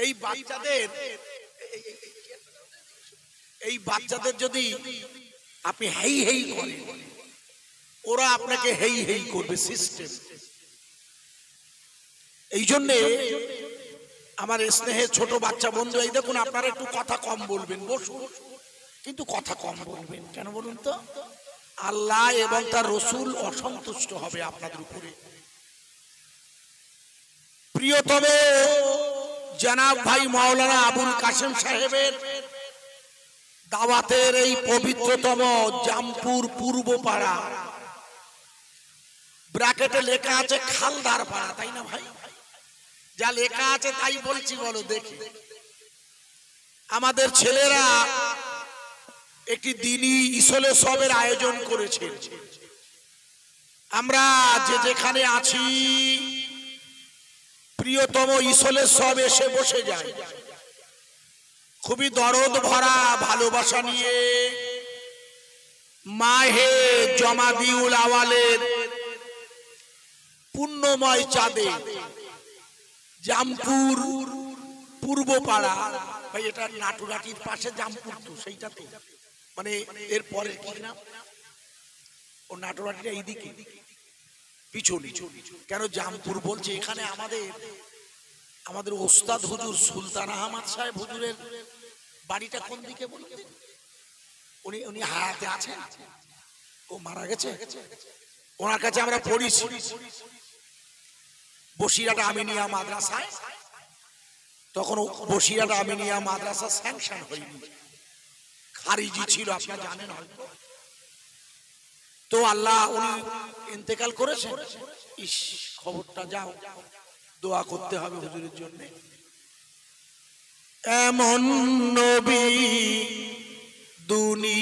এই বাচ্চাদের যদি আপনি হেই হেই করেন, ওরা আপনাকে হেই হেই করবে সিস্টেম। এই জন্য আমার স্নেহের ছোট বাচ্চা বন্ধু, এই দেখুন আপনারা একটু কথা কম বলবেন, বসুন কিন্তু কথা কম বলবেন। কেন বলুন তো? আল্লাহ এবং তার রসুল অসন্তুষ্ট হবে আপনাদের উপরে। প্রিয়তম জনাব ভাই মাওলানা আবুল কাসেম সাহেবের দাওয়াতের এই পবিত্রতম জামপুর পূর্ব পাড়া, ব্র্যাকেটে লেখা আছে খালদার পাড়া, তাই না ভাই? যা লেখা আছে তাই বলছি, বলো দেখি। আমাদের ছেলেরা একটি দিনী ইসলে সবের আয়োজন করেছে। আমরা যে যেখানে আছি প্রিয়তম ইসলে সব এসে বসে যায়, খুবই দরদ ভরা ভালোবাসা নিয়ে মাহে জমাদিউল আওয়ালের পুণ্যময় চাঁদে জামপুর পূর্ব পাড়া, ভাই এটা নাটুরাটির পাশে জামপুর, তো সেইটা তো মানে এর পরে কি নাম? ও নাটুরাটিটা এইদিকে পিছনে। কেন জামপুর বলছে? এখানে আমাদের ওস্তাদ হুজুর সুলতান আহমদ সাহেব হুজুরের বাড়িটা কোন দিকে বলতেন? উনি হায়াতে আছেন, ও মারা গেছে। ওনার কাছে আমরা পড়িছি বসিরহাট আমিনিয়া মাদ্রাসায়। তখন বসিরহাট আমিনিয়া মাদ্রাসা স্যাংশন হয়নি, খারিজি ছিল, আপনারা জানেন হয়তো। তো আল্লাহ উনি ইন্তেকাল করেছেন। ইস, খবরটা যাও, দোয়া করতে হবে হুজুরের জন্য। এমন নবী দুনিয়াতে,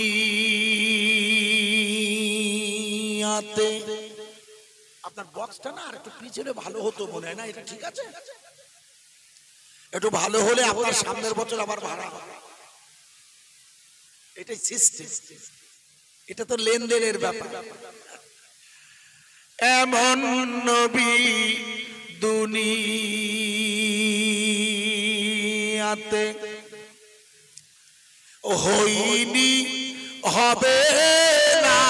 আপনার বক্সটা না আর একটু পিছনে ভালো হতো মনে হয় না? এটা ঠিক আছে, একটু ভালো হলে আপনার সামনের বছর আবার ভাড়া হবে। এটাই সিস্টেম, এটা তো লেনদেনের ব্যাপার। এমন নবী দুনিয়াতে হইনি, হবে না,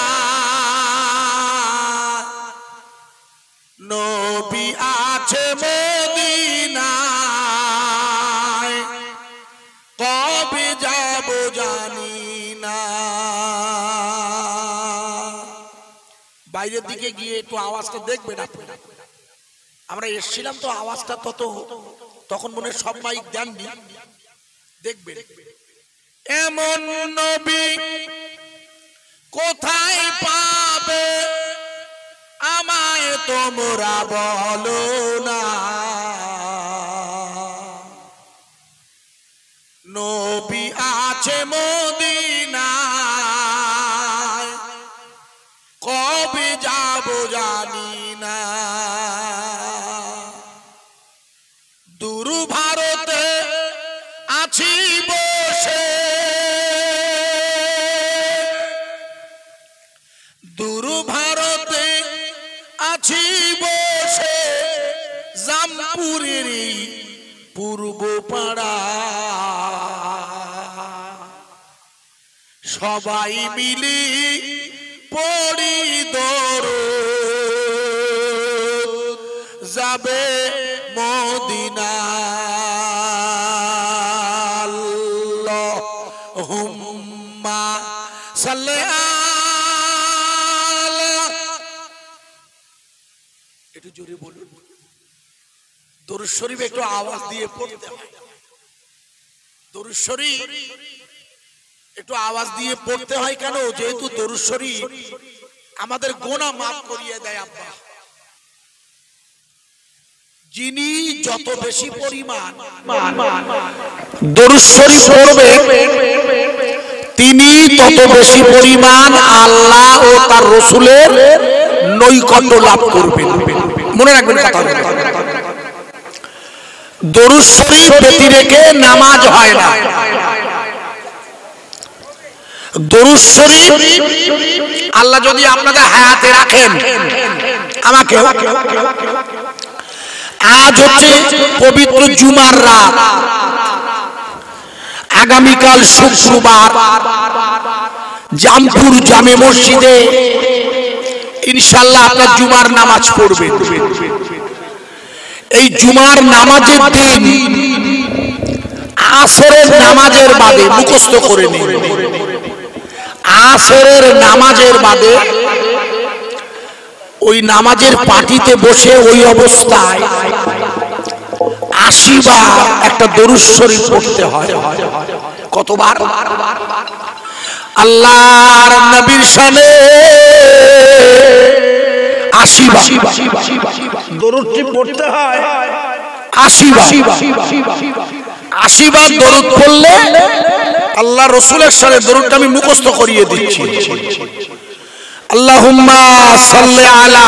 নবী আছে মদিনায়, কবে যাব জানি না। বাইরের দিকে গিয়ে একটু আওয়াজটা দেখবেন আপনারা। আমরা এসেছিলাম তো আওয়াজটা তখন মনে সব মাইক দেননি, দেখবেন। এমন নবী কোথায় পাবে আমায় তোমরা বলো না, নবী আছে মদিনায়, কবে যাব জানি না। দূর ভারতে আছি বসে, দূর ভারতে আছি বসে, জামপুরের পূর্ব পাড়া, সবাই মিলি পড়ি দরুদ, যাবে মদিনা। আল্লাহুম্মা সাল্লি আলা, একটু জোরে বলুন। দরুদ শরীফ একটু আওয়াজ দিয়ে পড়তে হয়। দরুদ শরীফ একটু আওয়াজ দিয়ে পড়তে হয় কেন? যেহেতু দরুদ শরীফ আমাদের গুনাহ মাফ করিয়ে দেয়। আব্বা, যিনি যত বেশি পরিমাণ দরুদ শরীফ পড়বে, তিনি তত বেশি পরিমাণ আল্লাহ ও তার রাসূলের নৈকট্য লাভ করবেন। মনে রাখবেন কথা। দরুদ শরীফ ব্যতি রেখে নামাজ হয় না। দরুদ শরীফ আল্লাহ যদি আপনাদের হায়াতে রাখেন, আমাকে, আজ হচ্ছে পবিত্র জুমার রাত, আগামীকাল শুক্রবার জামপুর জামে মসজিদে ইনশাআল্লাহ আপনার জুমার নামাজ পড়বেন। এই জুমার নামাজের দিন আসরের নামাজের বাদে মুখস্থ করে নিন, আসরের নামাজের বাদে ওই নামাজের পাটিতে বসে ওই অবস্থায় 80 বার একটা দরুদ শরীফ পড়তে হয়। কতবার? আল্লাহর নবীর শানে 80 বার দরুদটি পড়তে হয়। 80 বার 80 বার দরুদ পড়লে আল্লাহ রাসূলের শানে দরুদটা আমি মুখস্থ করিয়ে দিচ্ছি। আল্লাহুম্মা সাল্লি আলা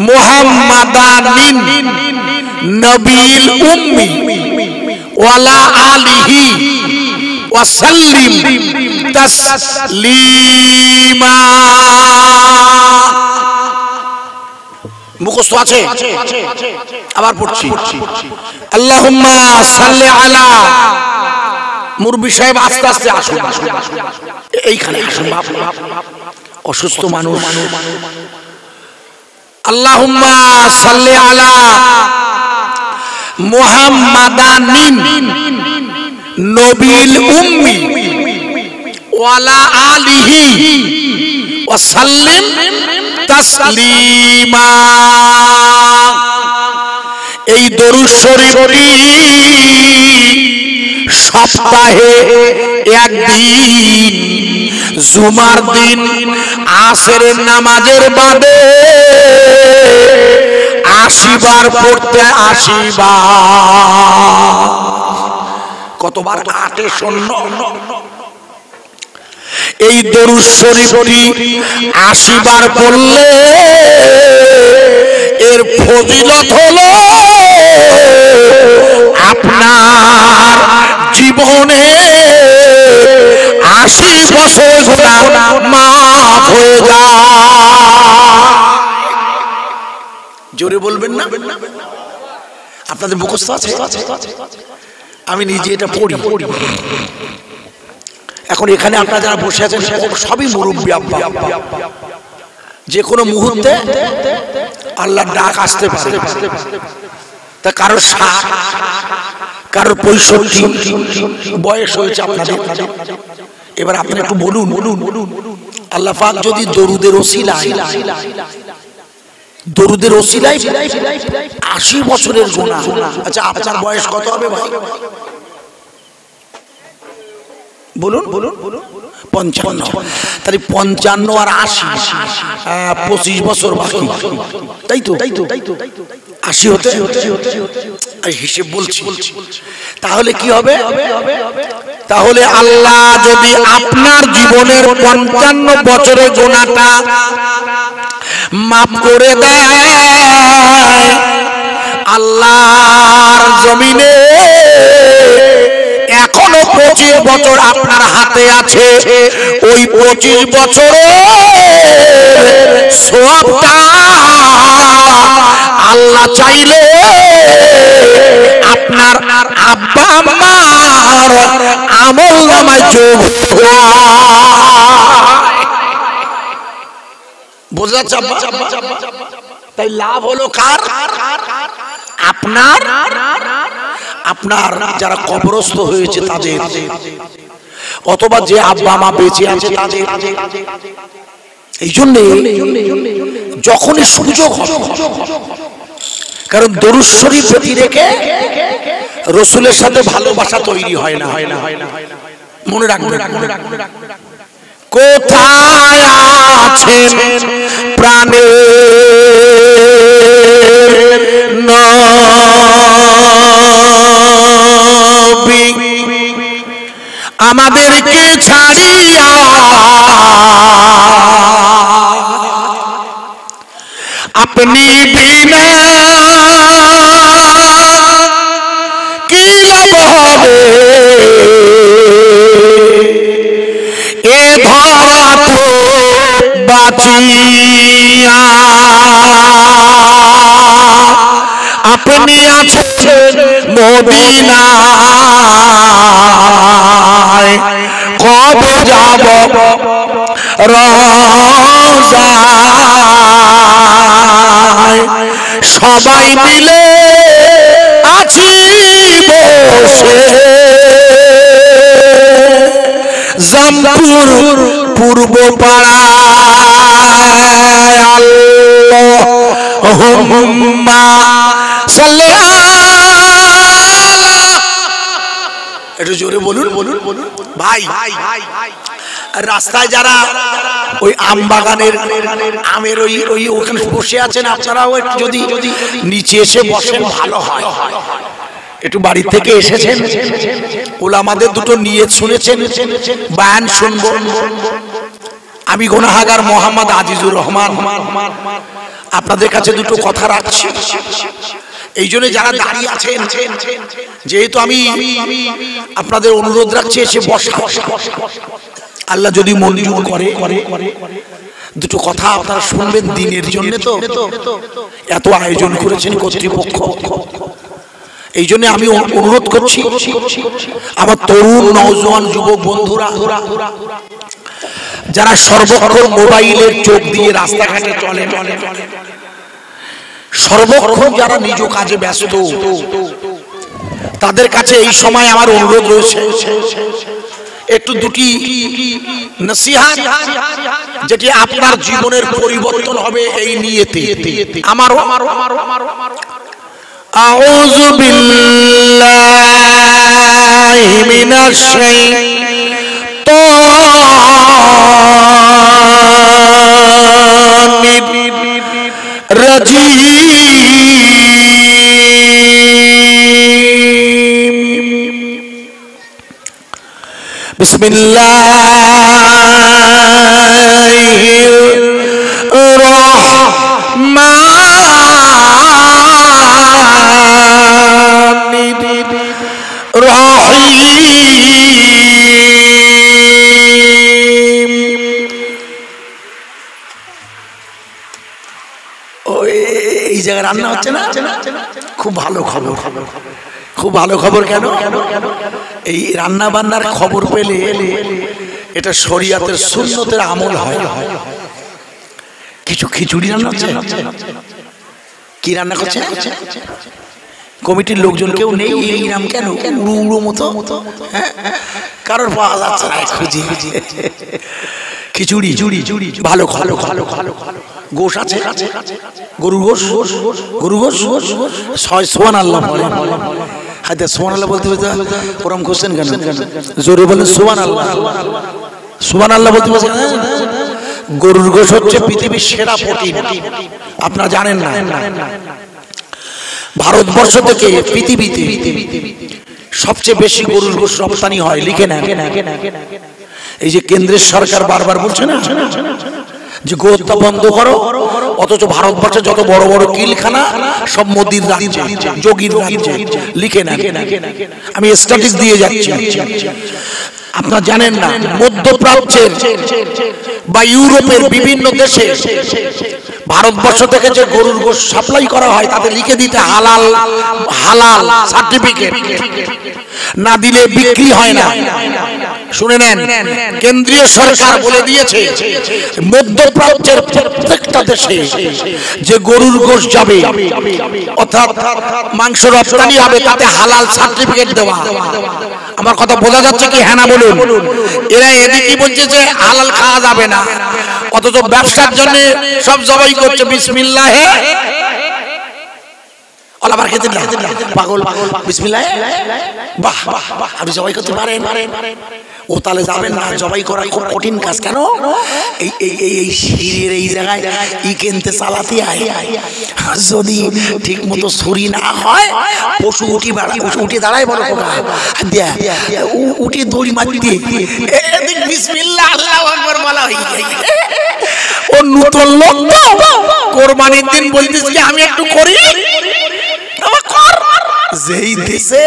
মুহাম্মাদানিন নবিল উম্মি ওয়ালা আলিহি ওয়া সাল্লিম তাসলিমা। মুখস্থ আছে? আবার পড়ছি। আল্লাহুম্মা সাল্লি আলা, মুরব্বি সাহেব আস্তে আস্তে আসুন, এইখানে আসুন, অসুস্থ মানুষ। আল্লাহুম্মা সাল্লি আলা মুহাম্মাদানিন নবিল উম্মি ওয়ালা আলিহি ওয়া সাল্লিম তাসলিমা। এই দরুদ শরীফটি সপ্তাহে একদিন জুমার দিন আসরের নামাজের বাদে 80 বার পড়তে 80 বার। কতবার? 8 এ 0। এই দরুদ শরীফটি 80 বার পড়লে এর ফজিলত হলো আপনার জীবনে 80 বছর মাফ হয়ে যায়। জোরে বলবেন না? আপনাদের মুখস্থ আছে? আমি নিজে এটা পড়ি। এখন এখানে আপনারা যারা বসে আছেন সবই মুরব্বী আব্বা, যে কোনো মুহূর্তে আল্লাহর ডাক আসতে পারে। তা কারোর 60, কারোর 65 বয়স হয়েছে আপনাদের। এবার আপনি একটু বলুন, আল্লাহ পাক যদি দরুদের ওসিলায় 80 বছরের গুনাহ। আচ্ছা আপনার বয়স কত হবে ভাই? বলুন। 55। তাহলে 55 আর 80 25 বছর বাকি, তাই তো? 80 হতে হিসেব বলছি। তাহলে কি হবে? তাহলে আল্লাহ যদি আপনার জীবনের 55 বছরের গুনাহটা মাফ করে দেয়, আল্লাহর জমিনে এখনো 25 বছর আপনার হাতে আছে। ওই 25 বছরের সওয়াবটা আল্লাহ চাইলে আপনার আব্বা আম্মার আমল নামায় যোগ বোঝা যাচ্ছে? তাই লাভ হলো কার? আপনার যারা কবরস্থ হয়েছে তাদের, অথবা যে আব্বা মা বেঁচে আছে তাদের। এই জন্য যখনই সুযোগ হবে, কারণ দরুদ শরীফ প্রতি রেখে রাসূলের সাথে ভালোবাসা তৈরি হয় না। মনে রাখবেন, কোথায় আছেন প্রাণের নবী, আমাদেরকে ছাড়িয়া আপনি বিনা কি লাভ হবে? এ ধরা তো বাঁচিয়া আপনি আছেন মদিনায় কবে যাব রওজায় সবাই মিলে আছি বসে জামপুর পূর্ব পাড়ায় আল্লাহুম্মা সাল্লি আলা একটু জোরে বলুন ভাই রাস্তায় যারা ওই আম বাগানের আমের ওই ওখানে বসে আছেন আপনারাও একটু যদি নিচে এসে বসেন ভালো হয় একটু বাড়ি থেকে এসেছেন ওলামাদের দুটো নিয়ত শুনেছেন বয়ান শুনবো আমি গুনাহগার মোহাম্মদ আজিজুর রহমান আপনাদের কাছে দুটো কথা রাখছি এই জন্য যারা দাঁড়িয়ে আছেন যেহেতু আমি আপনাদের অনুরোধ রাখছি এসে বসা আল্লাহ যদি মঞ্জুর করে দুটো কথা আপনারা শুনবেন দিনের জন্য তো এত আয়োজন করেছেন কর্তৃপক্ষ এই জন্য আমি অনুরোধ করছি আমার তরুণ নওজোয়ান যুবক বন্ধুরা যারা সর্বক্ষণ মোবাইলের চোখ দিয়ে রাস্তাঘাটে চলে সর্বক্ষণ যারা নিজ কাজে ব্যস্ত তাদের কাছে এই সময় আমার অনুরোধ রয়েছে একটু দুটি নসিহত যেটি আপনার জীবনের পরিবর্তন হবে এই নিয়তে আমার আউযু বিল্লাহি মিনাশ শাইতানির রাজিম বিসমিল্লাহির রহমানির রহিম এই জায়গায় রান্না হচ্ছে না খুব ভালো খবর খুব ভালো খবর কেন এই রান্না বান্নার খবর পেলে এটা শরীয়তের সুন্নতের আমল হয় কিছু খিচুড়ি রান্না হচ্ছে কি রান্না করছে কমিটির লোকজন কেউ নেই এই নাম কেন উড়ো উড়ো মতো কারোর পাওয়া যাচ্ছে না খুঁজি খিচুড়ি ভালো ভালো ভালো ভালো গোশ আছে গরুর গোশ সুবহানাল্লাহ হায়দা সুবহানাল্লাহ বলতে বলতে ওরম করছেন কেন জোরে বলেন সুবহানাল্লাহ বলতে বলছেন গরুর গোশ হচ্ছে পৃথিবীর সেরা প্রোটিন আপনারা জানেন না ভারতবর্ষ থেকে পৃথিবীতে সবচেয়ে বেশি গরুর গোশ রপ্তানি হয় লিখে না এই যে কেন্দ্রের সরকার বারবার বলছে না যে গোহত্যা বন্ধ করো অথচ ভারতবর্ষে যত বড় বড় কিলখানা সব মোদির রাজ্যে যোগীর রাজ্যে লিখে না আমি স্ট্যাটিস্টিক্স দিয়ে যাচ্ছি আপনারা জানেন না মধ্যপ্রাচ্যের বা ইউরোপের বিভিন্ন দেশে ভারতবর্ষ থেকে যে গরুর গোশত সাপ্লাই করা হয় তাতে লিখে দিতে হালাল সার্টিফিকেট না দিলে বিক্রি হয় না শুনে নেন কেন্দ্রীয় সরকার বলে দিয়েছে মধ্যপ্রাচ্যের প্রত্যেকটা দেশে যে গরুর গোশত যাবে অর্থাৎ মাংস রপ্তানি হবে তাতে হালাল সার্টিফিকেট দেওয়া আমার কথা বোঝা যাচ্ছে কি হ্যাঁ না বলুন এরা এদিকে বলছে যে হালাল খাওয়া যাবে না অথচ ব্যবসার জন্য সব জবাই করছে বিসমিল্লাহ আবার খেতে পাগল বিসমিল্লাহ বাহ আপনি জবাই করতে পারেন ও তাহলে যাবেন না জবাই করা খুব কঠিন কাজ কেন এই শিরের এই জায়গায় ই কিনতে চালাতে আয় যদি ঠিক মতো ছুরি না হয় পশু উঠে দাঁড়ায় বড় দিয়া উঠে দড়ি মারি দিয়ে বিসমিল্লাহ আল্লাহু আকবার বলা হই ও নতুন লোক কোরবানির দিন বলতিস কি আমি একটু করি যেই দেশে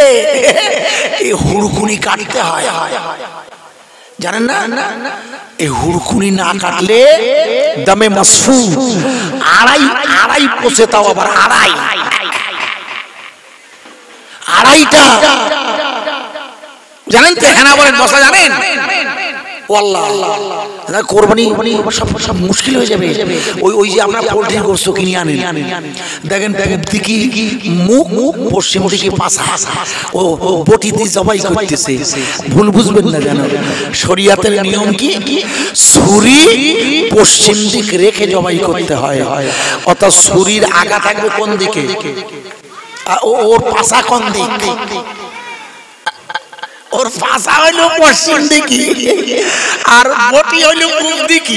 এই হুড়কুনি কাটতে হয় জানেন না এই হুড়কুনি না কাটলে দমে মাসফু আড়াই পোষে তাও আবার আড়াইটা জানেন তো হেনা বলেন মশলা জানেন কোরবানি সব মুশকিল হয়ে যাবে। ওই যে আমরা পোল্ট্রি গোশত কিনে আনেন, দেখেন দিকে মুখ পশ্চিম দিকে পাশা, ও বটিতে জবাই করতেছে। ভুল বুঝবেন না, জানো শরিয়াতের নিয়ম কি, ছুরি পশ্চিম দিক রেখে জবাই করতে হয়। অর্থাৎ ছুরির আগা থাকবে কোন দিকে, ওর পাশা কোন দিক, ওর পাশা হইল পশ্চিম দিকে আর বটি হইল পূব দিকে।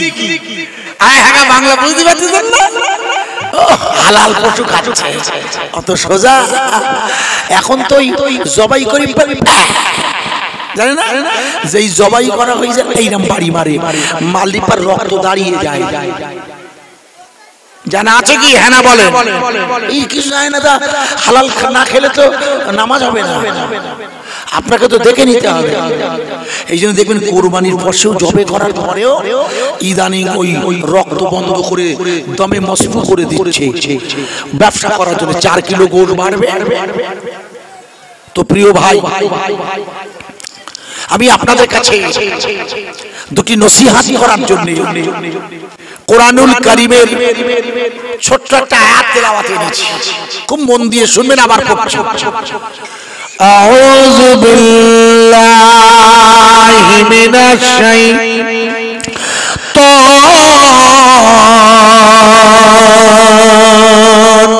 হ্যাঁ বাংলা বুঝতে পারছেন না? হালাল পশু খাচ্ছে, অত সোজা। এখন তো জবাই করি জানে না, যেই জবাই করা হয়ে যায় এইরকম বাড়ি মারে, মালিপার রক্ত দাঁড়িয়ে যায়। জানা আছে কি? হ্যাঁ না বলে এই কিছু জানে না, হালাল না খেলে তো নামাজ হবে না। আপনাকে তো দেখে নিতে হবে। এই জন্য দেখবেন কোরবানির পশেও জবে করার পরেও ইদানিং ওই রক্ত বন্ধ করে দমে মসফু করে দিচ্ছে ব্যবসা করার জন্য। 4 কিলো গোশ বাড়বে। তো প্রিয় ভাই, আমি আপনাদের কাছে দুটি নসিহত করার জন্য কোরআনুল কারীমের ছোট্ট একটা আয়াত তেলাওয়াত এনেছি, খুব মন দিয়ে শুনবেন। আবার পড়ছি, আউযু বিল্লাহি মিনাশ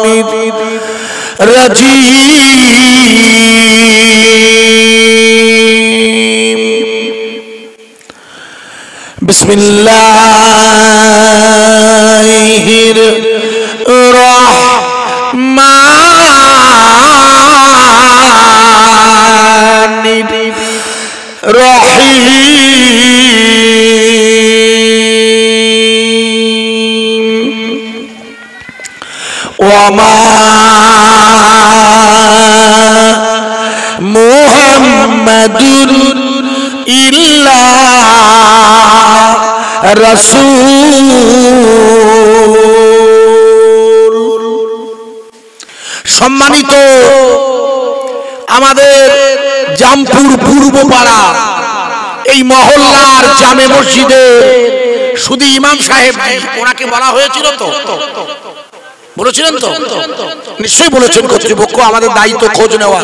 শাইতানির রাজীম। বিসমিল্লাহির রহমানির রহিম। ওয়ামা মুহাম্মাদুর ইল্লা রাসূল। সম্মানিত আমাদের জামপুর পূর্বপাড়া এই মহল্লার জামে মসজিদে শুধু ইমাম সাহেব নাই, ওনাকে বলা হয়েছিল তো, বলেছিলেন তো? নিশ্চয়ই বলেছেন কর্তৃপক্ষ, আমাদের দায়িত্ব খোঁজ নেওয়া।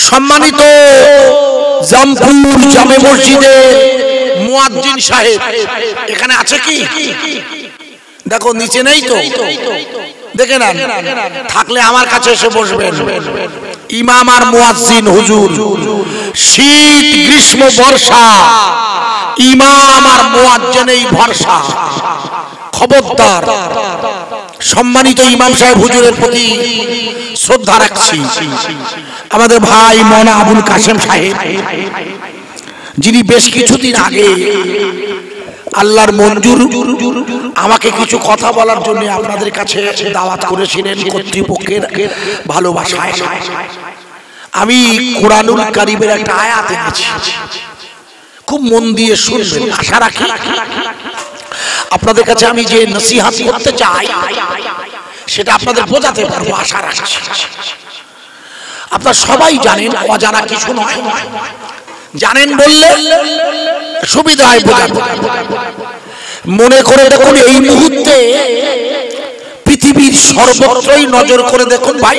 সম্মানিত জামপুর জামে মসজিদে মুয়াজ্জিন সাহেব এখানে আছে কি? দেখো নিচে নেই তো, দেখে নেন, থাকলে আমার কাছে এসে বসবেন। ইমাম আর মুয়াজ্জিন হুজুর, শীত গ্রীষ্ম বর্ষা ইমাম আর মুয়াজ্জিনেই ভরসা। খবরদার, সম্মানিত ইমাম সাহেব হুজুরের প্রতি শ্রদ্ধা রাখছি। আমাদের ভাই মৌলানা আবুল কাশেম সাহেব, যিনি বেশ কিছুদিন আগে আল্লাহর মঞ্জুর আমাকে কিছু কথা বলার জন্য আপনাদের কাছে দাওয়াত করেছিলেন কর্তৃপক্ষের ভালোবাসায়। আমি কোরআনুল কারীমের একটা আয়াত এনেছি, খুব মন দিয়ে শুনবেন। আশা রাখি আপনাদের কাছে আমি যে নসিহত করতে চাই সেটা আপনাদের বোঝাতে পারবো, আশা রাখছি। আপনারা সবাই জানেন, অজানা কিছু নয়, জানেন বললে সুবিধা হয় বোঝাতে। মনে করে দেখুন, এই মুহূর্তে পৃথিবীর সর্বত্রই নজর করে দেখুন ভাই,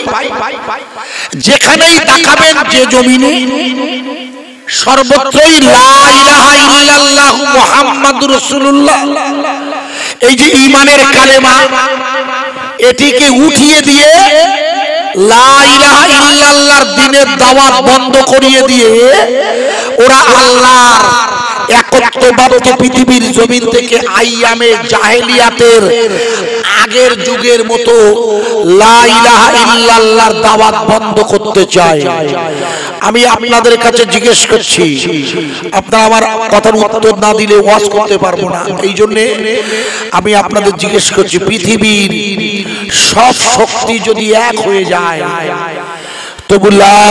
যেখানেই তাকাবেন যে জমিনে, সর্বত্রই লা ইলাহা ইল্লাল্লাহু মুহাম্মাদুর রাসূলুল্লাহ, এই যে ঈমানের কালেমা, এটিকে উঠিয়ে দিয়ে লা ইলাহা ইল্লাল্লাহর দ্বীনের দাওয়াত বন্ধ করিয়ে দিয়ে ওরা আল্লাহর একত্ববাদকে পৃথিবীর জমিন থেকে আইয়ামে জাহেলিয়াতের আগের যুগের মতো লা ইলাহা ইল্লাল্লাহর দাওয়াত বন্ধ করতে চায়। আমি আপনাদের কাছে জিজ্ঞেস করছি, আপনারা আমার কথার উত্তর না দিলে ওয়াজ করতে পারবো না। এই জন্য আমি আপনাদের জিজ্ঞেস করছি, পৃথিবীর সব শক্তি যদি এক হয়ে যায় তবু লা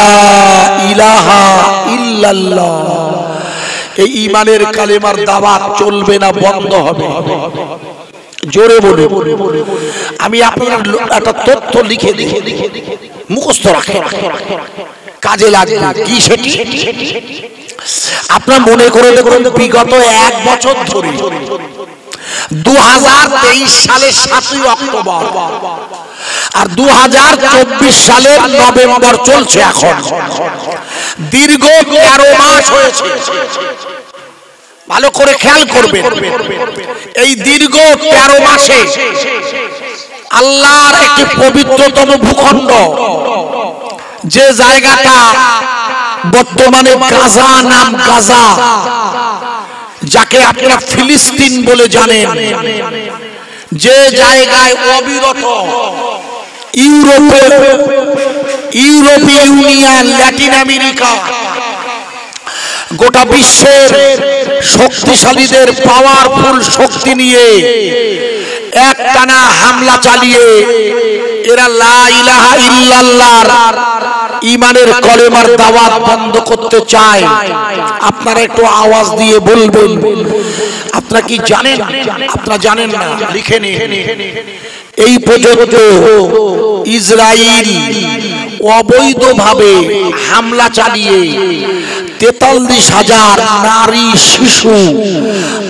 ইলাহা ইল্লাল্লাহ এই ঈমানের কালেমার দাওয়াত চলবে না, বন্ধ হবে? জোরে বলে আমি আপনার একটা তথ্য লিখে দিই, মুখস্থ রাখে, কাজে লাগবে। কি সেটি? আপনার মনে করে দেখুন, বিগত 1 বছর ধরে 2023 সালের 7ই অক্টোবর আর 2024 সালের নভেম্বর চলছে, এখন দীর্ঘ 13 মাস হয়েছে। ভালো করে খেয়াল করবেন, এই দীর্ঘ 13 মাসে আল্লাহর একটি পবিত্রতম ভূখণ্ড, যে জায়গাটা বর্তমানে গাজা নাম, গাজা যাকে আপনারা ফিলিস্তিন বলে জানেন, যে জায়গায় অবিরত ইউরোপীয় ইউনিয়ন, ল্যাটিন আমেরিকা, গোটা বিশ্বের শক্তিশালীদের পাওয়ারফুল শক্তি নিয়ে একটানা হামলা চালিয়ে এরা লা ইলাহা ইল্লাল্লাহর ঈমানের কলেমার দাওয়াত বন্ধ করতে চায়। আপনারা একটু আওয়াজ দিয়ে বলবেন, আপনারা কি জানেন? আপনারা জানেন না, লিখে নিন। এই পর্যন্ত ইসরায়েল অবৈধভাবে হামলা চালিয়ে 43,000 নারী, শিশু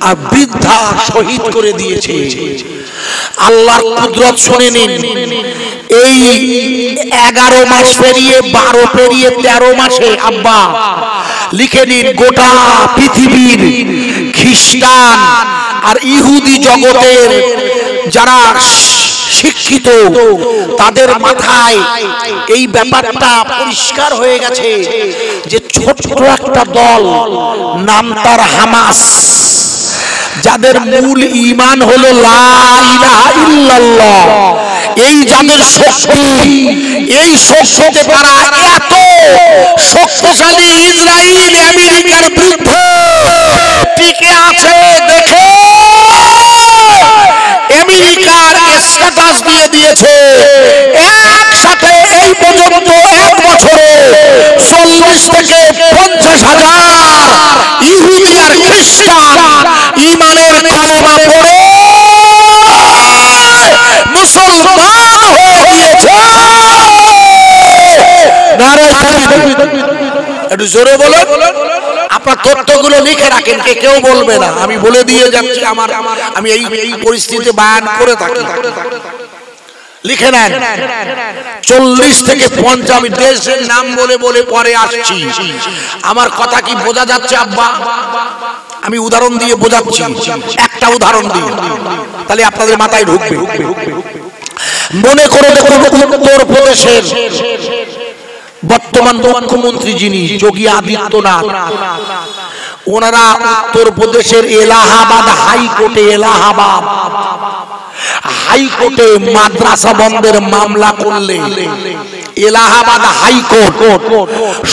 আর বৃদ্ধা শহীদ করে দিয়েছে। আল্লাহর কুদরত শুনে নিন, এই 11 মাস পেরিয়ে 12 পেরিয়ে 13 মাসে আব্বা লিখে নিন, গোটা পৃথিবীর খ্রিস্টান আর ইহুদি জগতের যারা শিক্ষিত, তাদের মাথায় এই ব্যাপারটা পরিষ্কার হয়ে গেছে যে ছোট্ট একটা দল, নাম তার হামাস, যাদের মূল ঈমান হলো লা ইলাহা ইল্লাল্লাহ, এই যাদের শক্তি, এই শক্তিতে তারা এত শক্তিশালী ইসরায়েল আমেরিকার বিরুদ্ধে টিকে আছে দেখে আমেরিকার স্ট্যাটাস দিয়ে দিয়েছে, একসাথে এই পর্যন্ত 1 বছরে 40 থেকে 50,000 ইহুদি আর খ্রিস্টান ঈমানের কলেমা পড়ে মুসলমান হয়ে গিয়েছে। নারায়ে তাকবীর, একটু জোরে বলুন। আপনার তথ্যগুলো লিখে রাখেন, কেউ বলবে না, আমি বলে দিয়ে যাচ্ছি। আমি এই পরিস্থিতি বয়ান করে থাকি, লিখে নেন। 40 থেকে 50, আমি দেশের নাম বলে বলে পরে আসছি। আমার কথা কি বোঝা যাচ্ছে আব্বা? আমি উদাহরণ দিয়ে বোঝাচ্ছি, একটা উদাহরণ দিই, তাহলে আপনাদের মাথায় ঢুকবে। মনে করে দেখুন, উত্তর প্রদেশের বর্তমান মুখ্যমন্ত্রী যিনি, যোগী আদিত্যনাথ, ওনারা উত্তর প্রদেশের এলাহাবাদ হাইকোর্টে মাদ্রাসা বন্ধের মামলা করলে এলাহাবাদ হাইকোর্ট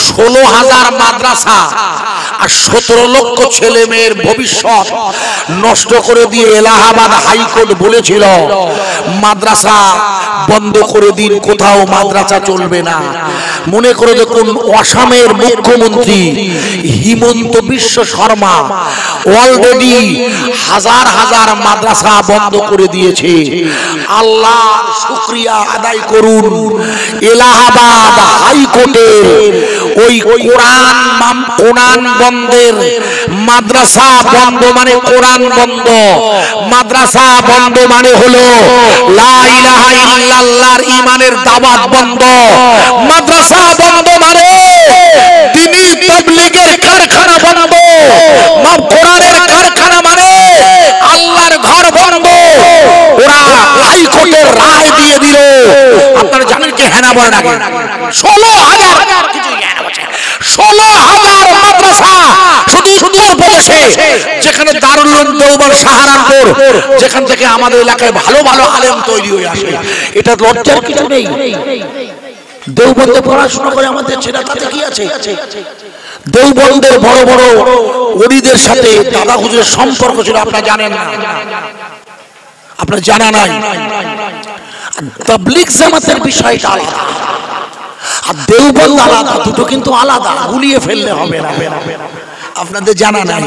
16,000 মাদ্রাসা আর 17 লক্ষ ছেলে মেয়ের ভবিষ্যৎ নষ্ট করে দিয়ে এলাহাবাদ হাইকোর্ট বলেছিল মাদ্রাসা বন্ধ করে দিন, কোথাও মাদ্রাসা চলবে না। মনে করে দেখুন, আসামের মুখ্যমন্ত্রী হিমন্ত বিশ্ব শর্মা অলরেডি হাজার হাজার মাদ্রাসা বন্ধ করে দিয়েছে। আল্লাহর শুকরিয়া আদায় করুন, এলাহাবাদ হাইকোর্টের ওই কোরআন বন্ধের, মাদ্রাসা বন্ধ মানে কোরআন বন্ধ, মাদ্রাসা বন্ধ মানে হলো লা ইলাহা ইল্লাল্লাহর ঈমানের দাওয়াত বন্ধ, মাদ্রাসা বন্ধ মানে দ্বীনি তাবলীগের কারখানা বন্ধ, কোরআনের কারখানা মানে আল্লাহর ঘর বন্ধ। ওরা হাইকোর্টের রায় দিয়ে দিল। আপনারা জানেন কি হেনা বলেন আগে 16,000 মাদ্রাসা শুধু উত্তর প্রদেশে, যেখানে দারুল উলুম দেওবন্দ, সাহারানপুর, যেখান থেকে আমাদের এলাকায় ভালো ভালো আলেম তৈরি হয়ে আসে। এটা লজ্জার কিছু নেই। দেওবন্দে পড়াশোনা করে আমাদের ছেলে, তাতে কি আছে? দেওবন্দের বড় বড় ওলিদের সাথে দাদা হুজুরের সম্পর্ক ছিল, আপনারা জানেন না, আপনার জানা নাই। তাবলীগ জামাতের বিষয়টা আলাদা আর দেওবন্দ আলাদা, দুটো কিন্তু আলাদা, গুলিয়ে ফেললে হবে না। আপনাদের জানা নাই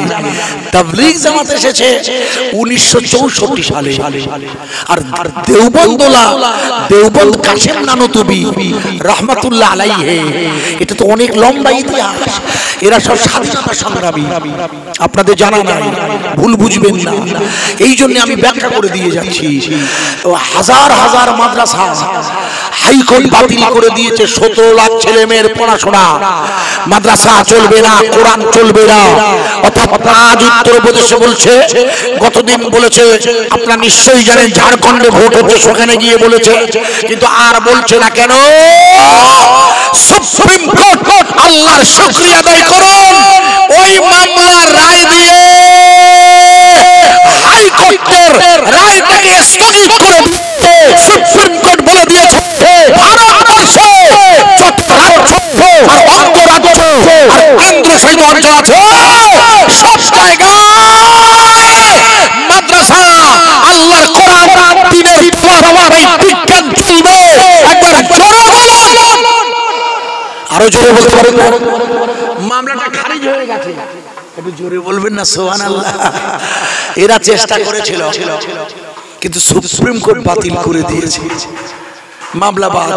তাবলীগ জামাত এসেছে 1964 সালে আর দেওবন্দ কাশেম নানতুবি রহমাতুল্লাহ আলাইহি এটা তো অনেক লম্বা ইতিহাস এরা সব স্বাধীনতা সংগ্রামী আপনাদের জানা নাই ভুল বুঝবেন না এই জন্য আমি ব্যাখ্যা করে দিয়ে যাচ্ছি হাজার হাজার মাদ্রাসা হাইকোর্ট বাতিল করে দিয়েছে 17 লাখ ছেলে মেয়ের পড়াশোনা মাদ্রাসা চলবে না কোরআন চলবে না অর্থাৎ আজ উত্তরপ্রদেশে বলছে গতদিন বলেছে আপনারা নিশ্চয়ই জানেন ঝাড়খণ্ডে ভোট হচ্ছে সেখানে গিয়ে বলেছে কিন্তু আর বলছে না কেন সুপ্রিম কোর্ট আল্লাহর শুকরিয়া আদায় করুন ওই মামলার রায় দিয়ে হাইকোর্টের রায়টাকে স্থগিত করে সুপ্রিম কোর্ট বলে দিয়েছে ভারতবর্ষে যত রাজ্য আর অঙ্গরাজ্য আর কেন্দ্রশাসিত অঞ্চল আছে সব জায়গায় মাদ্রাসা আল্লাহর কোরআন দ্বীনের প্রভাবে বিজ্ঞান চলবে একবার জোরে বলুন আরো জোরে বলতে পারেন মামলাটা খারিজ হয়ে গেছে একটু জোরে বলবেন না সুবহানাল্লাহ এরা চেষ্টা করেছিল কিন্তু সুপ্রিম কোর্ট বাতিল করে দিয়েছে মামলা বাদ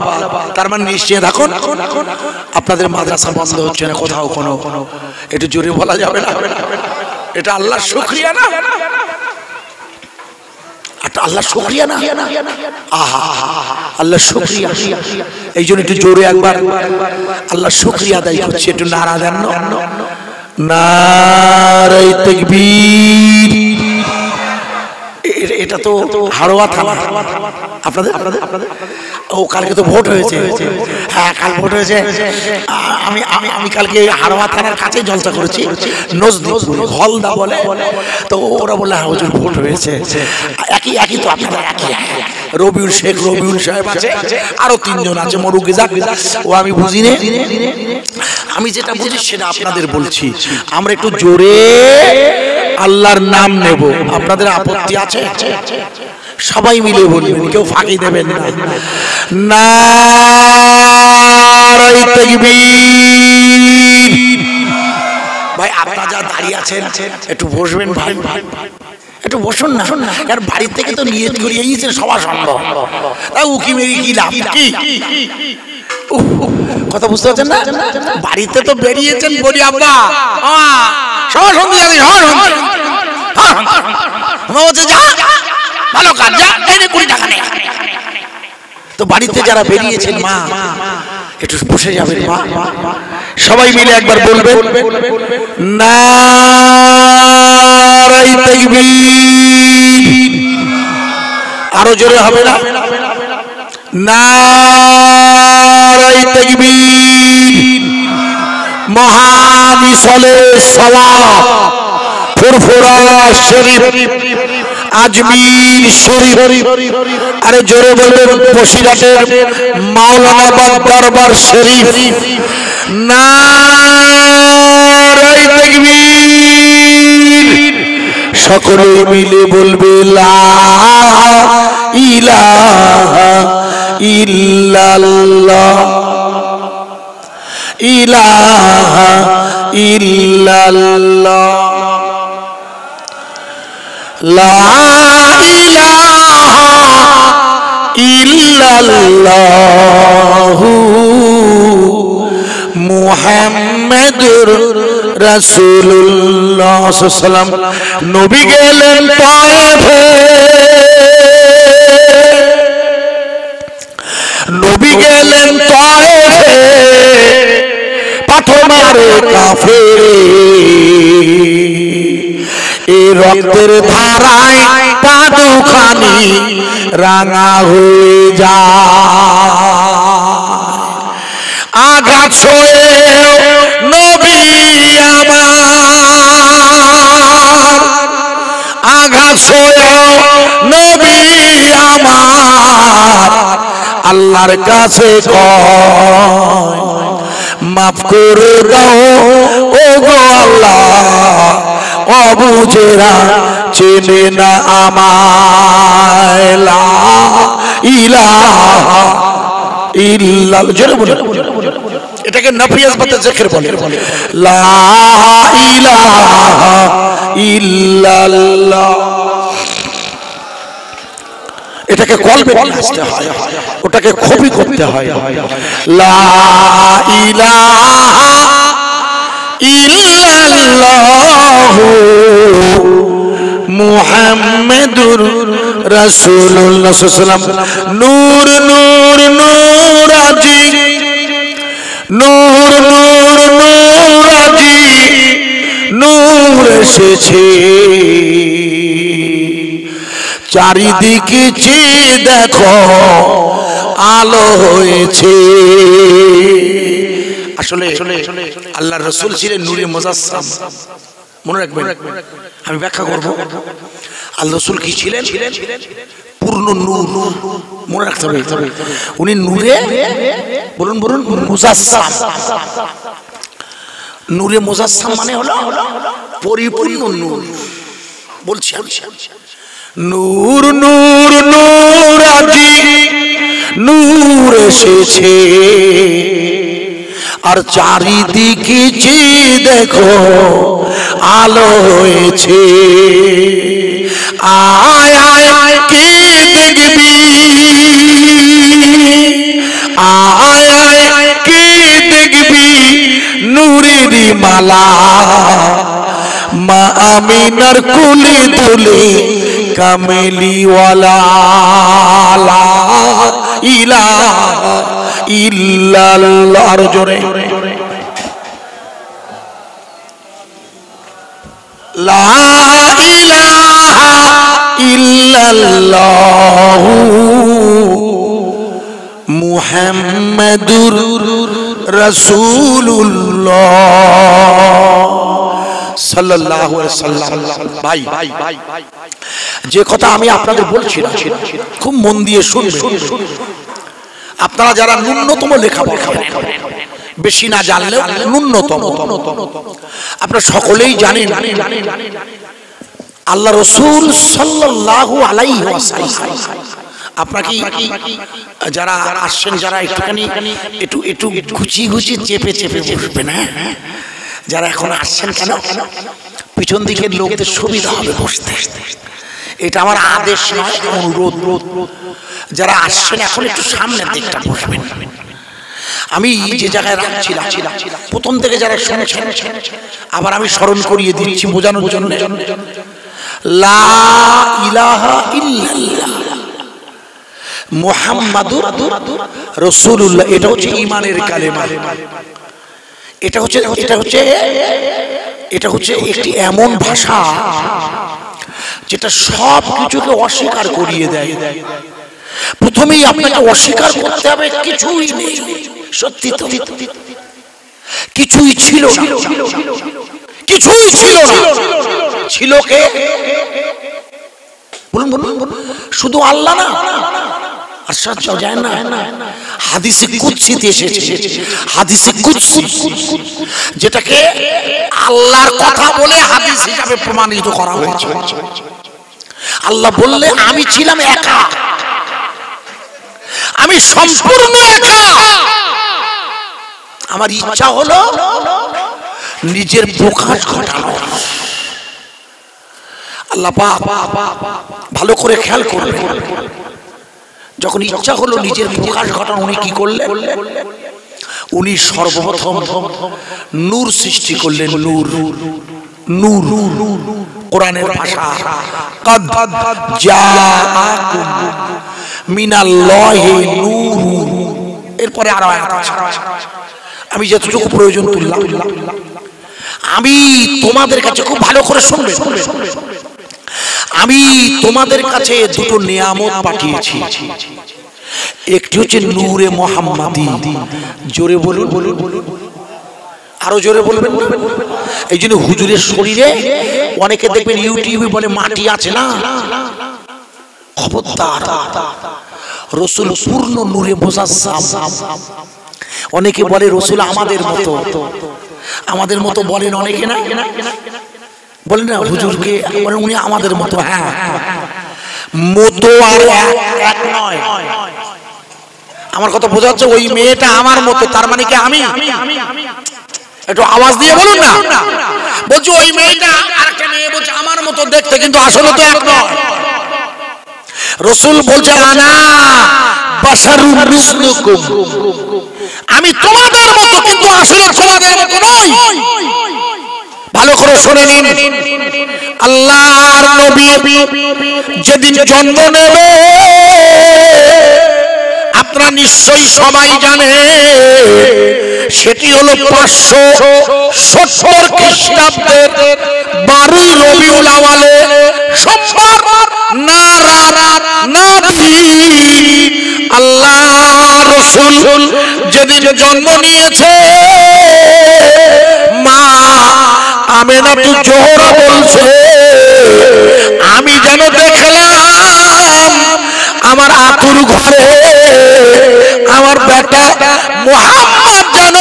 তার মানে নিশ্চয় থাকুন আপনাদের মাদ্রাসা বন্ধ হচ্ছে না কোথাও কোনো একটু জোরে বলা যাবে না এটা আল্লাহর শুকরিয়া না আল্লাহর শুকরিয়া না আহা আল্লাহর শুকরিয়া এই জন্য একটু জোরে একবার আল্লাহর শুকরিয়া আদায় করছি একটু নারা দেন নারে তাকবীর এটা তো হাড়োয়া থানা আপনাদের ও কালকে তো ভোট হয়েছে হ্যাঁ কাল ভোট হয়েছে আমি আমি আমি কালকে হাড়োয়া থানার কাছে জলসা করেছি নজরুল হলদা বলে তো ওরা বলে হ্যাঁ হুজুর ভোট হয়েছে একই তো আপনারা একই রবিউল শেখ রবিউল সাহেব আছে আরো 3 জন আছে মরুকে যাক ও আমি বুঝি না আমি যেটা বুঝি সেটা আপনাদের বলছি আমরা একটু জোরে আল্লাহর নাম নেব আপনাদের আপত্তি আছে সবাই মিলে বলবেন কেউ ফাঁকি দেবেন না নারে তাকবীর ভাই আপনারা যা দাঁড়িয়ে আছেন একটু বসবেন ভাই একটু বসুন না কারণ বাড়ি থেকে তো নিয়ত করিয়ে গিয়েছেন সবার সম্ভব তাই উকি মেরি কি লাভ কি কথা বুঝতে পারছেন না বাড়িতে তো বেরিয়েছেন বলি আব্বা সবার সঙ্গে যাবি ভালো কাজ যা 20 টাকা নেই তো বাড়িতে যারা বেরিয়েছেন মা একটু বসে যাবেন মা সবাই মিলে একবার বলবেন নারে তাকবীর আরো জোরে হবে না নারে তাকবীর মহামিশলে সওয়াব ফুরফুরা শরীফ আজমির শরীফ আরে জোরে বলবেন বসিরহাটের মাওলানা দরবার শরীফ নারে তাকবীর সকলে মিলে বলবে লা ইলাহা ইল্লাল্লাহ ইলাহা ইল্লাল্লাহ লা ইলাহা ইল্লাল্লাহ মুহাম্মাদুর রাসূলুল্লাহ সাল্লাল্লাহু আলাইহি ওয়াসাল্লাম নবী গেলেন তায়েফে নবী গেলেন তায়েফে পাথমারে কাফেরে এই রক্তের ধারায় পা দুখানি রাঙা হয়ে যায় আঘাত সয়ে নবী আমার আঘাত সয়ে নবী আমার আল্লাহর কাছে কয় মাফ করে দাও ও গো আল্লাহ অবুঝেরা চেনে না আমায় লা ইলাহা ইল্লাল্লাহ জোরে বলো এটাকে নফি আসবাতে জিকির বলে। লা ইলাহা ইল্লাল্লাহ, এটাকে কলবে আসতে হয়, ওটাকে খবি করতে হয়। লা ইলাহা ইল্লাল্লাহু মুহাম্মাদুর রাসূলুল্লাহ সাল্লাল্লাহু আলাইহি ওয়াসাল্লাম। নূর নূর নূর আজি, নূর নূর নূর আজি, নূর এসেছে চারিদিকে চেয়ে দেখো আলো হয়েছে। আসলে আল্লাহর রাসূল ছিলেন নূরে মুজাসসাম, মনে রাখবেন। আমি ব্যাখ্যা করব আল্লাহর রাসূল কি ছিলেন, পূর্ণ নূর, মনে রাখতে হবে। উনি নূরে, বলুন বলুন, মুজাসসাম। নূরে মুজাসসাম মানে হলো পরিপূর্ণ নূর। বলছি নূর নূর নূর আজি, নূর এসেছে আর চারিদিকে চেয়ে দেখো আলো হয়েছে। আয় আয় কে দেখবি, আয় আয় কে দেখবি নূরেরই মালা, মা আমিনার কোলে দুলে কামেলিওয়ালা। লা ইলাহা ইল্লাল্লাহ, আর জোরে লা ইলাহা ইল্লাল্লাহু মুহাম্মাদুর রাসূলুল্লাহ সাল্লাল্লাহু আলাইহি ওয়াসাল্লাম। ভাই, যে কথা আমি আপনাদের বলছিলাম খুব মন দিয়ে শুনবেন। আপনারা যারা ন্যূনতম লেখাপড়া, বেশি না জানলেও ন্যূনতম, আপনারা সকলেই জানেন আল্লাহ রাসূল সাল্লাল্লাহু আলাইহি ওয়াসাল্লাম। আপনাকে যারা আসছেন, যারা একটুখানি একটু গুছি গুছি চেপে চেপে বসবেন। হ্যাঁ, যারা এখন আসছেন, কেন পিছন দিকের লোকদের সুবিধা হবে বসতে, এটা আমার আদেশ নয়, অনুরোধ। যারা আসছেন এখন একটু সামনের দিকটা বসবেন। আমি যে জায়গায় রাখছিলাম প্রথম থেকে যারা শুনেছেন, আবার আমি স্মরণ করিয়ে দিচ্ছি বোঝানোর জন্য। লা ইলাহা ইল্লাল্লাহ মুহাম্মাদুর রাসূলুল্লাহ, এটা হচ্ছে ঈমানের কালেমা। এটা হচ্ছে একটি এমন ভাষা যেটা সব কিছুকে অস্বীকার করিয়ে দেয়। প্রথমেই আপনাকে অস্বীকার করতে হবে কিছুই নেই, সত্যি তো কিছুই ছিল না, কিছুই ছিল না। ছিল কে? বলুন বলুন, শুধু আল্লাহ না, আশ্চর্য যায় না। হাদিসে কুদসিতে এসেছে, হাদিসে কুদসি, যেটাকে আল্লাহর কথা বলে হাদিস হিসাবে প্রমাণিত করা হয়েছে। আল্লাহ বললে আমি ছিলাম একা, আমি সম্পূর্ণ একা, আমার ইচ্ছা হলো নিজের প্রকাশ ঘটানো। আল্লাহ পাক ভালো করে খেয়াল করবেন, যখন ইচ্ছা হলো নিজের প্রকাশ ঘটানো, উনি কি করলেন? উনি সর্বপ্রথম নূর সৃষ্টি করলেন। নূর, নূর কোরআনের ভাষা, কাদ জাআকুম মিনাল্লাহি নূর। এরপরে আরো আয়াত আছে, আমি যতটুকু প্রয়োজন তুললাম। আমি তোমাদের কাছে খুব ভালো করে শুনবেন, আমি তোমাদের কাছে দুটো নিয়ামত পাঠিয়েছি। একটি হচ্ছে নূরে মুহাম্মাদি, জোরে বলুন, আরো জোরে বলবেন। এই জন্য হুজুরের শরীরে অনেকে দেখবেন ইউটিউবে বলে মাটি আছে না, খবরদার, রাসূল পূর্ণ নূরে মুজাসসাম। অনেকে বলে রাসূল আমাদের মতো বলেন, অনেকে না বলেন না হুজুরকে বলেন উনি আমাদের মতো। হ্যাঁ, মতো আর এক নয়, আমার কথা বোঝা যাচ্ছে? ওই মেয়েটা আমার মতো, তার মানে কি আমি? একটু আওয়াজ দিয়ে বলুন না। বলছি ওই মেয়েটা আরেকটা মেয়ে বলছে আমার মতো দেখতে, কিন্তু আসলে তো এক নয়। রাসূল বলছে আনা বাশারুম মিসলুকুম, আমি তোমাদের মতো, কিন্তু আসলে তোমাদের মতো নই। ভালো করে শুনে নিন, আল্লাহর নবী যেদিন জন্ম নেবে আপনারা নিশ্চয়ই সবাই জানে, সেটি হলো 570 খ্রিস্টাব্দের 12 রবিউল আওয়ালে সোমবার আল্লাহ রাসূল যেদিন জন্ম নিয়েছে, মা আমিনাতু জোহরা বলছে আমি যেন দেখলাম আমার আতুর ঘরে আমার বেটা মুহাম্মদ যেন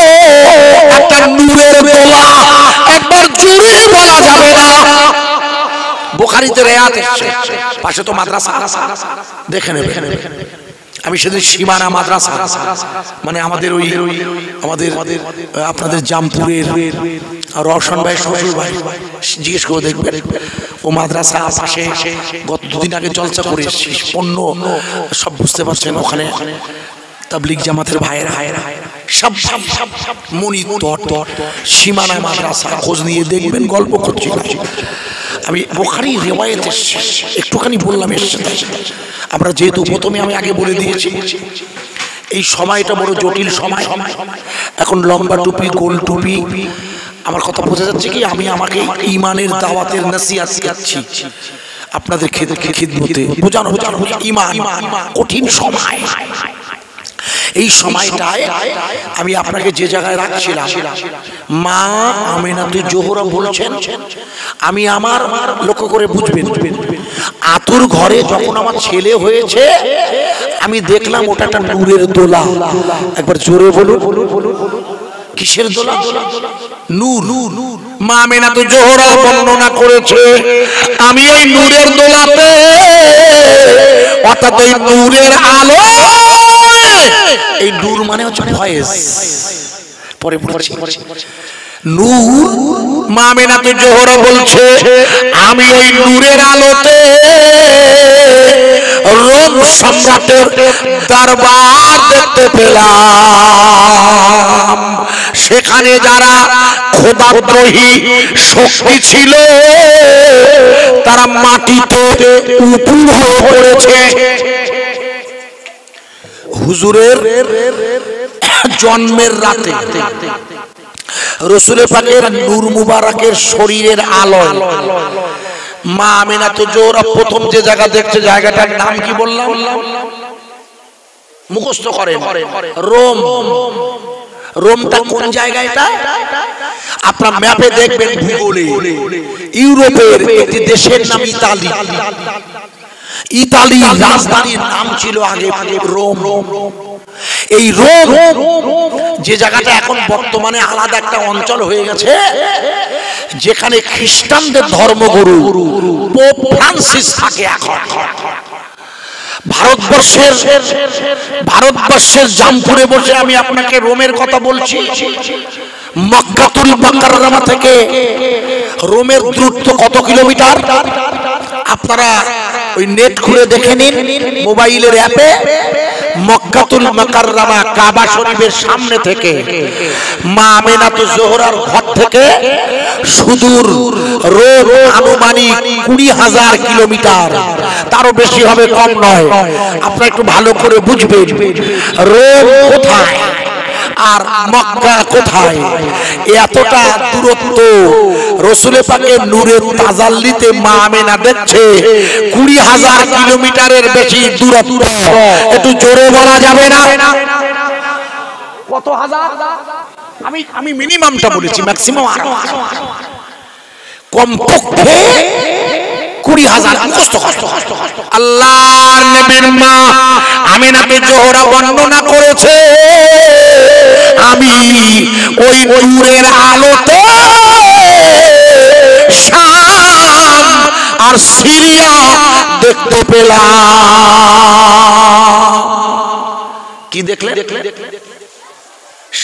একটা নূরের দোলা, একবার জোরে বলা যাবে না। বুখারীতে রিওয়ায়াত এসেছে, পাশে তো মাদ্রাসা, দেখে নেবেন। আমি সেদিন সীমানা মাদ্রাসা, মানে আমাদের ওই আমাদের আপনাদের জামপুরের রওশন ভাই শ্বশুর ভাই, জিজ্ঞেস করে দেখবেন, ও মাদ্রাসা পাশে গত দুদিন আগে জলসা করে পণ্য সব বুঝতে পারছেন। ওখানে তাবলীগ জামাতের ভাইয়েরা সব মনি সীমানা মাদ্রাসা খোঁজ নিয়ে দেখবেন, গল্প করছি। আমি বুখারী রিওয়ায়াত এসেছে, একটুখানি বললাম এসেছে। আমরা যেহেতু প্রথমে আমি আগে বলে দিয়েছি এই সময়টা বড় জটিল সময়। এখন লম্বা টুপি, গোল টুপি, আমার কথা বোঝা যাচ্ছে কি? আমি আমাকে ঈমানের দাওয়াতের নসিহত করছি আপনাদের খিদমতে, বোঝানো ঈমান কঠিন সময়। এই সময়টায় আমি আপনাকে যে জায়গায় রাখছিলাম, মা আমিনাতু জোহরা বলছেন আমি আমার লক্ষ্য করে বুঝবেন, আতুর ঘরে যখন আমার ছেলে হয়েছে আমি দেখলাম ওটা একটা নূরের দোলা। একবার জোরে বলুন, কিসের দোলা? নূর। মা আমিনাতু জোহরা বর্ণনা করেছে আমি ওই নূরের দোলাতে, অর্থাৎ ওই নূরের আলো, এই নূর মানে হচ্ছে ফয়েজ, পরে পড়ছি নূর। মা আমিনাতু জোহরা বলছে আমি ওই নূরের আলোতে রোম সম্রাটের দরবার দেখতে পেলাম। সেখানে যারা খোদাদ্রোহী শক্তি ছিল তারা মাটিতে উপুড় হয়ে পড়েছে। হুজুরের জন্মের রাতে রাসূল পাকের নূর মুবারকের শরীরের আলো মা আমিনাতু জোহরা প্রথম যে জায়গা দেখছে, জায়গাটার নাম কি বললাম? মুখস্থ করেন, রোম। রোমটা কোন জায়গাটা? আপনার ম্যাপে দেখবেন, ভূগোলে ইউরোপের একটি দেশের নাম ইতালি। ইতালি রাজধানীর নাম ছিল আগে রোম। এই রোম যে জায়গাটা এখন বর্তমানে আলাদা একটা অঞ্চল হয়ে গেছে, যেখানে খ্রিস্টানদের ধর্মগুরু পোপ ফ্রান্সিস থাকে। এখন ভারতবর্ষের জামপুরে বসে আমি আপনাকে রোমের কথা বলছি। মক্কাতুল মুকাররমা থেকে রোমের দূরত্ব কত কিলোমিটার? আপনারা ওই নেট খুলে দেখে নিন মোবাইলের অ্যাপে। মক্কাতুল মুকাররমা কাবা শরীফের সামনে থেকে মা আমিনাতু জোহরার ঘর থেকে সুদূর রোম আনুমানিক 20,000 কিলোমিটার, তারও বেশি হবে, কম নয়। আপনারা একটু ভালো করে বুঝবেন রোম কোথায় আর মক্কা কোথায়। এতটা দূরত্ব রাসূল পাকের নূরের তাজাল্লিতে মা আমিনা দেখছে 20,000 কিলোমিটারের বেশি দূরত্ব। একটু জোরে বলা যাবে না? কত হাজার? আমি মিনিমামটা বলেছি, ম্যাক্সিমাম আরো কমপক্ষে 20,000। আল্লাহর নবীর মা আমিনাতু জোহরা বর্ণনা করেছে আমি ওই নূরের আলোতে শাম আর সিরিয়া দেখতে পেলাম। কি দেখলেন?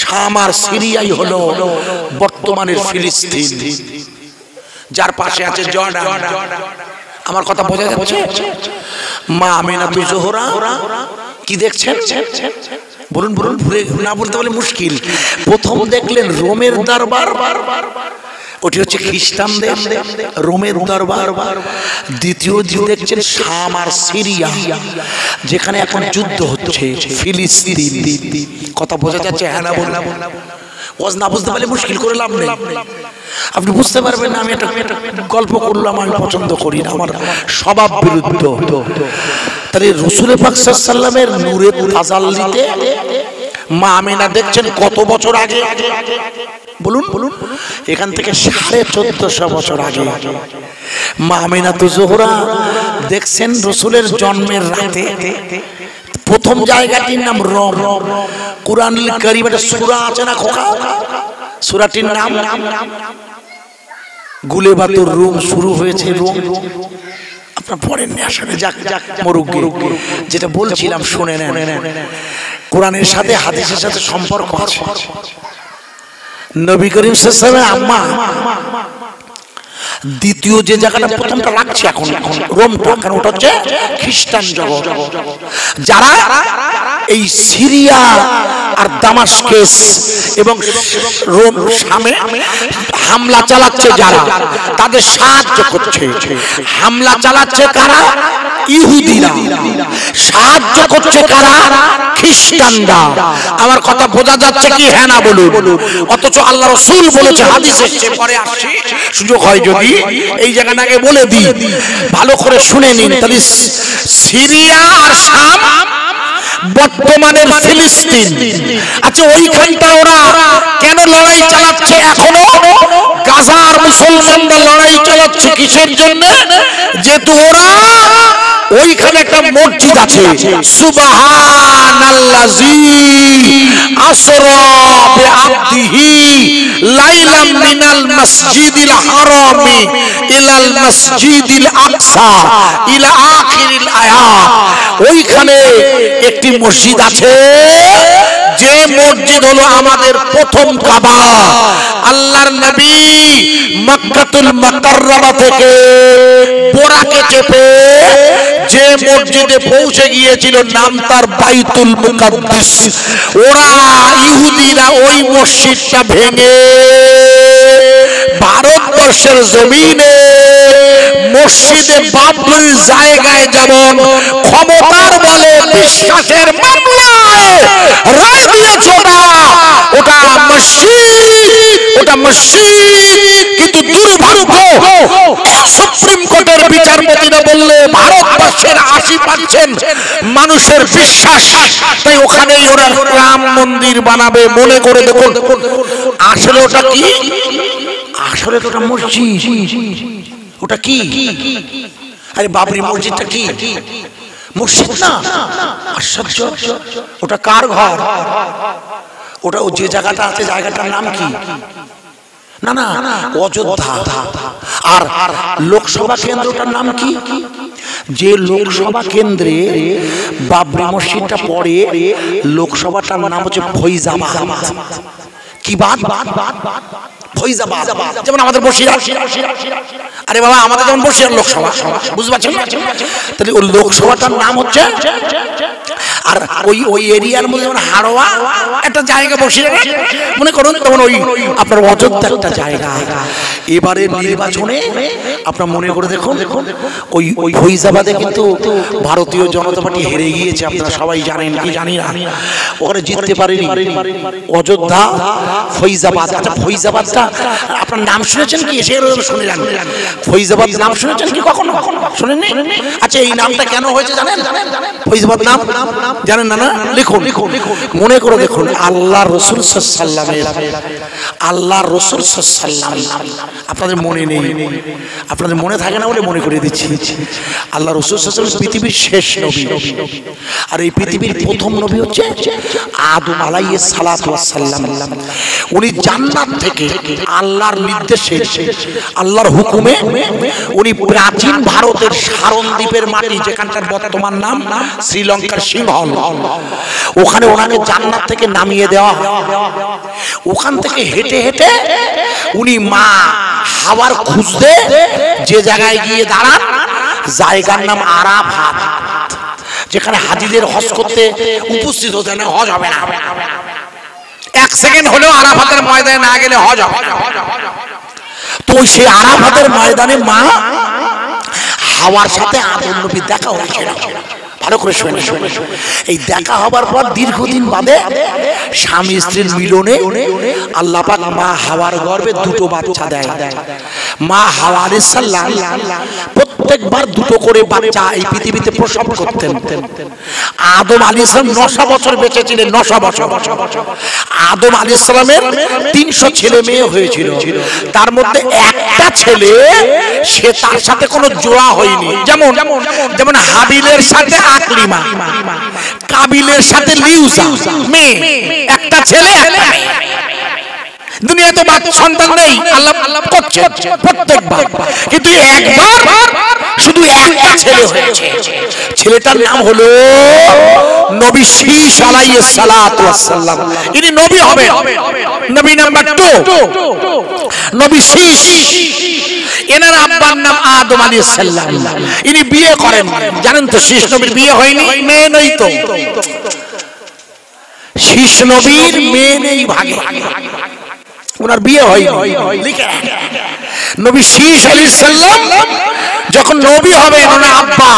শাম আর সিরিয়াই হলো বর্তমানের ফিলিস্তিন, যার পাশে আছে জর্ডান। আমার কথা বোঝা যাচ্ছে? মা আমিনাতু জোহরা কি দেখছেন? বলুন বলুন, ভুলে না বলতে বলে মুশকিল। প্রথম দেখলেন রোমের দরবার, ওটি হচ্ছে খ্রিস্টানদের রোমের দরবার। দ্বিতীয় দেখছেন শাম আর সিরিয়া, যেখানে এখন যুদ্ধ হচ্ছে, ফিলিস্তিন। কথা বোঝা যাচ্ছে? হ্যাঁ না বলুন। ওয়াজ না বুঝতে পারলে মুশকিল করে লাভ নেই, আপনি বুঝতে পারবেন না। আমি একটা গল্প করলাম, আমি পছন্দ করি না, আমার স্বভাব বিরুদ্ধ। তাহলে রাসূল পাক সাল্লাল্লাহু আলাইহি ওয়াসাল্লামের নূরের তাজাল্লিতে মা আমিনা দেখছেন কত বছর আগে? বলুন বলুন, এখান থেকে 1450 বছর আগে মা আমিনাতু জোহরা দেখছেন রাসূলের জন্মের রাতে। প্রথম জায়গাটির নাম রোম। কুরআনুল কারীমে একটা সূরা আছে না খোকা, সূরাটির নাম গুলেবাতুর রুম। শুরু হয়েছে রোম। আপনার পড়েন না আসলে, যাক মুরুব্বি, যেটা বলছিলাম শুনে নেন। কোরআনের সাথে হাদিসের সাথে সম্পর্ক আছে। নবী করিম সাল্লাল্লাহু আলাইহি ওয়াসাল্লাম আম্মা দ্বিতীয় যে জায়গাটা প্রথমটা লাগছে এখন রোমটা, কারণ ওটা হচ্ছে খ্রিস্টান জগৎ। যারা এই সিরিয়া আর দামাস্কাস এবং রোম শামে হামলা চালাচ্ছে, যারা তাদের সাহায্য করছে। হামলা চালাচ্ছে কারা? ইহুদিরা। সাহায্য করছে কারা? খ্রিস্টানরা। আমার কথা বোঝা যাচ্ছে কি? হ্যাঁ না বলুন। অথচ আল্লাহ রাসূল বলেছে, হাদিস এসেছে, পরে আসছি, সুযোগ হয় যদি এই জায়গাটাকে বলে দিই, ভালো করে শুনে নিন। তাহলে সিরিয়া আর শাম বর্তমানের ফিলিস্তিন। আচ্ছা, ওইখানটা ওরা কেন লড়াই চালাচ্ছে? এখনো গাজার মুসলমানরা লড়াই চালাচ্ছে কিসের জন্য? যেহেতু ওরা ওইখানে একটা মসজিদ আছে, সুবহানাল্লাযী আসরা বিআবদিহি লাইলাম মিনাল মাসজিদিল হারামি ইলাল মাসজিদিল আকসা ইলা আখিরিল আয়াত। ওইখানে একটি মসজিদ আছে, যে মসজিদ হলো আমাদের প্রথম কাবা। আল্লাহর নবী মক্কাতুল মুকাররমা থেকে বোরাকে চেপে যে মসজিদে পৌঁছে গিয়েছিল, নাম তার বাইতুল মুকাদ্দাস। ওরা ইহুদিরা ওই মসজিদটা ভেঙে ভারতবর্ষের জমিনে মসজিদে বাবরির জায়গায় যেমন ক্ষমতার বলে বিশ্বাসের মামলায় রায় দিয়েছে, ওটা মসজিদ, ওটা মসজিদ। কিন্তু দুর্ভাগ্য, সুপ্রিম কোর্টের বিচারপতিরা বললে ভারতবর্ষের 80% মানুষের বিশ্বাস, তাই ওখানেই ওরা রাম মন্দির বানাবে মনে করে। দেখুন আসলে ওটা কি? আসলে ওটা মসজিদ। ওটা কি? আরে বাবরি মসজিদটা কি? মসজিদ না, আশ্চর্য। ওটা কার ঘর? ওটা যে জায়গাটা আছে, জায়গাটার নাম কি? না না, অযোধ্যা। আর লোকসভা কেন্দ্রটার নাম কি? যে লোকসভা কেন্দ্রে বাবরি মসজিদটা পড়ে, লোকসভাটার নাম হচ্ছে ফৈজাবাদ। কি বাদ? ফৈজাবাদ। যেমন আমাদের বসিরহাট। আরে বাবা, আমাদের যেমন বসিরহাট লোকসভা, বুঝতে পারছেন? তাহলে ওই লোকসভাটার নাম হচ্ছে, আর ওই এরিয়ার মধ্যে যেমন হাড়োয়া একটা জায়গা, বসিরহাট মনে করুন, তখন ওই আপনার অযোধ্যা একটা জায়গা। এবারে নির্বাচনে আপনার মনে করে দেখুন, ওই ফৈজাবাদে কিন্তু ভারতীয় জনতা পার্টি হেরে গিয়েছে। আপনারা সবাই জানেন কি জানি না, ওখানে জিততে পারেনি। অযোধ্যা, ফৈজাবাদ। আচ্ছা, ফৈজাবাদটা আপনার নাম শুনেছেন কি? শুনে যান, ফৈজাবাদ নাম শুনেছেন কি কখনো? শুনেননি? আচ্ছা, এই নামটা কেন হয়েছে জানেন? ফৈজাবাদ নাম জানেন না? না, লিখুন, মনে করে দেখুন। আল্লাহ রাসূল সাল্লাল্লাহু আলাইহি ওয়াসাল্লাম, আল্লাহ রাসূল সাল্লাল্লাহু আলাইহি ওয়াসাল্লাম আপনাদের মনে নেই, আপনাদের মনে থাকে না বলে মনে করে দিচ্ছি। আল্লাহ রাসূল সাল্লাল্লাহু আলাইহি ওয়াসাল্লাম পৃথিবীর শেষ নবী, আর এই পৃথিবীর প্রথম নবী হচ্ছে আদম আলাইহিস সালাতু ওয়াস সালাম। উনি জান্নাত থেকে আল্লাহর নির্দেশে, আল্লাহর হুকুমে উনি প্রাচীন ভারতের সারণদ্বীপের মাটি, যেখানকার বর্তমান নাম শ্রীলঙ্কার সিংহল, ওখানে ওনাকে জান্নাত থেকে নামিয়ে দেওয়া। ওখান থেকে হেঁটে হেঁটে উনি মা হাওয়ার খুঁজতে যে জায়গায় গিয়ে দাঁড়ান, জায়গার নাম আরাফাত, যেখানে হাজিদের হজ করতে উপস্থিত হতে না, হজ হবে না। এক সেকেন্ড হলেও আরাফাতের ময়দানে না গেলে হজ হবে না। তো সেই আরাফাতের ময়দানে মা হাওয়ার সাথে আদম নবীর দেখা হয়েছিল। ভালো করে শুনে এই দেখা হবার পর দীর্ঘদিন বাদে স্বামী স্ত্রীর মিলনে আল্লাহ পাক মা হাওয়ার গর্ভে দুটো বাচ্চা দেয়। মা হাওয়া আলাইহিস সালাম প্রত্যেকবার দুটো করে বাচ্চা এই পৃথিবীতে প্রসব করতেন। আদম আলাইহিস সালাম 900 বছর বেঁচে ছিলেন, 900 বছর। আদম আলাইহিস সালামের 300 ছেলে মেয়ে হয়েছিল, তার মধ্যে একটা ছেলে সে তার সাথে কোনো জোড়া হয়নি। যেমন যেমন হাবিলের সাথে আকলিমা, কাবিলের সাথে লিউসা, মেয়ে, একটা ছেলে একটা মেয়ে। দুনিয়াতে তো বাচ্চা সন্তান নেই, আল্লাহ করছে প্রত্যেকবার, কিন্তু একবার শুধু একটা ছেলে হয়েছে। ছেলেটার নাম হলো নবী শীশ আলাইহিস সালাতু ওয়াস সালাম। ইনি নবী হবে, নবী নাম্বার 2 নবী শীশ। এনার আব্বার নাম আদম আলাইহিস সালাম। ইনি বিয়ে করেন, জানেন তো শীশ নবীর বিয়ে হয়নি, মেয়ে নেই। তো শীশ নবীর মেয়ে নেই ভাগে, ওনার বিয়ে হয়নি। নবী শীশ আলাইহিস সালাম যখন নবী হবে, ওনার আব্বা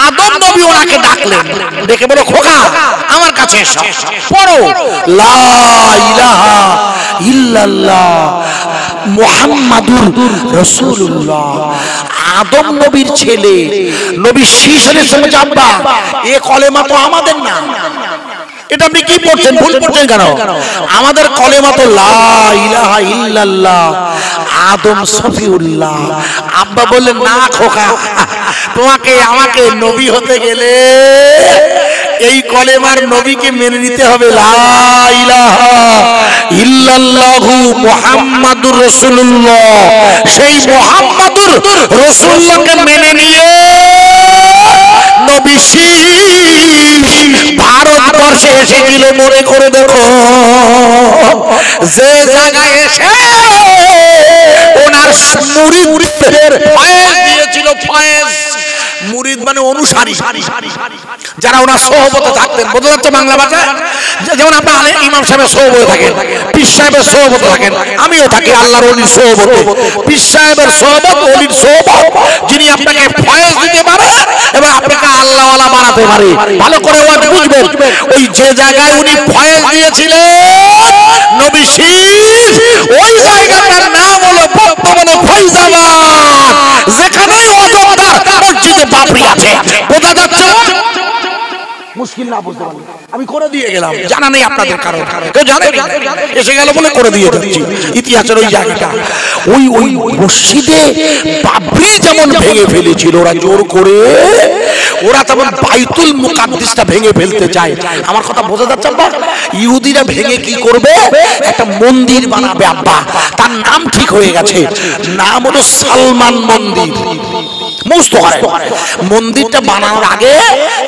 আদম নবী ওনাকে ডাকলেন, ডেকে বলো, খোকা আমার কাছে এসো, পড়ো লা ইলাহা ইল্লাল্লাহ মুহাম্মাদুর রাসূলুল্লাহ। আদম নবীর ছেলে নবী শীশ আলাইহিস সালাম, আব্বা এ কলেমা তো আমাদের না, এটা আপনি কি পড়ছেন, ভুল পড়ছেন কেন? আমাদের কলেমা তো লা ইলাহা ইল্লাল্লাহ আদম সফিউল্লাহ। আব্বা বললেন, না খোকা, তোমাকে আমাকে নবী হতে গেলে এই কলেমার নবীকে মেনে নিতে হবে, লা ইলাহা ইল্লাল্লাহু মুহাম্মাদুর রাসূলুল্লাহ। সেই মুহাম্মাদুর রাসূলুল্লাহকে মেনে নিয়ে নবী শীশ ভারতবর্ষে এসেছিল। মনে করে দেখো, যে জায়গায় এসে ওনার মুরিদদের ফয়েজ দিয়েছিল, ফয়েজ মুরিদ মানে অনুসারী, যারা ওনার সোহবতে থাকতেন। বোঝা যাচ্ছে বাংলা ভাষায়? যেমন আপনার ইমাম সাহেবের সোহবতে থাকেন, পীর সাহেবের সোহবতে থাকেন, আমিও থাকি আল্লাহর ওলির সোহবতে। পীর সাহেবের সোহবত, ওলির সোহবত, যিনি আপনাকে ফয়েজ দিতে পারে এবং আপনাকে আল্লাহওয়ালা বানাতে পারে। ভালো করে বুঝবেন, ওই যে জায়গায় উনি ফয়েজ দিয়েছিলেন নবী শীশ, ওই জায়গাটার নাম হলো বর্তমানে ফৈজাবাদ, যেখানে অযোধ্যা মসজিদে বাবরি আছে। বোঝা যাচ্ছে? মুশকিল না বুঝতে পারলে আমি করে দিয়ে গেলাম, জানা নেই আপনাদের কারণ, কেউ জানে এসে গেল বলে করে দিয়ে যাচ্ছি। ইতিহাসের ওই জায়গাটা, ওই মসজিদে বাবরি যেমন ভেঙে ফেলেছিল ওরা জোর করে, ওরা তেমন বাইতুল মুকাদ্দিসটা ভেঙে ফেলতে চায়। আমার কথা বোঝা যাচ্ছে আব্বা? ইহুদিরা ভেঙে কি করবে, একটা মন্দির বানাবে আব্বা, তার নাম ঠিক হয়ে গেছে, নাম হলো সালমান মন্দির। মন্দিরটা বানানোর আগে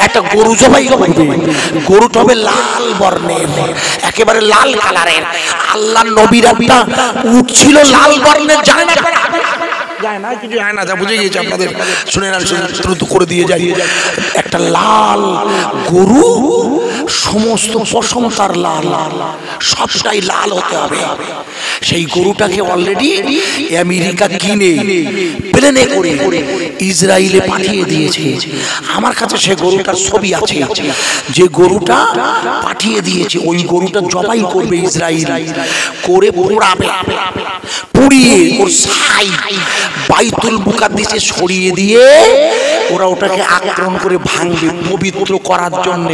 একটা গরু জবাই করবে, গরুটা হবে লাল বর্ণের, একেবারে লাল কালারের। আল্লাহর নবীর একটা উট ছিল লাল বর্ণের, জানেন আপনারা? যায় না, কিছু হয় না, যা বুঝে গিয়েছে আপনাদের, শুনে না দ্রুত করে দিয়ে যাই। একটা লাল গরু, সমস্ত পশম তার লাল, সবটাই লাল হতে হবে। সেই গরুটাকে অলরেডি আমেরিকা কিনে প্লেনে করে ইসরায়েলে পাঠিয়ে দিয়েছে। আমার কাছে সে গরুটার ছবি আছে, যে গরুটা পাঠিয়ে দিয়েছে ওই গরুটা জবাই করবে ইসরায়েল, করে পোড়াবে, পুড়িয়ে ওর ছাই বাইতুল মুকাদ্দিসে ছড়িয়ে দিয়ে ওরা ওটাকে আক্রমণ করে ভাঙবে পবিত্র করার জন্য।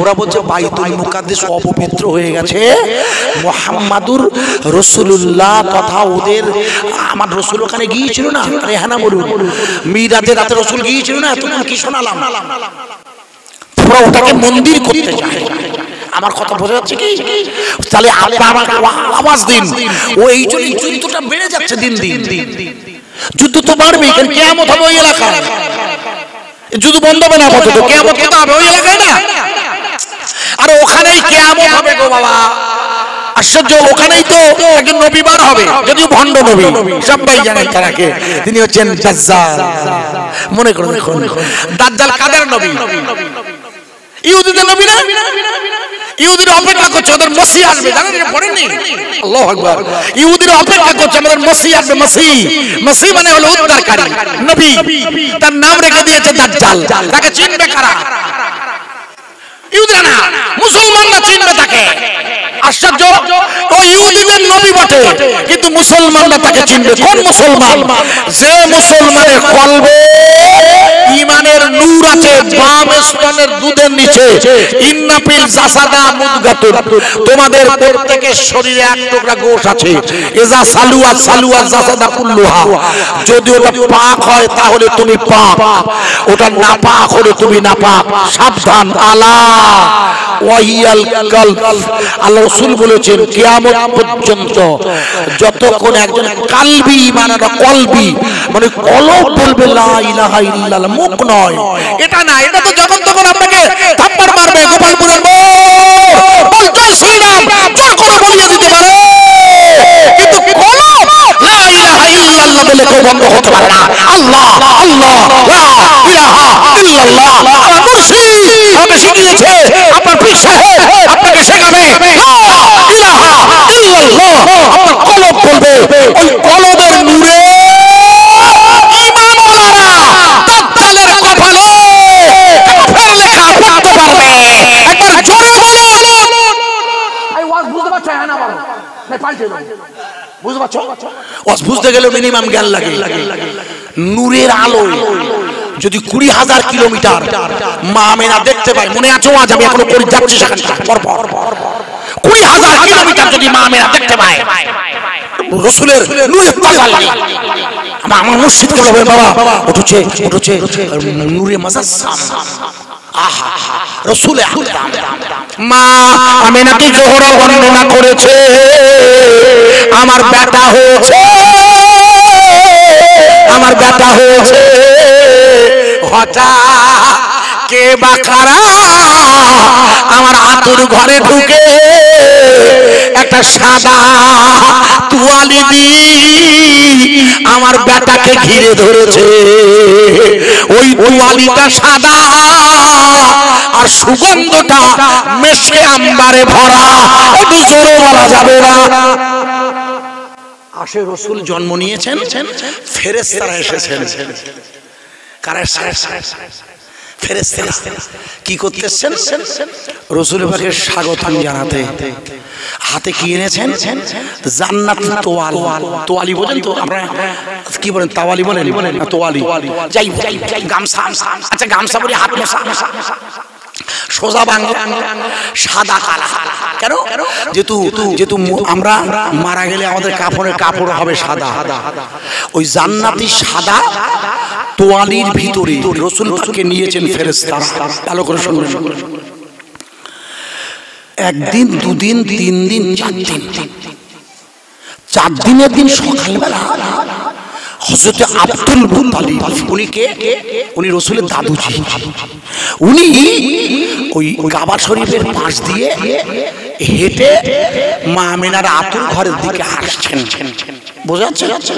ওরা বলছে বাইতুল মুকাদ্দিস অপবিত্র হয়ে গেছে, মুহাম্মাদুর রাসূলুল্লাহ কথা ওদের, আমার রাসূল ওখানে গিয়েছিল না, রেহানা বলুন, মিরাজে রাতে রাসূল গিয়েছিল না, এতক্ষণ কি শোনালাম, ওরা ওটাকে মন্দির করতে চায়। আমার কথা বোঝা যাচ্ছে কি? তাহলে আপনারা আমাকে আওয়াজ দিন, ও এই জন্য যুদ্ধটা বেড়ে যাচ্ছে দিন দিন। যুদ্ধ তো বাড়বে, কারণ কিয়ামত হবে ওই এলাকায়, যুদ্ধ বন্ধ হবে না, আপাতত কিয়ামত কোথায় হবে? ওই এলাকায় না, আর ওখানেই কিয়ামত হবে গো বাবা। আশ্চর্য, ওখানেই তো একজন নবী বার হবে, যদিও ভণ্ড নবী, সবাই জানেন তারাকে, তিনি হচ্ছেন দাজ্জাল। মনে করুন দাজ্জাল কাদের নবী? ইহুদিদের নবী না? ইহুদিরা অপেক্ষা করছে ওদের মসিহ আসবে, জানেন এটা পড়েননি? আল্লাহু আকবার। ইহুদিরা অপেক্ষা করছে আমাদের মসিহ আসবে, মসিহ মানে হলো উদ্ধারকারী নবী, তার নাম রেখে দিয়েছে দাজ্জাল। তাকে চিনবে কারা? ইহুদিরা না, মুসলমানরা চিনবে তাকে। আশ্চর্য, ও ইহুদিদের নবী বটে, কিন্তু মুসলমানরা তাকে চিনবে। কোন মুসলমান? যে মুসলমানের কলবে ঈমানের নূর আছে, বাম স্তনের দুধের নিচে ইন্নাফিল জাসাদা মুদগাতুন, তোমাদের প্রত্যেকের শরীরে এক টুকরা গোশ আছে। এজা সালুয়া জাসাদা কুল্লুহা, যদি ওটা পাক হয় তাহলে তুমি পাক, ওটা নাপাক হলে তুমি নাপাক। সাবধান, আলা ওয়াহিয়াল কলব। আল্লাহ রাসূল বলেছেন কিয়ামত পর্যন্ত যতক্ষণ একজন কালবি মানে কলবি মানে কলব বলবে লা ইলাহা ইল্লাল্লাহ, মুখ নয়, এটা না, এটা তো যখন তখন আপনাকে থাপ্পড় মারবে, গোপালপুরের বলতে শ্রীরাম জোর করে বলিয়ে দিতে পারে, কিন্তু কলব লা ইলাহা ইল্লাল্লাহ বলে কেউ বন্ধ হতে পারে না। আল্লাহ আল্লাহ লা ইলাহা ইল্লাল্লাহ। আমার মুর্শিদ আমাকে শিখিয়েছে, আপনার পীর সাহেব আপনাকে শেখাবে লা ইলাহা ইল্লাল্লাহ। আপনার কলব বলবে, ওই কলবের নূরে ঈমানওয়ালারা দাজ্জালের কপালে কাফের লেখা পড়তে পারবে। একবার জোরে বলুন। এই ওয়াজ বুঝতে পারছো? হ্যাঁ না বলো, না পাল্টে দাও। বুঝতে পারছো? ওয়াজ বুঝতে গেলে মিনিমাম জ্ঞান লাগে। নূরের আলো যদি 20,000 কিলোমিটার মা আমেনা দেখতে পায়, মনে আছে আজ আমি এখনো করে যাচ্ছি সেখানে, পরপর 20,000 কিলোমিটার যদি মা আমেনা দেখতে পায় রাসূলের নূরে তাজাল লাগে। আমার মুর্শিদ কে বলবে বাবা উঠছে নূরে মুজাসসাম। আহা রাসূল আকরাম মা আমেনা কি জোহরা বর্ণনা করেছে, আমার বেটা হয়েছে, আমার বেটা হয়েছে। হঠাৎ কে বা কারা আমার আতুর ঘরে ঢুকে একটা সাদা তোয়ালি দিয়ে আমার বেটাকে ঘিরে ধরেছে। ওই তোয়ালিটা সাদা আর সুগন্ধটা মেশকে আম্বারে ভরা, একটু জোরে বলা যাবে না। আসে রাসূল জন্ম নিয়েছেন, ফেরেশতারা এসেছেন। কারা ফেরেশতারা কি করতেছেন? রাসূল পাকের স্বাগতম জানাতে হাতে কি এনেছেন? জান্নাতি তোয়ালি বোঝেন তো? আমরা কি বলেন, তাওয়ালি বলেন? তোয়ালি, যাই গামছা, আচ্ছা গামছা বলি, হাত মোছা, সোজা বাংলা সাদা কালা। কেন? যেহেতু আমরা মারা গেলে আমাদের কাপড় হবে সাদা। ওই জান্নাতি সাদা তোয়ালির ভিতরে রাসূল পাককে নিয়েছেন ফেরেশতারা। ভালো করে শুনবেন। একদিন, দুদিন, 3 দিন, 4 দিন, 4 দিনের দিন সকালবেলা হযরত আব্দুল মুত্তালিব, উনি কে? উনি রাসূলের দাদুজি। উনি ওই কাবা শরীফের পাশ দিয়ে হেঁটে মা আমিনার আতুর ঘরের দিকে আসছেন। বোঝা যাচ্ছে?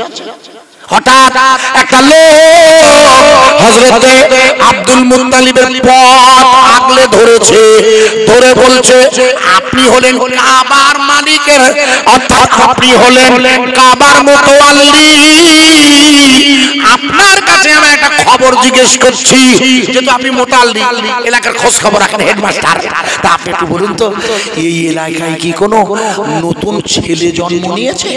হঠাৎ একটা লোক হযরতে আব্দুল মুত্তালিবের পথ আগলে ধরেছে, ধরে বলছে আপনি হলেন কাবার মালিকের, অর্থাৎ আপনি হলেন কাবার মুতাওয়াল্লি। আপনার কাছে আমি একটা খবর জিজ্ঞেস করছি, যেহেতু আপনি মুতাওয়াল্লি, এলাকার খোঁজ খবর রাখেন, হেডমাস্টার, তা আপনি একটু বলুন তো এই এলাকায় কি কোনো নতুন ছেলে জন্ম নিয়েছে?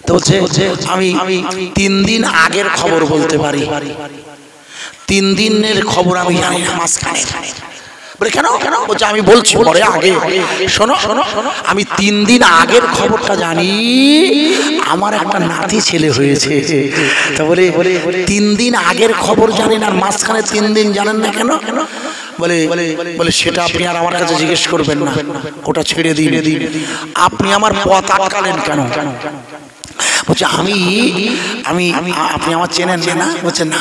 তো বলছে আমি 3 দিন আগের খবর বলতে পারি, 3 দিনের খবর আমি জানি না মাঝখানে। বলে কেন? বলছে আমি বলছি পরে, আগে শোনো, আমি 3 দিন আগের খবরটা জানি, আমার একটা নাতি ছেলে হয়েছে। তা বলে 3 দিন আগের খবর জানেন আর মাঝখানে 3 দিন জানেন না কেন? বলে সেটা আপনি আর আমার কাছে জিজ্ঞেস করবেন না, ওটা ছেড়ে দিন। আপনি আমার পথ আটকালেন কেন? বলছে আমি আমি আপনি আমার চেনেন না? বলছে না।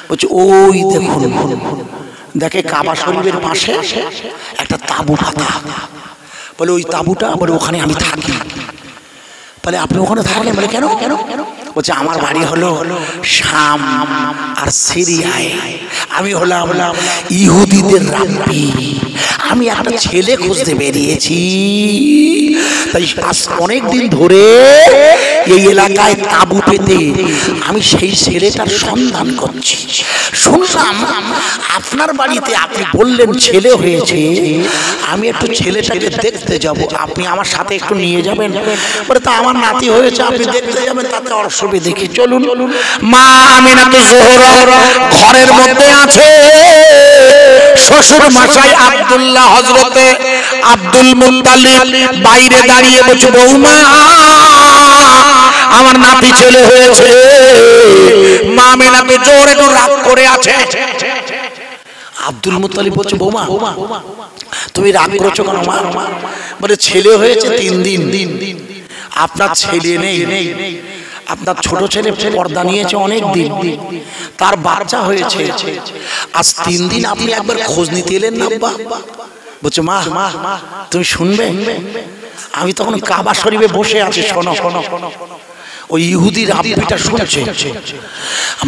বলছে ওই দেখুন, দেখে কাবা শরীফের পাশে একটা তাঁবু পাতা। বলে ওই তাঁবুটা, বলে ওখানে আমি থাকি। বলে আপনি ওখানে থাকেন? বলে কেন? বলছে আমার বাড়ি হলো শাম আর সিরিয়ায়, আমি হলাম ইহুদিদের রাব্বি, আমি একটা ছেলে খুঁজতে বেরিয়েছি, তাই আজ অনেক দিন ধরে এই এলাকায় তাঁবু পেতে আমি সেই ছেলেটার সন্ধান করছি। শুনলাম আপনার বাড়িতে আপনি বললেন ছেলে হয়েছে, আমি একটু ছেলেটাকে দেখতে যাব, আপনি আমার সাথে একটু নিয়ে যাবেন? বলে তা আমার নাতি হয়েছে, আপনি দেখতে যাবেন, তাতে অসুবিধা দেখি, চলুন। মা আমিনা তো জোহরা ঘরের মধ্যে আছে, শ্বশুর মশাই আব্দুল্লাহ হযরতে আব্দুল মুত্তালিব বাইরে দাঁড়িয়ে বলছে বৌমা আমার নাতি ছেলে হয়েছে। মা আমিনা তো জোরে একটু রাগ করে আছে। আব্দুল মুত্তালিব বলছে বৌমা তুমি রাগ করেছো কেন মা? বলে ছেলে হয়েছে 3 দিন, আপনার ছেলে নেই, আপনার ছোট ছেলে পর্দা নিয়েছে অনেক দিন, তার বাচ্চা হয়েছে, আজ 3 দিন আপনি একবার খোঁজ নিতে এলেন না? বলছে মা তুমি শুনবে, আমি তখন কাবা শরীফে বসে আছি, শোনো। ওই ইহুদির রাব্বিটা শুনছে।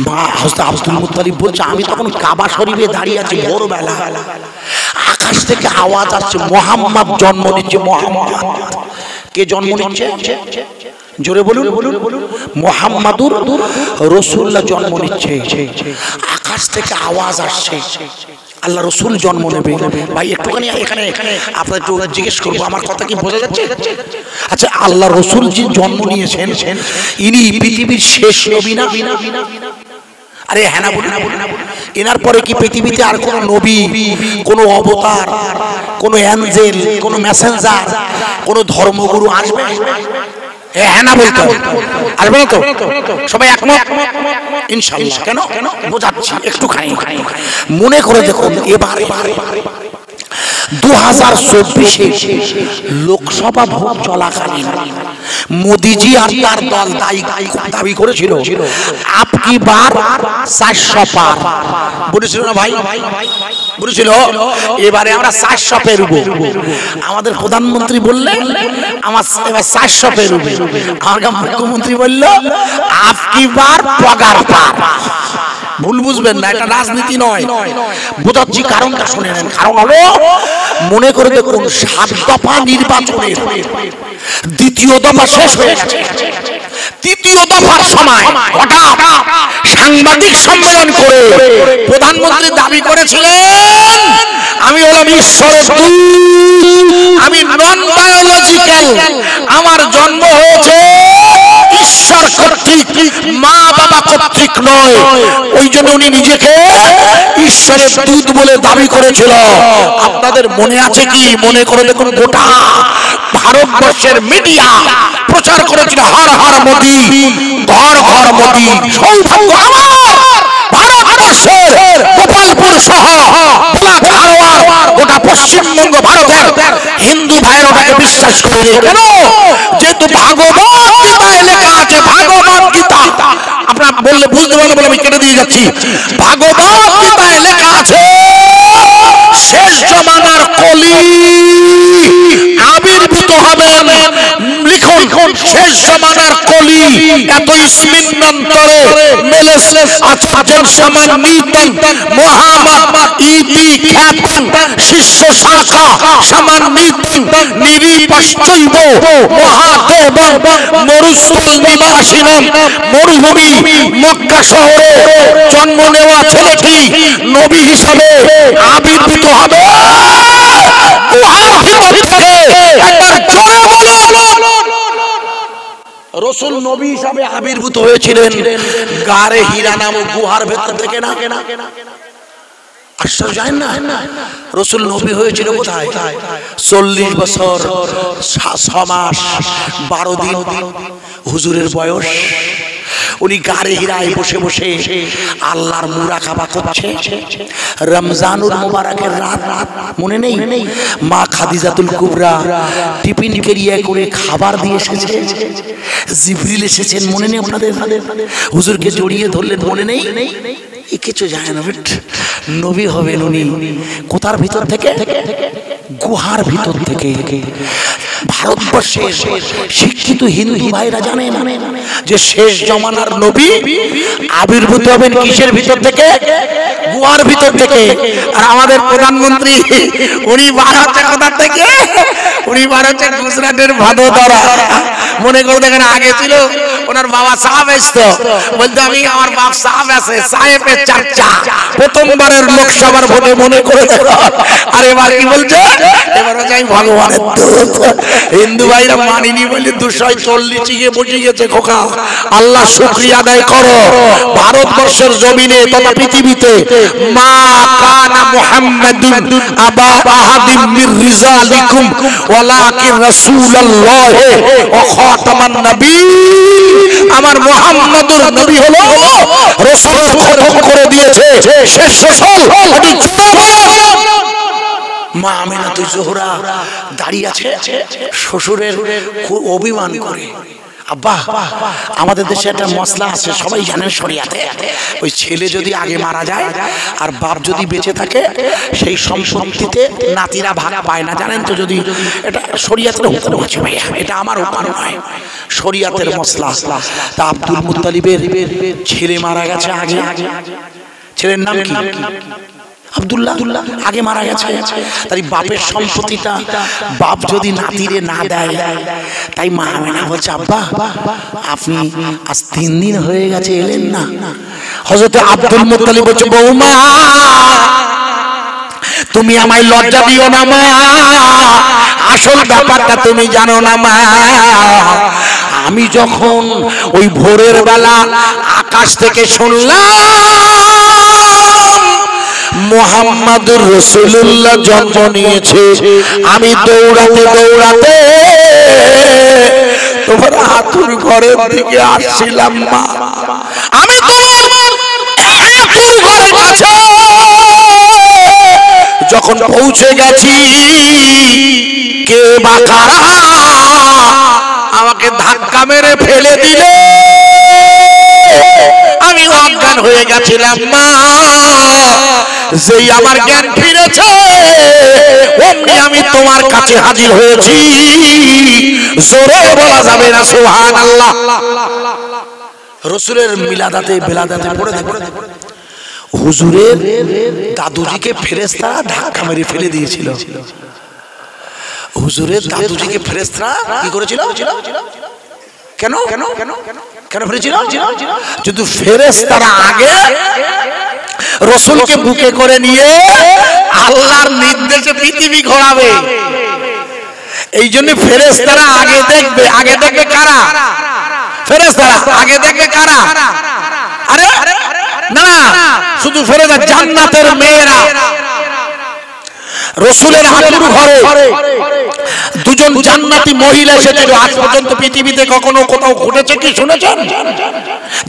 মা হযরত আব্দুল মুত্তালিব বলছে আমি তখন কাবা শরীফে দাঁড়িয়ে আছি, ভোরবেলা আকাশ থেকে আওয়াজ আসছে মুহাম্মদ জন্ম নিচ্ছে। মুহাম্মদ কে জন্ম নিচ্ছে? জোরে বলুন। মুহাম্মাদুর রাসূলুল্লাহ জন্ম নিচ্ছে। আকাশ থেকে আওয়াজ আসছে আল্লাহ রসুল জন্ম নেবে। ভাই একটুখানি এখানে আপনার একটু জিজ্ঞেস করবো, আমার কথা কি বোঝা যাচ্ছে? আচ্ছা আল্লাহ রসুল যে জন্ম নিয়েছেন ইনি পৃথিবীর শেষ নবী না? আরে হ্যাঁ না বলুন। এনার পরে কি পৃথিবীতে আর কোন নবী, কোন অবতার, কোন অ্যাঞ্জেল, কোন মেসেঞ্জার, কোন ধর্মগুরু আসবে? হ্যাঁ না বলতে আসবে না তো? সবাই একমত ইনশাআল্লাহ। কেন বোঝাচ্ছি একটুখানি মনে করে দেখুন। এবার 2024 লোকসভা ভোট চলাকালীন মোদিজি আর তার দল দাবি করেছিল আপকি বার 400 পার, বলেছিল না ভাই? বলেছিল এবারে আমরা 400 পেরুবো। আমাদের প্রধানমন্ত্রী বললেন আমার এবার 400 পেরুবে। আমার মুখ্যমন্ত্রী বলল আপকি বার পগার পার। ভুল বুঝবেন না, এটা রাজনীতি নয়, বোঝাচ্ছি কারণটা শুনে নেন। কারণ হলো মনে করে দেখুন 7 দফা নির্বাচনের 2য় দফা শেষ হয়ে গেছে। 3য় দফার সময় হঠাৎ সাংবাদিক সম্মেলন করে প্রধানমন্ত্রী দাবি করেছিলেন আমি হলাম ঈশ্বরের দূত, আমি নন বায়োলজিক্যাল, আমার জন্ম হয়েছে ঈশ্বর কর্তৃক, মা বাবা কর্তৃক নয়। ওই জন্য উনি নিজেকে ঈশ্বরের দূত বলে দাবি করেছিল। আপনাদের মনে আছে কি? মনে করে দেখুন গোটা ভারতবর্ষের মিডিয়া প্রচার করেছিল হর হর মোদি, ঘর ঘর মোদি। সৌভাগ্য আমার ভারতবর্ষের গোপালপুর সহ গোটা পশ্চিমবঙ্গ ভারতের হিন্দু ভাইয়েরা ওটাকে বিশ্বাস করে। কেন? যেহেতু ভাগবত গীতায় লেখা আছে, ভাগবত গীতা আপনারা বললে বুঝতে পারবেন বলে আমি কেটে দিয়ে যাচ্ছি। ভাগবত গীতায় লেখা আছে শেষ জমানার কলি আবির্ভূত হবেন। লিখুন শেষ জমানার কলি এত স্মিন্নন্তরে মেলেস আজকাল সমান নিতন মোহাম্মদ ইবি খ্যাতন শিষ্য শাখা সমান নিতন নিরিপশ্চৈব মহাদেব মরুস্থল নিবাসিনম। মরুভূমি মক্কা শহরে জন্ম নেওয়া ছেলেটি নবী হিসাবে আবির্ভূত হবে। রসুল নবী হিসাবে আবির্ভূত হয়েছিলেন গারে হীরা নামক গুহার ভেতর থেকে। না আশ্চর্য জানেন না? রসুল নবী হয়েছিল কোথায়? 40 বছর 6 মাস 12 দিন হুজুরের বয়স। উনি গারে হিরায় বসে বসে আল্লাহর মুরাকাবা করছে। রমজানুল মুবারকের রাত, মনে নেই? মা খাদিজাতুল কুবরা টিফিন কেরিয়া করে খাবার দিয়ে এসেছে, জিবরিল এসেছেন, মনে নেই আপনাদের? হুজুরকে জড়িয়ে ধরলেন, মনে নেই? কিছু যায় না, নবী হবেন উনি। কোথার ভিতর থেকে? গুহার ভিতর থেকে। ভারতবর্ষের শিক্ষিত হিন্দু ভাইরা জানেন যে শেষ জমানার নবী আবির্ভূত হবেন কিসের ভিতর থেকে? গুহার ভিতর থেকে। আর আমাদের প্রধানমন্ত্রী উনি বার হচ্ছে কোথা থেকে? উনি বার হচ্ছে গুজরাটের ভাদোদরা। মনে করে দেখেন, আগে ছিল ওনার বাবা সাহেব আসতো, বলতো আমি আমার বাপ সাহেব আছে, সাহেবের চাচা, প্রথমবারের লোকসভার ভোটে মনে করে দেখো। আর এবার কি বলছে? এবার যাই ভগবানের দূত। হিন্দু ভাইরা মানিনি বলে 240 গিয়ে বসে গেছে। খোকা, আল্লাহ শুকরিয়া আদায় করো। ভারতবর্ষের জমিনে তথা পৃথিবীতে মা কানা মুহাম্মাদুন আবা আহাদিম মির রিজালিকুম ওয়ালাকিন রাসূলুল্লাহ ওয়া খাতামান নবী। আমার মুহাম্মদুর নবী হলো রাসূল, খতম করে দিয়েছে শেষ রাসূল। মা আমিনাতু জোহরা দাঁড়িয়ে আছে, শ্বশুরের খুব অভিমান করে। আব্বা, আমাদের দেশে একটা মশলা আছে, সবাই জানেন শরিয়াতে, ওই ছেলে যদি আগে মারা যায় আর বাপ যদি বেঁচে থাকে, সেই সম্পত্তিতে নাতিরা ভাগ পায় না, জানেন তো? যদি এটা শরিয়াতের হুকুম আছে ভাইয়া, এটা আমার হুকুম নয়, শরিয়াতের মশলা। তা আব্দুল মুত্তালিবের ছেলে মারা গেছে আগে। ছেলের নাম কি? আব্দুল্লাহ। আগে মারা গেছে। তাই বাপের সম্পত্তিটা বাপ যদি নাতিরে না দেয়, তাই মা আমিনা বলছে, আব্বা আপনি আজ 3 দিন হয়ে গেছে এলেন না। হযরত আব্দুল মুত্তালিব বলছে, বৌমা তুমি আমায় লজ্জা দিও না মা, আসল ব্যাপারটা তুমি জানো না মা। আমি যখন ওই ভোরের বেলা আকাশ থেকে শুনলাম মুহাম্মাদুর রাসূলুল্লাহ জন্ম নিয়েছে, আমি দৌড়াতে দৌড়াতে তোমার হাতুর ঘরের দিকে আসছিলাম মা। আমি তোমার হাতুর ঘরের কাছে যখন পৌঁছে গেছি, কে বা কারা আমাকে ধাক্কা মেরে ফেলে দিলে, আমি অজ্ঞান হয়ে গেছিলাম মা। যেই আমার জ্ঞান ফিরেছে, অমনি আমি তোমার কাছে হাজির হয়েছি। জোরে বলা যাবে না সুবহানাল্লাহ। রাসূলের মিলাদাতে বেলাদাতে পড়ে দেখুন, হুজুরের দাদুজিকে ফেরেশতারা ধাক্কা মেরে ফেলে দিয়েছিল। হুজুরের দাদুজিকে ফেরেশতারা কি করেছিল? কেন কেন কেন ফেলেছিল? যদি ফেরেশতারা আগে রাসূলকে বুকে করে নিয়ে আল্লাহর নির্দেশে পৃথিবী ঘোরাবে, এই জন্য ফেরেশতারা আগে দেখবে। আগে দেখবে কারা? ফেরেশতারা আগে দেখবে কারা? আরে না, শুধু ফেরেশতা, জান্নাতের মেয়েরা। রাসূলের হাতুর ঘরে দুজন জান্নাতি মহিলা এসেছিল। আজ পর্যন্ত পৃথিবীতে কখনো কোথাও ঘটেছে কি শুনেছেন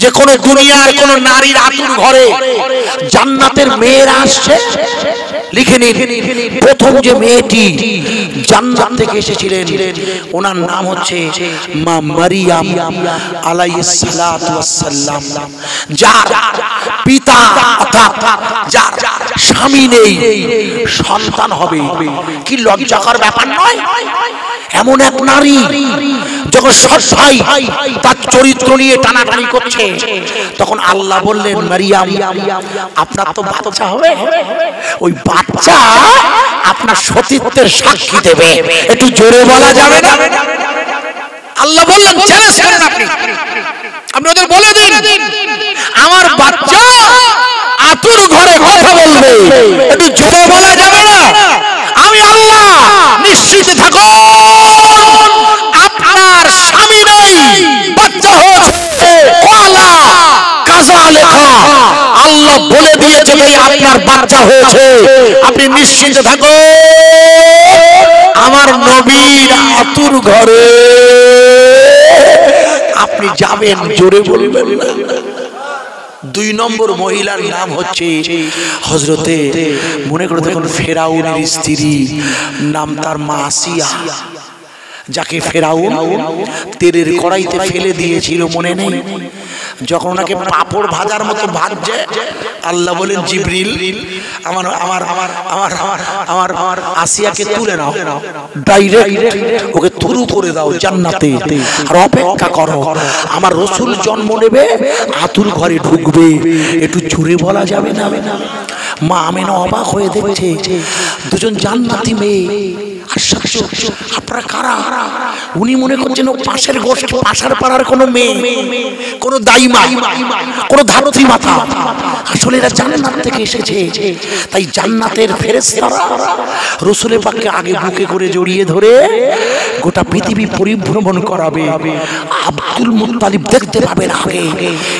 যে কোন দুনিয়ার কোন নারীর হাতুর ঘরে জান্নাতের মেয়েরা আসছে? লিখে নিন, প্রথম যে মেয়েটি জান্নাত থেকে এসেছিলেন ওনার নাম হচ্ছে মা মারিয়াম আলাইহিস সালাতু ওয়াস সালাম। যার পিতা অর্থাৎ যার স্বামী নেই, সন্তান হবে। কি লজ্জাকর ব্যাপার নয়? এমন এক নারী যখন সৎ ভাই তার চরিত্র নিয়ে টানাটানি করছে, তখন আল্লাহ বললেন, মারিয়াম আপনার তো বাচ্চা হবে, ওই বাচ্চা আপনার সতীত্বের সাক্ষী দেবে। একটু জোরে বলা যাবে না? আল্লাহ বললেন, চ্যালেঞ্জ করেন আপনি, আপনি ওদের বলে দিন আমার বাচ্চা আতুর ঘরে কথা বলবে। একটু জোরে বলা যাবে না? আমি আল্লাহ নিশ্চিত থাকুন, আপনার স্বামী নেই, বাচ্চা হয়েছে, ওয়ালা কাজা লেখা আল্লাহ বলে দিয়েছে ভাই আপনার বাচ্চা হয়েছে, আপনি নিশ্চিত থাকুন। আমার নবীর আতুর ঘরে আপনি যাবেন, জোরে বলবেন না। 2 নম্বর মহিলার নাম হচ্ছে হযরতে, মনে করে দেখুন, ফেরাউনের স্ত্রী, নাম তার মা আসিয়া, যাকে ফেরাউন তেলের কড়াইতে ফেলে দিয়েছিল, মনে নেই? যখন ওনাকে পাপড় ভাজার মতো ভাজছে, আল্লাহ বলেন জিবরিল, আমার আমার আমার আমার আমার আমার আসিয়াকে তুলে নাও, ডাইরেক্ট ওকে তুরু করে দাও জান্নাতে, আর অপেক্ষা করো, আমার রসুল জন্ম নেবে, আতুর ঘরে ঢুকবে, একটু জোরে বলা যাবে না? মা আমেনা অবাক হয়ে দেখছে, দুজন জান্নাতি মেয়ে। আপনারা কারা? উনি মনে করছেন পাশের গোষ্ঠী, পাশের পাড়ার কোনো মেয়ে, কোনো দাইমা, কোনো ধারতি মাথা। আসলে এরা জান্নাত থেকে এসেছে। তাই জান্নাতের ফেরেশতারা রাসূলের পাককে আগে বুকে করে জড়িয়ে ধরে গোটা পৃথিবী পরিভ্রমণ করাবে। আব্দুল মুত্তালিব দেখতে পাবেন আগে।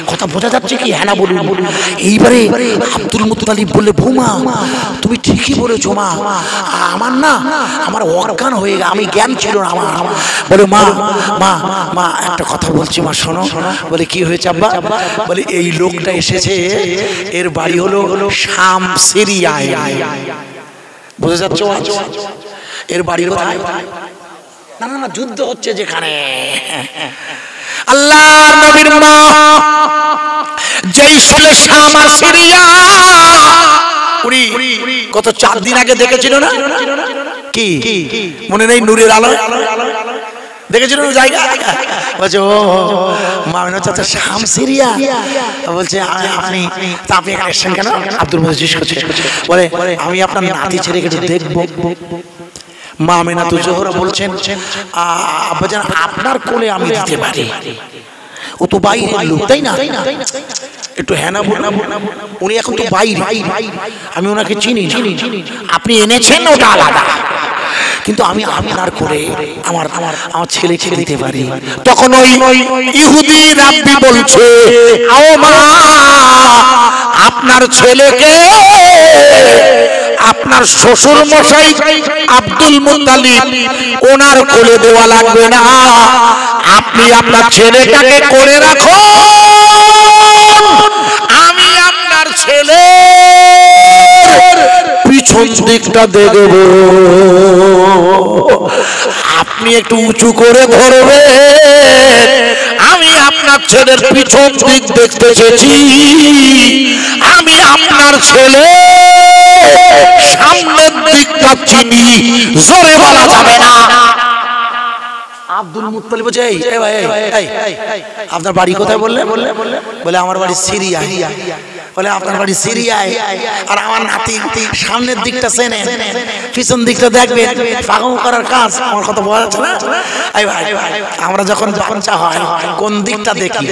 কথা বোঝা যাচ্ছে কি? হ্যাঁ না বলুন। এইবারে আব্দুল মুত্তালিব বললে, বৌমা তুমি ঠিকই বলেছো মা, আমার না আমার অজ্ঞান হয়ে গেছে, আমি জ্ঞান ছিল না আমার। বলে মা মা মা একটা কথা বলছি মা, শোনো। বলে কি হয়েছে আব্বা? বলে এই লোকটা এসেছে, এর বাড়ি হলো শাম, সিরিয়ায়। বুঝে যাচ্ছে? এর বাড়ি কোথায়? না না না, যুদ্ধ হচ্ছে যেখানে। আল্লাহর নবীর মা যেই শুনে শাম আর সিরিয়া, উনি গত 4 দিন আগে দেখেছিল না? কি মনে নেই? নূরের আলো দেখেছিল জায়গা? বলছে ও মামিনা চাচা, শাম সিরিয়া। বলছে আপনি এখানে এসেছেন কেন? আব্দুল মজিদ জিজ্ঞেস করছে। বলে আমি আপনার নাতি ছেলেকে দেখবো। মা আমেনা তো জোহরা বলছেন, আব্বাজান আপনার কোলে আমি দিতে পারি, ও তো বাইরের লোক, তাই না? একটু হ্যাঁ না বলুন। উনি এখন তো বাইরে, আমি ওনাকে চিনি। আপনি এনেছেন ওটা আলাদা, কিন্তু আমি আপনার করে আমার ছেলেকে দিতে পারি। তখন ওই ইহুদি রাব্বি বলছে, ও মা, আপনার ছেলেকে আপনার শ্বশুর মশাই আব্দুল মুত্তালিব ওনার কোলে দেওয়া লাগবে না, আপনি আপনার ছেলেটাকে করে রাখুন, আমি আপনার ছেলে পিছন দিকটা দেখব, আপনি একটু উঁচু করে ধরবে, আমি আপনার ছেলের পিছন দিক দেখতে এসেছি, আমি আপনার ছেলে সামনের দিকটা চিনি, জোরে বলা যাবে না। আব্দুল মুত্তালিব বলছে, এই ভাই, আপনার বাড়ি কোথায়? বলে আমার বাড়ি সিরিয়ায়। বলে আপনার বাড়ি সিরিয়ায়, আর আমার নাতি সামনের দিকটা চেনে, পিছন দিকটা দেখবেন, পাগল করার কাজ। আমার কথা বলা যাচ্ছে না? এই ভাই, আমরা যখন বাচ্চা হয় কোন দিকটা দেখি?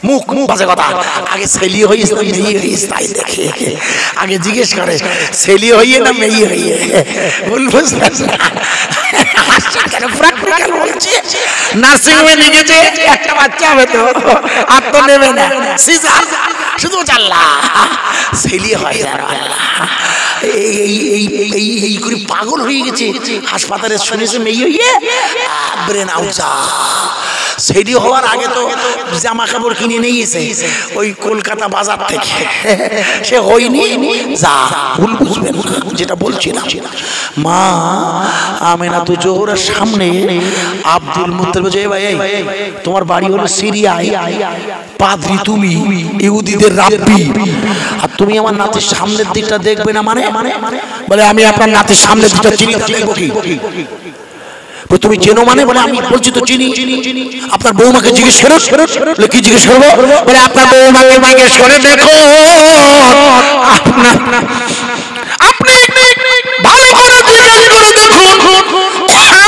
মুখ বাজে কথা। আগে ছেলি হইস না মেয়ে হইস, তাই দেখে আগে জিজ্ঞেস করে ছেলি হইয়ে না মেয়ে হইয়ে। নার্সিং হোমে নিয়ে গেছে, একটা বাচ্চা হবে তো আর তো নেবে না, শুধু চাল্লা ছেলি হয়। এই করে পাগল হয়ে গেছে, হাসপাতালে শুনেছে মেয়ে হইয়ে ব্রেন আউটসা। সেটি হওয়ার আগে তো জামা কাপড় কিনে নিয়েছে ওই কলকাতা বাজার থেকে, সে হয়নি। যা ভুল বুঝবেন যেটা বলছিলাম, মা আমেনা তো জোহরার সামনে আব্দুল মুত্তালিব বলছে, ভাই তোমার বাড়ি হলো সিরিয়ায়, পাদ্রী তুমি, ইহুদিদের রাব্বি, আর তুমি আমার নাতির সামনের দিকটা দেখবে না? মানে বলে আমি আপনার নাতির সামনের দিকটা চিনি, দেখবো কি? তুমি চেনো মানে? বলে আমি বলছি তো চিনি। আপনার বৌমাকে জিজ্ঞেস করো। কি জিজ্ঞেস করবো? বলে আপনার বৌমাকে জিজ্ঞেস করে দেখো, আপনি ভালো করে জিজ্ঞেস করে দেখুন,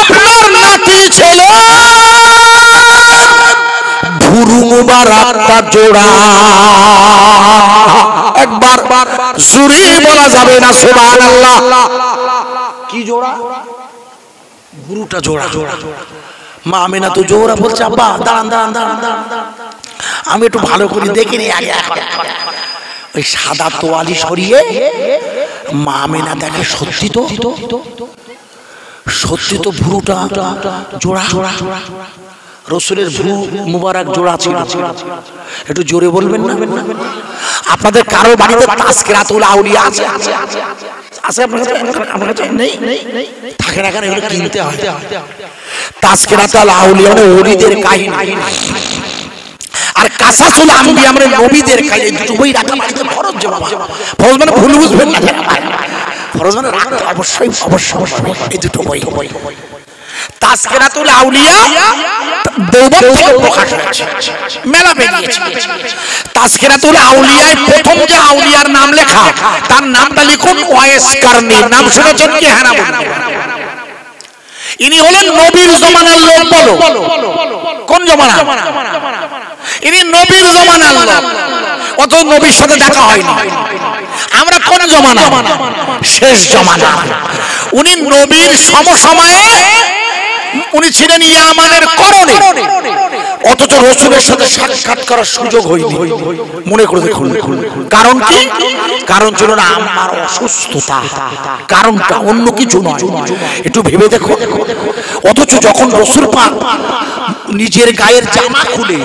আপনার নাতি ছেলে ভুরু মুবারকটা জোড়া। একবার জোরে বলা যাবে না সুবহানাল্লাহ? কি জোড়া? গুরুটা জোড়া। মা আমেনা তো জোড়া বলছে, আব্বা দাঁড়ান, আমি একটু ভালো করে দেখিনি আগে। ওই সাদা তোয়ালি সরিয়ে মা আমেনা দেখে, সত্যি তো ভুরুটা জোড়া। রসুলের ভ্রু মুবারক জোড়া ছিল। একটু জোরে বলবেন না? আপনাদের কারো বাড়িতে তাসকিরাতুল আউলিয়া আছে? আছে আপনার কাছে? নেই? থাকে না কেন? এগুলো কিনতে হয়। তাসকিরাতুল আউলিয়া মানে ওলিদের কাহিনী, আর কাসাসুল আম্বিয়া মানে নবীদের কাহিনী। দুটো বই রাখা বাড়িতে ফরজ যে বাবা। ফরজ মানে ভুল বুঝবেন না, ফরজ মানে রাখতে অবশ্যই অবশ্যই এই দুটো বই। তাসকিরাতুল আউলিয়া দেওবন্দ থেকে প্রকাশ হয়েছে, মেলা বেরিয়েছে। তাসকিরাতুল আউলিয়ায় প্রথম যে আউলিয়ার নাম লেখা, তার নামটা লিখুন ওয়াইস কারনী। নাম শুনেছেন কি? হ্যাঁ না বলুন। ইনি হলেন নবীর জমানার লোক। বলো কোন জমানা? ইনি নবীর জমানার লোক, অত নবীর সাথে দেখা হয়নি। আমরা কোন জমানা? শেষ জমানা। উনি নবীর সমসময়ে উনি ছিলেন ইয়ামানের করণে, অথচ রসুলের সাথে সাক্ষাৎ করার সুযোগ হয়নি। মনে করে দেখুন কারণ কি? কারণ ছিল না আমার অসুস্থতা, কারণটা অন্য কিছু নয়। একটু ভেবে দেখো। অথচ যখন রসুল পাক নিজের গায়ের জামা খুলে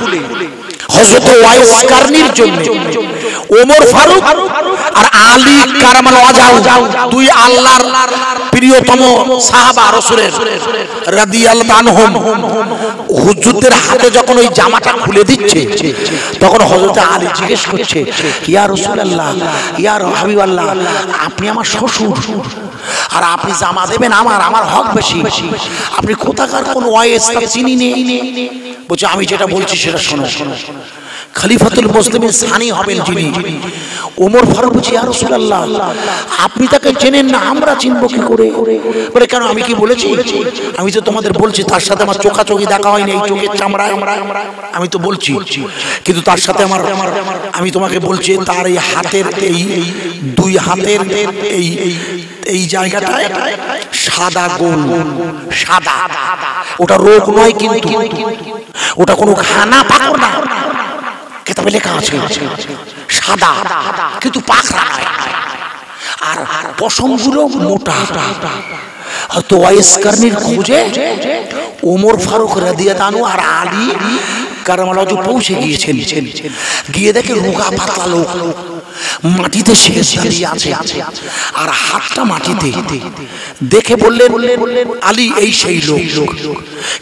হযরত ওয়াইস কারনীর জন্য ওমর ফারুক আর আলী কারামাল ওয়াজহ, দুই আল্লাহর প্রিয়তম সাহাবা রাসূলের রাদিয়াল্লাহু আনহুম, হুজুরদের হাতে যখন ওই জামাটা খুলে দিচ্ছে, তখন হযরত আলী জিজ্ঞেস করছে, ইয়া রাসূলুল্লাহ, ইয়া হাবিবাল্লাহ, আপনি আমার শ্বশুর আর আপনি জামা দেবেন আমার হক বেশি, আপনি কোথাকার কোন ওয়াইস চিনি নেই? বলছে আমি যেটা বলছি সেটা শোনো। খলিফাতুল মুসলিমিন সানি হবেন যিনি, ওমর ফারুক বলছে, ইয়া রাসূলুল্লাহ, আপনি তাকে চেনেন না, আমরা চিনব কি করে? বলে কেন, আমি কি বলেছি? আমি তো তোমাদের বলছি তার সাথে আমার চোখাচোখি দেখা হয়নি, এই চোখের চামড়ায় আমি তো বলছি, কিন্তু তার সাথে আমি তোমাকে বলছি তার এই হাতের এই দুই হাতের এই জায়গাটায় সাদা গোল, সাদা, ওটা রোগ নয়, কিন্তু ওটা কোনো খানা পাকড় না, কিতাবে লেখা আছে সাদা কিন্তু পাকড়া, আর পশমগুলো মোটা। তো ওয়াইস কারনীর খোঁজে ওমর ফারুক রাদিয়াল্লাহু আনহু আর আলী কারামাল্লাহু ওয়াজহু পৌঁছে গিয়েছেন। গিয়ে দেখে রোগা পাতলা লোক মাটিতে সেজদা দিয়ে আছে, আর হাতটা মাটিতে। দেখে বললেন, আলী এই সেই লোক,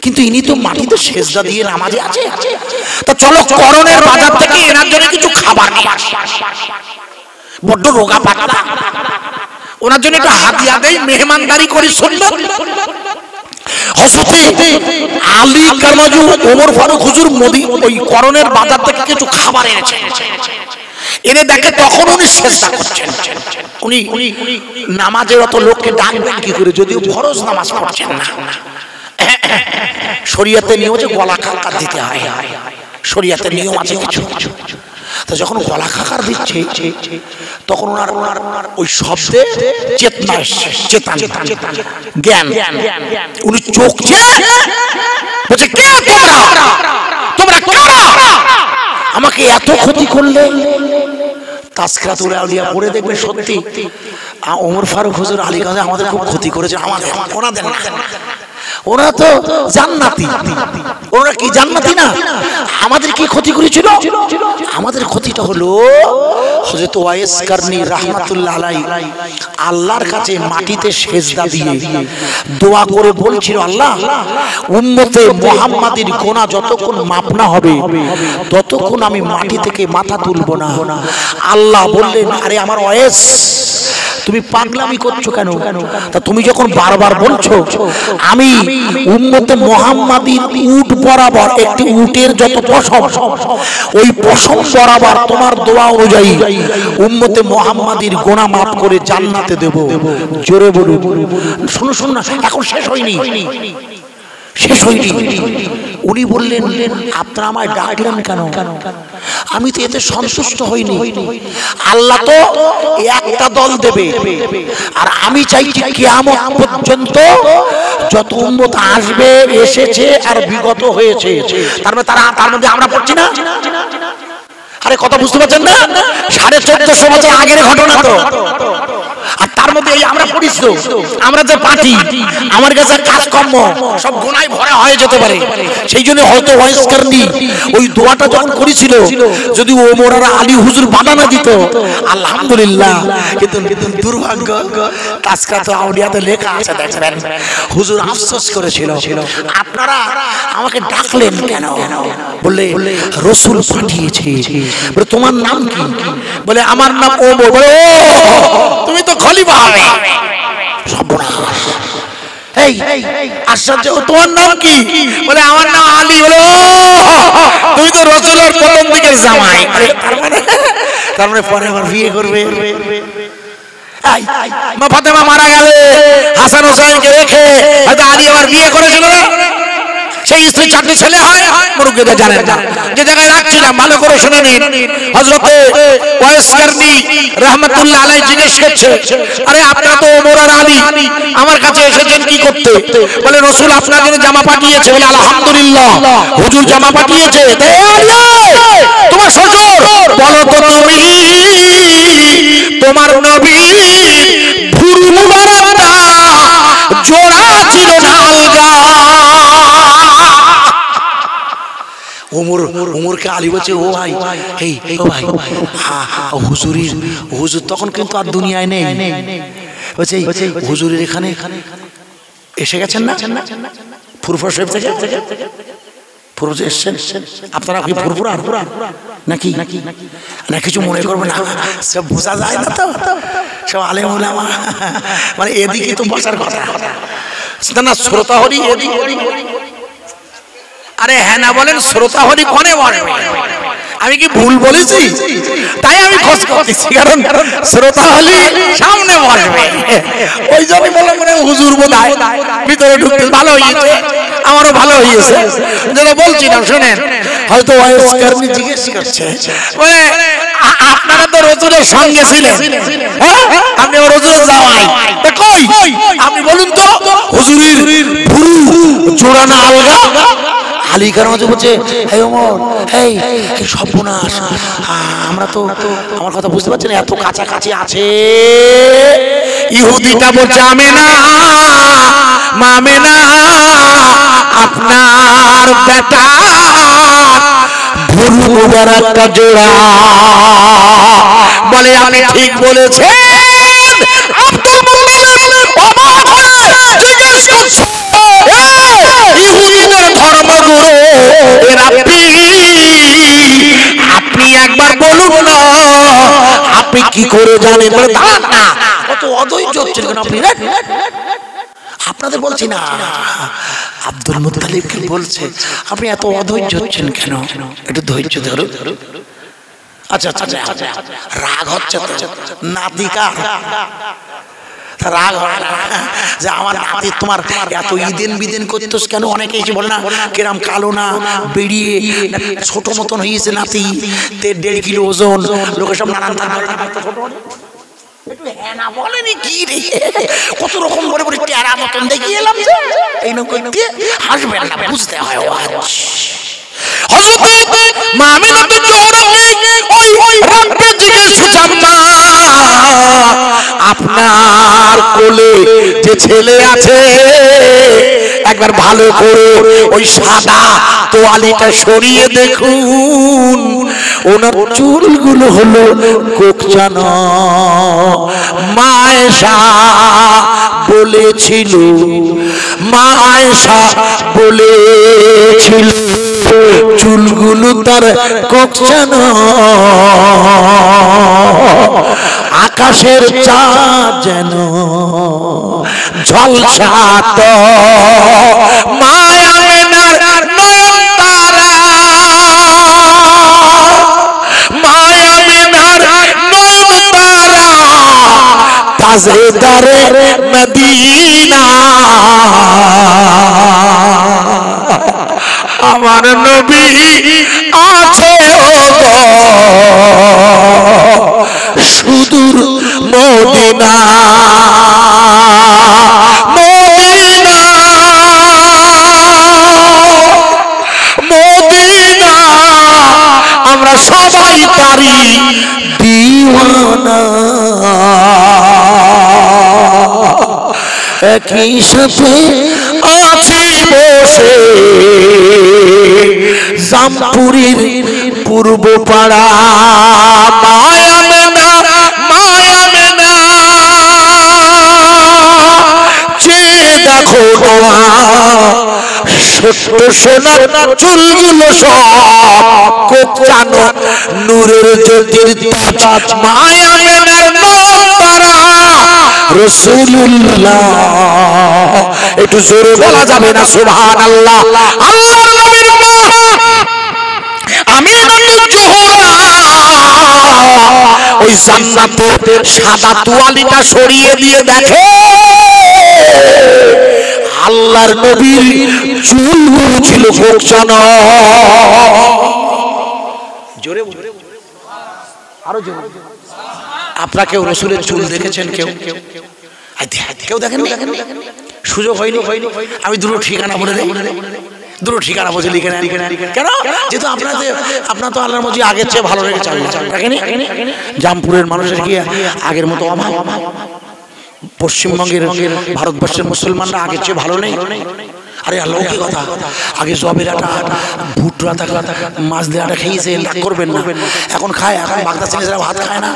কিন্তু ইনি তো মাটিতে সেজদা দিয়ে নামাজে আছে। তা চলো করণের বাজার থেকে এনার জন্য কিছু খাবার নিয়ে আসি, বড্ড রোগা পাতলা, ওনার জন্য একটু হাদিয়া দেই, মেহমানদারি করি। সুন্নাত। হযরত আলী কারমাজু ওমর ফারুক হুজুর ওই করণের বাজার থেকে কিছু খাবার এনেছেন। এনে দেখে তখন উনি সেজদা করছেন। উনি নামাজের অত লোককে ডাকবেন কি করে, যদিও ফরজ নামাজ পড়ছেন না। শরীয়তে নিয়ম আছে গলা খাকার দিতে হয়, শরীয়তের নিয়ম আছে কিছু। তো যখন গলা খাকার দিচ্ছে, তখন ওনার ওই শব্দে চেতনা, জ্ঞান, উনি চোখ বলছে, কে তোমরা কারা আমাকে এত ক্ষতি করলে? তাসকিরাতুল আউলিয়া পড়ে দেখবে সত্যি ওমর ফারুক হুজুর আলী কাজে আমাদের খুব ক্ষতি করেছে। আমাদের ওনাদের না, ওরা তো জান্নাতি। ওরা কি জান্নাতি না? আমাদের কি ক্ষতি করেছিল? আমাদের ক্ষতিটা হলো হযরত ওয়াইস কারনী রাহমাতুল্লাহ আলাইহি আল্লাহর কাছে মাটিতে সেজদা দিয়ে দোয়া করে বলছিল, আল্লাহ, উম্মতে মুহাম্মাদীর গুনাহ যতক্ষণ মাপ না হবে ততক্ষণ আমি মাটি থেকে মাথা তুলব না। আল্লাহ বললেন, আরে আমার ওয়াইস, তুমি পাগলামি করছো কেন? তা তুমি যখন বারবার বলছো আমি উম্মতে মুহাম্মাদীর উট বরাবর, একটি উটের যত পশম, ওই পশম বরাবর তোমার দোয়া অনুযায়ী উম্মতে মুহাম্মাদীর গুনাহ মাফ করে জান্নাতে দেব। জোরে বলুন। শুনুন না, এখন শেষ হয়নি। উনি বললেন, আপনারা আমায় ডাকলেন কেন? আমি তো এতে সন্তুষ্ট হইনি। আল্লাহ তো একটা দল দেবে, আর আমি চাইছি কিয়ামত পর্যন্ত যত উম্মত আসবে, এসেছে আর বিগত হয়েছে, তার মধ্যে আমরা পড়ছি না। আরে কথা বুঝতে পারছেন না? 1450 বছর আগের ঘটনা তো। আর তার তার মধ্যে এই আমরা পড়িস তো, আমরা যে পার্টি, আমার কাছে কাজকর্ম সব গুনায় ভরা হয়ে যেতে পারে। সেই জন্য হয়তো ওয়াইস কারণী ওই দোয়াটা যখন করেছিল, যদি ওমর আর আলী হুজুর বাধা না দিত, আলহামদুলিল্লাহ। কিন্তু দুর্ভাগ্য, তাসকাত আউলিয়াতে লেখা আছে দেখবেন, হুজুর আফসোস করেছিল, আপনারা আমাকে ডাকলেন কেন? বলে রাসূল পাঠিয়েছে। বলে তোমার নাম কি? বলে আমার নাম ওমর। বলে ও তুমি তো খলিফা হবে। সর্বনাশ। এই আশ্চর্য, তোমার নাম কি? বলে আমার নাম আলী। বলে ও তুমি তো রাসূলের প্রথম দিকের জামাই। তার মানে পরে আবার বিয়ে করবে। মা ফাতেমা মারা গেলে হাসান হোসেনকে রেখে হয়তো আলী আবার বিয়ে করেছিল। সেই স্ত্রী 4টি ছেলে হয়, মুরুব্বিরা জানেন না। যে জায়গায় রাখছিলাম ভালো করে শুনে নিন। হযরতে ওয়াইস কারনী রাহমাতুল্লাহ আলাইহি জিজ্ঞেস করছে, আরে আপনারা তো ওমর আর আলী আমার কাছে এসেছেন কি করতে? বলে রাসূল আপনার জন্য জামা পাঠিয়েছে। বলে আলহামদুলিল্লাহ, হুজুর জামা পাঠিয়েছে। তোমার শ্বশুর বলো তো তুমি তোমার নবী ভুরু মুবারকটা জোড়া ছিল না আলগা? ওমরকে আলী বলছে, ও ভাই, এই ও ভাই, হুজুর তখন কিন্তু আর দুনিয়ায় নেই। বলছে হুজুরের এখানে এসে গেছেন না ফুরফুরা শরীফ থেকে? ফুরফুরা এসেছেন আপনারা কি ফুরফুরা নাকি? না কিছু মনে করবেন না, সব বোঝা যায় না তো, সব আলেম ওলামা, মানে এদিকে তো বসার কথা না। শ্রোতা হরি এদিকে। আরে হ্যাঁ না বলেন, শ্রোতা হরি কোনে বলে? আমি কি ভুল বলেছি? তাই আমি খোঁজ করতেছি, কারণ শ্রোতা হলি সামনে বসবে। ওই জন্যই বললাম মানে হুজুর বোধহয় ভিতরে ঢুকতে ভালো হয়েছে, আমারও ভালো হয়েছে যেটা বলছি না। শুনেন, হয়তো ওয়াইস কারণী জিজ্ঞেস করছে, মানে আপনারা তো রাসূলের সঙ্গে ছিলেন, হ্যাঁ আপনি রাসূলের জামাই, তা কই আপনি বলুন তো হুজুরের ভুরু জোড়া না আলগা? আলী কারণ বলছে, এই ওমর, এই সর্বনাশ, আমরা তো আমার কথা বুঝতে পারছি না, এত কাছাকাছি আছে। ইহুদিটা বলছে আমেনা মামেনা আপনার বেটা ভুরু মুবারকটা জোড়া। বলে আমি ঠিক বলেছেন। আব্দুল মুত্তালিব অবাক হয়ে জিজ্ঞেস করছে, ইহুদিদের ধর্মগুরু এরা আপনি একবার বলুন না, আপনি কি করে জানেন? বলে দাঁড়ান না, কত অধৈর্য হচ্ছেন কেন আপনি? আপনাদের বলছি না, আব্দুল মুত্তালিবকে বলছে আপনি এত অধৈর্য হচ্ছেন কেন? একটু ধৈর্য ধরুন। আচ্ছা আচ্ছা, রাগ হচ্ছে তো নাতিকা, রাগ হয় না যে আমার নাতি তোমার এত ঈদেন বিদেন করতেছ কেন? অনেকে এসে বলে না কিরাম কালো না বেরিয়ে ছোট মতন হয়েছে নাতি, 1.5 কিলো ওজন, লোকে সব নানান বলেনি কি রে, কত রকম বলে বলে টেরা মতন দেখি এলাম, এই নৌকো হাসবেন না, বুঝতে হয়। আপনার কোলে যে ছেলে আছে একবার ভালো করে ওই সাদা তোয়ালিটা সরিয়ে দেখুন, ওনার চুলগুলো হলো কোকচানো। মা আয়েশা বলেছিল, মা আয়েশা বলেছিল চুলগুলো তার কোকচানো, আকাশের চাঁদ যেন ঝলসাত, মায়া মেনার নয়ন তারা, মায়া মেনার নয়ন তারা, তাজেদারে মদিনা। আমার নবী আছে সুদূর মদিনা, মদিনা, মদিনা, আমরা সবাই তারি দিওয়ানা। একই সাথে আছি বসে জামপুরীর পূর্ব পাড়া। মায়া মেনা মায়া মেনা চেয়ে দেখো ছোট্ট সোনার চুলগুলো সব কোচানো নূরের জ্যোতির তাজ। মায়া মেনার নাম তারা রাসূলুল্লাহ। একটু জোরে বলা যাবে না সুবহানাল্লাহ? আল্লাহর নবীর মা আমিনাতুল জোহরা ওই জান্নাতের সাদা তোয়ালিটা সরিয়ে দিয়ে দেখে আল্লাহর নবীর চুলগুলো ছিল কোচানো। জোরে আরো জোরে। আপনারা কেউ রাসূলের চুল দেখেছেন? কেউ কেউ দেখেন? সুযোগ হয়নি। আমি দুটো ঠিকানা বলে দেই, দুটো ঠিকানা বসে লিখে নেন। কেন? যেহেতু আপনার তো আল্লাহর মধ্যে আগের চেয়ে ভালো রেখেছে। জামপুরের মানুষের কি আগের মতো অভাব? পশ্চিমবঙ্গের ভারতবর্ষের মুসলমানরা আগের চেয়ে ভালো নেই? আরে আল্লাহ কি কথা, আগে জবের আটা ভুট্টো আটা মাছ দিয়ে আটা খেয়েছে, রাগ করবেন না। এখন খায়, এখন বাগদা ছেলেরা ভাত খায় না।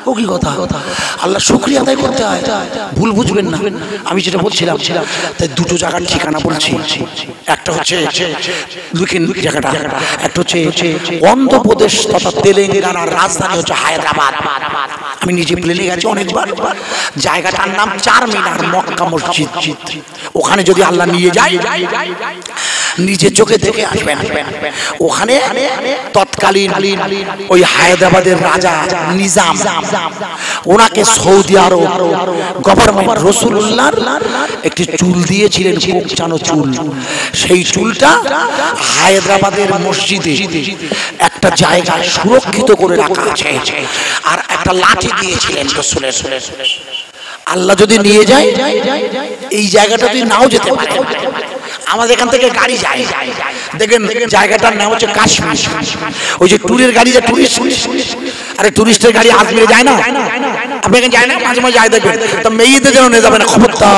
ও কি কথা? আল্লাহ শুকরিয়া আদায় করতে হয়, ভুল বুঝবেন না। আমি যেটা বলছিলাম তাই দুটো জায়গার ঠিকানা বলছি। একটা হচ্ছে জায়গাটা, একটা হচ্ছে অন্ধ্রপ্রদেশ তথা তেলেঙ্গানার রাজধানী হচ্ছে হায়দ্রাবাদ। আমি নিজে প্লেনে গেছি অনেকবার। জায়গাটার নাম চারমিনার মক্কা মসজিদ। ওখানে যদি আল্লাহ নিয়ে যায় নিজে চোখে দেখে আসবেন। ওখানে তৎকালীন ওই হায়দ্রাবাদের রাজা নিজাম ওনাকে সৌদি আরব গভর্নমেন্ট রাসূলুল্লাহর একটি চুল দিয়েছিলেন, কোঁচানো চুল। সেই চুলটা হায়দ্রাবাদের মসজিদে একটা জায়গায় সুরক্ষিত করে রাখা আছে। আর একটা লাঠি দিয়েছিলেন রাসূলের। আল্লাহ যদি নিয়ে যায় এই জায়গাটা তুই নাও যেতে পারে। আমাদের এখান থেকে গাড়ি যায়, দেখেন জায়গাটার নাম হচ্ছে কাশ্মীর। ওই যে ট্যুরের গাড়ি, যে টুরিস্ট, আরে টুরিস্টের গাড়ি আজমিরে যায় না? আপনি এখানে যায় না? মাঝে মাঝে যায় দেখবেন। তা মেয়েদের যেন নিয়ে যাবেন, খবরদার।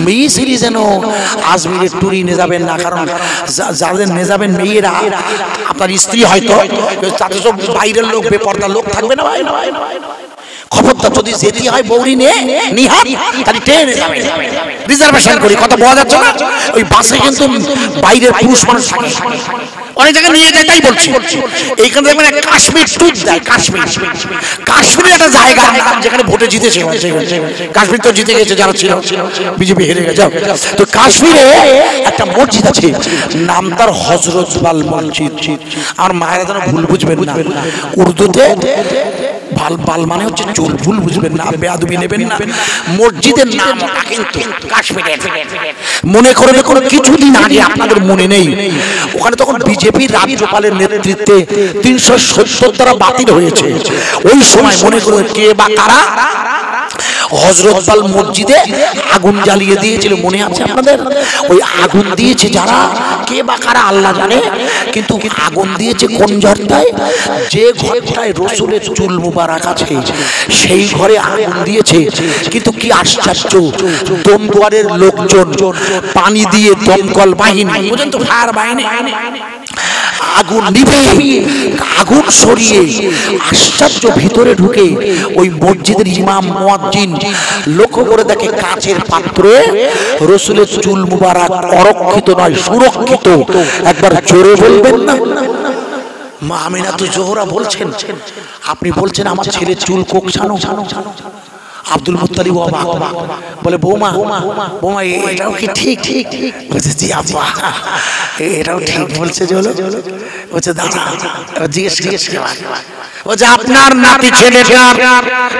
মেয়ে সিরি যেন আজমিরের ট্যুরি নিয়ে যাবেন না। কারণ যাদের নিয়ে যাবেন মেয়েরা, আপনার স্ত্রী হয়তো, তাতে সব বাইরের লোক, বেপর্দা লোক থাকবে না ভাই। খবরদার, যদি যেতে হয় বৌরি নিয়ে নিহাত তাহলে ট্রেনে যাবে, রিজার্ভেশন করি। কথা বোঝা যাচ্ছে না? ওই বাসে কিন্তু বাইরের পুরুষ মানুষ থাকে, অনেক জায়গায় নিয়ে যায়। তাই বলছি এইখানে দেখবেন কাশ্মীর ট্যুর দেয়। কাশ্মীরের একটা জায়গা যেখানে ভোটে জিতেছে। কাশ্মীর তো জিতে গেছে, যারা ছিল বিজেপি হেরে গেছে। তো কাশ্মীরে একটা মসজিদ আছে, নাম তার হযরত বাল মসজিদ। আর মায়েরা যেন ভুল বুঝবেন না, উর্দুতে বাল মানে হচ্ছে চুল, ভুল বুঝবেন না, বেয়াদবি নেবেন না। মসজিদের নাম কিন্তু কাশ্মীরে। মনে করে দেখুন, কিছুদিন আগে আপনাদের মনে নেই, ওখানে তখন বিজেপি রাজ্যপালের নেতৃত্বে 370 দ্বারা বাতিল হয়েছে। ওই সময় মনে করুন কে বা কারা হযরত বাল মসজিদে আগুন জ্বালিয়ে দিয়েছিল, মনে আছে আপনাদের? ওই আগুন দিয়েছে যারা, কে বা কারা আল্লাহ জানে, কিন্তু আগুন দিয়েছে কোন ঘরটায়? যে ঘরটায় রাসূলের চুল মুবারক আছে সেই ঘরে আগুন দিয়েছে। কিন্তু কি আশ্চর্য, দমকলের লোকজন পানি দিয়ে, দমকল বাহিনী, বুঝেন তো, ফায়ার বাহিনী আগুন নিভে, আগুন সরিয়ে আশ্চর্য ভিতরে ঢুকে ওই মসজিদের ইমাম মুয়াজ্জিন লক্ষ্য করে দেখে কাচের পাত্রে রাসূলের চুল মুবারক অরক্ষিত নয়, সুরক্ষিত। একবার জোরে বলবেন না? মা আমিনাতুল জোহরা বলছেন, আপনি বলছেন আমার ছেলের চুল কোঁকছানো। আব্দুল মুত্তালিব অবাক, বলে বৌমা এটাও কি ঠিক? বলছে জি আব্বা, এটাও ঠিক বলছে। বলছে দাদা জিজ্ঞেস বলছে আপনার নাতি ছেলেটার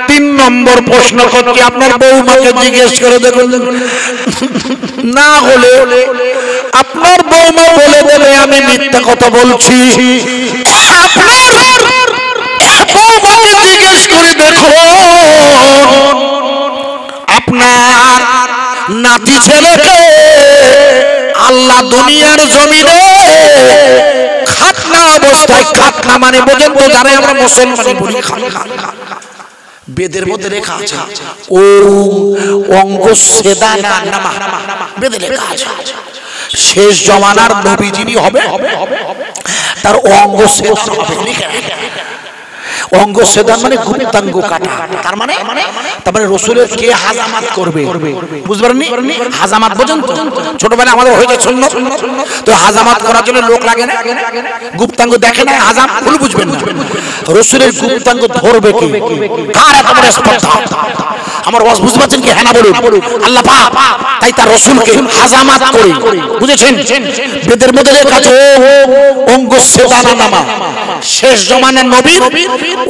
3 নম্বর প্রশ্ন করছি, আপনার বৌমাকে জিজ্ঞেস করে দেখুন, না হলে আপনার বৌমা বলে দেবে আমি মিথ্যা কথা বলছি। আপনার বৌমাকে জিজ্ঞেস করে দেখো আপনার নাতি ছেলেকে আল্লাহ দুনিয়ার জমিনে খাতনা অবস্থায়, খাতনা মানে বোঝেন তো, জানে আমরা মুসলমানি বলি খাতনা, বেদের মধ্যে লেখা আছে ও অঙ্গ সেদানা নামা, বেদে লেখা আছে শেষ জমানার নবী যিনি হবে তার অঙ্গ সেদন হবে। অঙ্গ সেদন মানে গুপ্তাঙ্গ কাটা, তার মানে রসুলের কে হাজামাত করবে, বুঝতে পারেননি? হাজামাত বোঝেন তো? ছোটবেলায় আমাদের হয়েছে সুন্নাত, তো হাজামাত করার জন্য লোক লাগে না, গুপ্তাঙ্গ দেখে না, হাজাম ভুল বুঝবেন না। রসুলের গুপ্তাঙ্গ ধরবে কে? কার এত বড় স্পর্ধা? আমার ওয়াজ বুঝতে পারছেন কি? হ্যাঁ না বলুন। আল্লাহ পাক তাই তার রসুলকে হাজামাত করে, বুঝেছেন? বেদের মধ্যে লেখা আছে অঙ্গ সেদানা নামা, শেষ জমানার নবীর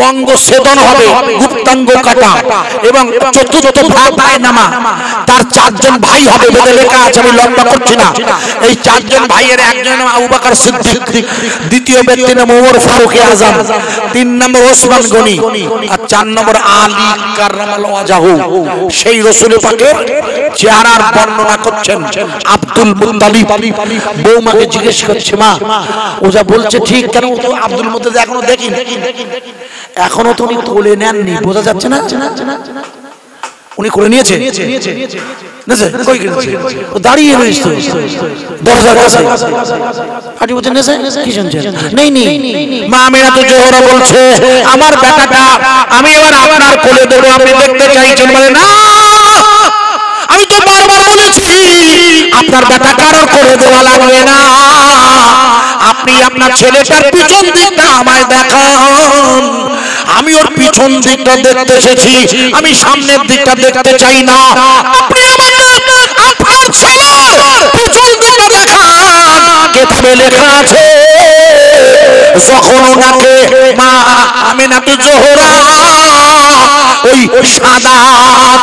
অঙ্গ সেদন হবে, গুপ্তাঙ্গ কাটা, এবং চতুর্থ ভাই নামা, তার চারজন ভাই হবে, বেদে লেখা আছে, আমি লম্বা করছি না। এই চারজন ভাইয়ের একজন নাম আবু বকর সিদ্দিক, দ্বিতীয় ব্যক্তি নাম ওমর ফারুক আজম, 3 নম্বর ওসমান গনি, আর 4 নম্বর আলী কাররামাল্লাহু ওয়াজহু। সেই রাসূল পাকের চেহারার বর্ণনা করছেন আব্দুল মুত্তালিব। বৌমাকে জিজ্ঞেস করছে, মা ও যা বলছে ঠিক, কেন তো আব্দুল মুত্তালিব এখনো দেখিনি, এখনো তো উনি কোলে নেননি, বোঝা যাচ্ছে না? উনি করে নিয়েছে, দাঁড়িয়ে রয়েছে দরজার কাছে, আপনি বলছেন কি শুনছেন? নেই, মা আমিনা তো জোহরা বলছে আমার বেটাটা আমি এবার আপনার কোলে দেবো, আপনি দেখতে চাইছেন? বলে না, আমি তো বারবার বলেছি আপনার বেটা কারোর কোলে দেওয়া লাগবে না, আপনি আপনার ছেলেটার পিছন দিকটা আমায় দেখান, আমি ওর পিছন দিকটা দেখতে এসেছি, আমি সামনের দিকটা দেখতে চাই না, আপনি আমাকে আপনার ছেলের পিছন দিকটা দেখান। কিতাবে লেখা আছে যখন ওনাকে মা আমিনা তো জোহরা ওই সাদা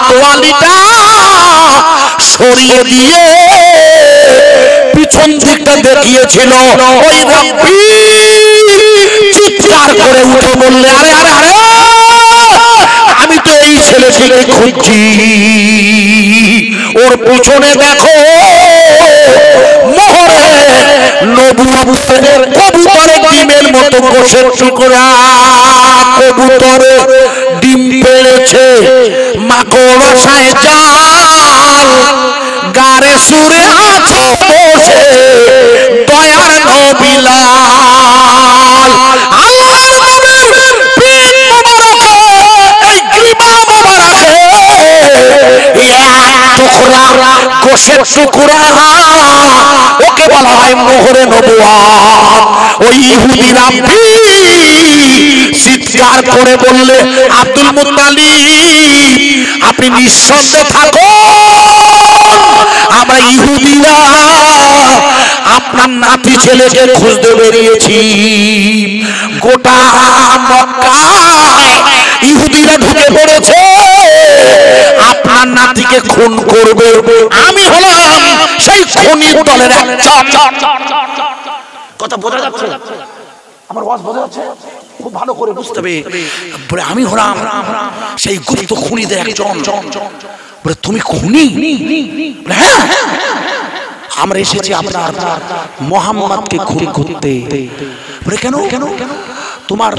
তোয়ালিটা সরিয়ে দিয়ে পিছন দিকটা দেখিয়েছিল, ওই রাব্বি চিৎকার করে উঠে বললে, আরে আরে আরে আমি তো এই ছেলেটিকে খুঁজছি, ওর পিছনে দেখো মোহরে নবুয়তের কবুতরের ডিমের মতো গোশের টুকরা, কবুতরে ডিম পেড়েছে, মাকড়সায় জাল, গারে সুরে আছে বসে দয়ার নবী লাল। আল্লাহর নবীর পিঠ মোবারকে এই গ্রীবা মোবারকে এক টুকরা গোশের টুকরা, ওকে বলা হয় মোহরে নবুয়ত। ওই ইহুদি রাব্বি চিৎকার করে বললে, আব্দুল মুত্তালিব আপনি নিঃসন্দেহে থাকুন, আমরা ইহুদিরা আপনার নাতি ছেলেকে খুঁজতে বেরিয়েছি, গোটা মক্কায় ইহুদিরা ঢুকে পড়েছে, আপনার নাতিকে খুন করবে, আমি হলাম সেই খুনির দলের একজন। কথা বোঝা যাচ্ছে? আমার ওয়াজ বোঝা যাচ্ছে? খুব ভালো করে বুঝতে হবে, আমি হলাম সেই গুপ্ত খুনিদের একজন। বলে তুমি খুনি? হ্যাঁ, আমরা এসেছি আপনার মুহাম্মদকে খুন করতে। বলে কেন? তোমার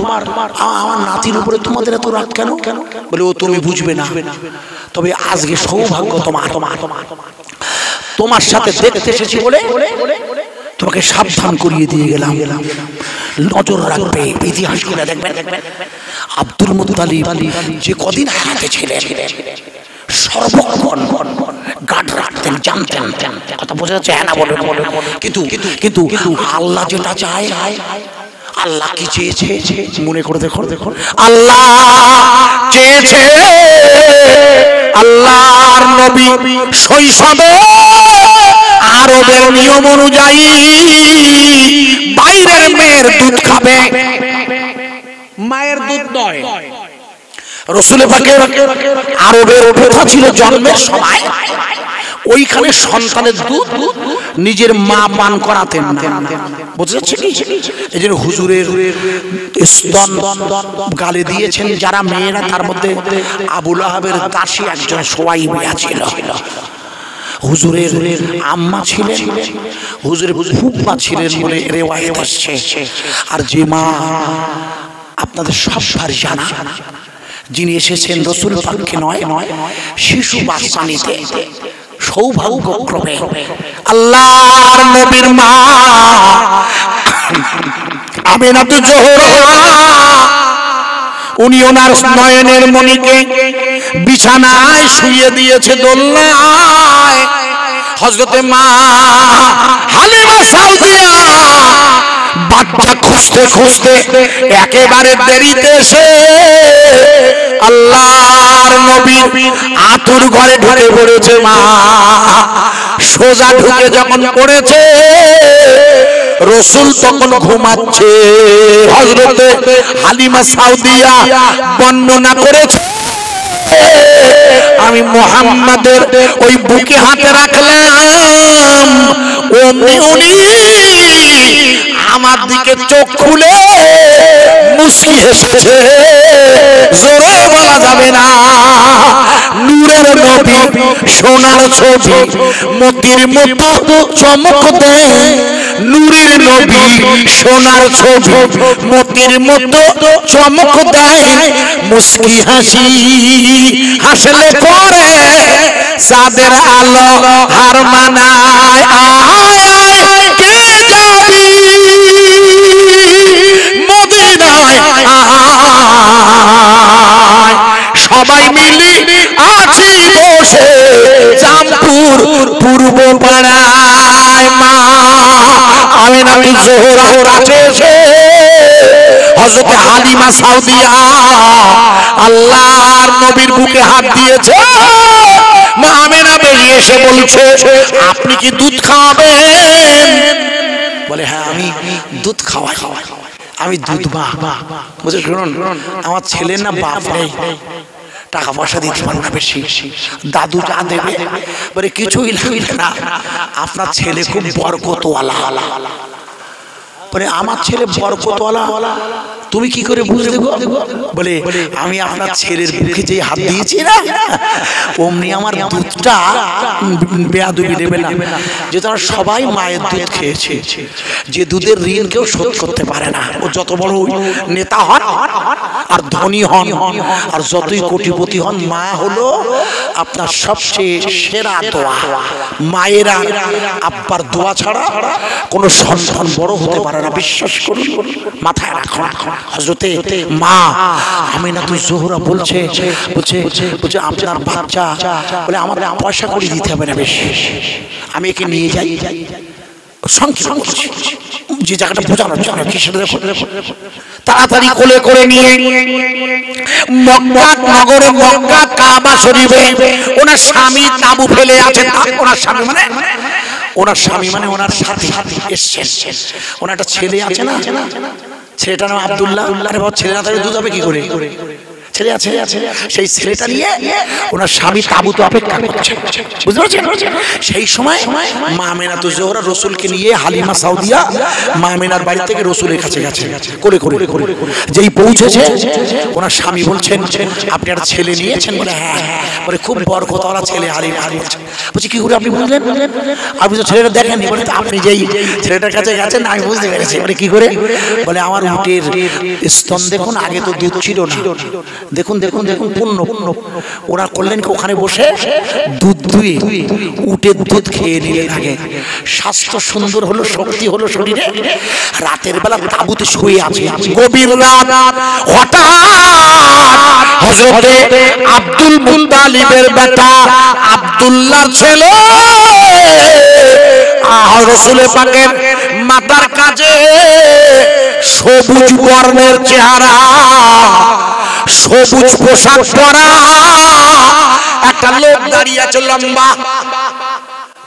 আমার নাতির উপরে তোমাদের এত রাগ কেন? বলে ও তুমি বুঝবে না, তবে আজকে সৌভাগ্য তোমার সাথে দেখতে এসেছি বলে তোমাকে সাবধান করিয়ে দিয়ে গেলাম, নজর রাখবে, ইতিহাস করে দেখবেন। আব্দুল মুত্তালিব যে কদিন হায়াতে ছিলেন সর্বক্ষণ গার্ড রাখতেন, জানতেন। কথা বোঝা যাচ্ছে? হ্যাঁ না বলবেন? কিন্তু আল্লাহ যেটা চায়, আল্লাহ কি চেয়েছে মনে করে দেখো, আল্লাহ চেয়েছে আল্লাহর নবী শৈশবে আরবের নিয়ম অনুযায়ী বাইরের মেয়ের দুধ খাবে, মায়ের দুধ নয়। রাসূল পাকের আরবের প্রথা ছিল জন্মের সময় ওইখানে সন্তানের দুধ নিজের মা পান করাতেন না, বুঝেছে কি? এই জন্য হুজুরের স্তন গালে দিয়েছেন যারা মেয়েরা, তার মধ্যে আবু লাহাবের দাসী একজন সুয়াইবা ছিল, হুজুরের আম্মা ছিলেন, হুজুরের ফুফা ছিলেন বলে রিওয়ায়াত আসছে। আর যে মা আপনাদের সবার জানা, যিনি এসেছেন রসুল পাককে নয় শিশু বাচ্চা নিতে, সৌভাগ্যক্রমে আল্লাহর নবীর মা আমিনাতুল জোহরা উনি ওনার নয়নের মণিকে বিছানায় শুইয়ে দিয়েছে দোলনায়। হযরতে মা হালিমা সাউদিয়া বাচ্চা খুঁজতে খুঁজতে একেবারে দেরিতে এসে আল্লাহর নবী আতুর ঘরে ঢুকে পড়েছে। মা সোজা ঢুকে যখন পড়েছে রসুল তখন ঘুমাচ্ছে। হযরতে হালিমা সাউদিয়া বর্ণনা করেছে, আমি মুহাম্মাদের ওই বুকে হাতে রাখলাম, অমনি উনি আমার দিকে চোখ খুলে মুস্কি হেসেছে। জোরে বলা যাবে না। নূরের নবী সোনার ছবি মতির মতো চমক দেয়। নূরের নবী সোনার ছবি মতির মতো চমক দেয়। মুস্কি হাসি হাসলে পরে চাঁদের আলো হার মানায়। আয় কে যাবি মদিনায়, আয় সবাই মিলি আছি বসে জামপুর পূর্ব পাড়ায়। মা আমিনাতুল জোহরা কাছে এসে হযরত হালিমা সাউদিয়া আল্লাহর নবীর বুকে হাত দিয়েছে। মা আমিনা বেরিয়ে এসে বলছে, আপনি কি দুধ খাওয়াবেন? বলে হ্যাঁ আমি দুধ খাওয়াই, আমি দুধ মা। বলছে শুনুন, আমার ছেলের না বাপ নেই, টাকা পয়সা দিতে পারবো না বেশি, দাদু যা দেবে বলে কিছুই লাগবে না, আপনার ছেলে খুব বরকতওয়ালা। বলে আমার ছেলে বরকতওয়ালা তুমি কি করে বুঝলে গো? বলে আমি আপনার ছেলের বুকে যে হাত দিয়েছি না, অমনি আমার দুধটা বেয়াদবি দেবে না। যে তারা সবাই মায়ের দুধ খেয়েছে, যে দুধের ঋণ কেউ শোধ করতে পারে না। ও যত বড় নেতা হন আর ধনী হন আর যতই কোটিপতি হন, মা হলো আপনার সবচেয়ে সেরা দোয়া। মায়েরা আব্বার দোয়া ছাড়া কোনো সন্তান বড় হতে পারে না, বিশ্বাস করুন, মাথায় রাখুন। হযরতে মা আমিনাতুল জোহরা বলছে আপনার বাচ্চা, বলে আমার পয়সা করে দিতে হবে না বেশি, আমি একে নিয়ে যাই। যে জায়গাটা বোঝানোর জন্য তাড়াতাড়ি কোলে করে নিয়ে মক্কা নগরে, মক্কা কাবা শরীফে ওনার স্বামী তাবু ফেলে আছে। ওনার স্বামী মানে ওনার সাথে এসছেন। ওনার একটা ছেলে আছে না, ছেলেটার নাম আব্দুল্লাহ। আরে বাবা, ছেলে না থাকলে দুধ হবে কি করে? ছেলে আছে, সেই ছেলেটা নিয়ে ওনার স্বামী তাবুতে অপেক্ষা করছে, বুঝতে পারছেন? সেই সময় মা আমিনাতুল জোহরা রসুলকে নিয়ে হালিমা সাউদিয়া মা আমিনার বাড়ি থেকে রসুলের কাছে গেছে করে করে। যেই পৌঁছেছে ওনার স্বামী বলছেন, আপনি একটা ছেলে নিয়েছেন? বলে হ্যাঁ। বলে খুব বরকতওয়ালা ছেলে হালিমা। বলছি কি করে আপনি বুঝলেন? আপনি তো ছেলেটা দেখেননি। বলে আপনি যেই ছেলেটার কাছে গেছেন আমি বুঝতে পেরেছি। বলে কি করে? বলে আমার উটের স্তন দেখুন, আগে তো দুধ ছিল না, দেখুন দেখুন দেখুন পূর্ণ। ওরা করলেন কি, ওখানে বসে দুধ দুয়ে উটের দুধ খেয়ে নিলেন। আগে স্বাস্থ্য সুন্দর হলো, শক্তি হলো শরীরে। রাতের বেলা তাবুতে শুয়ে আছে, গভীর রাত, হঠাৎ হযরতে আব্দুল মুত্তালিবের বেটা আব্দুল্লাহর ছেলে রাসূলের পাকের মাথার কাছে সবুজ বর্ণের চেহারা, সবুজ পোশাক পরা একটা লোক দাঁড়িয়ে আছে লম্বা।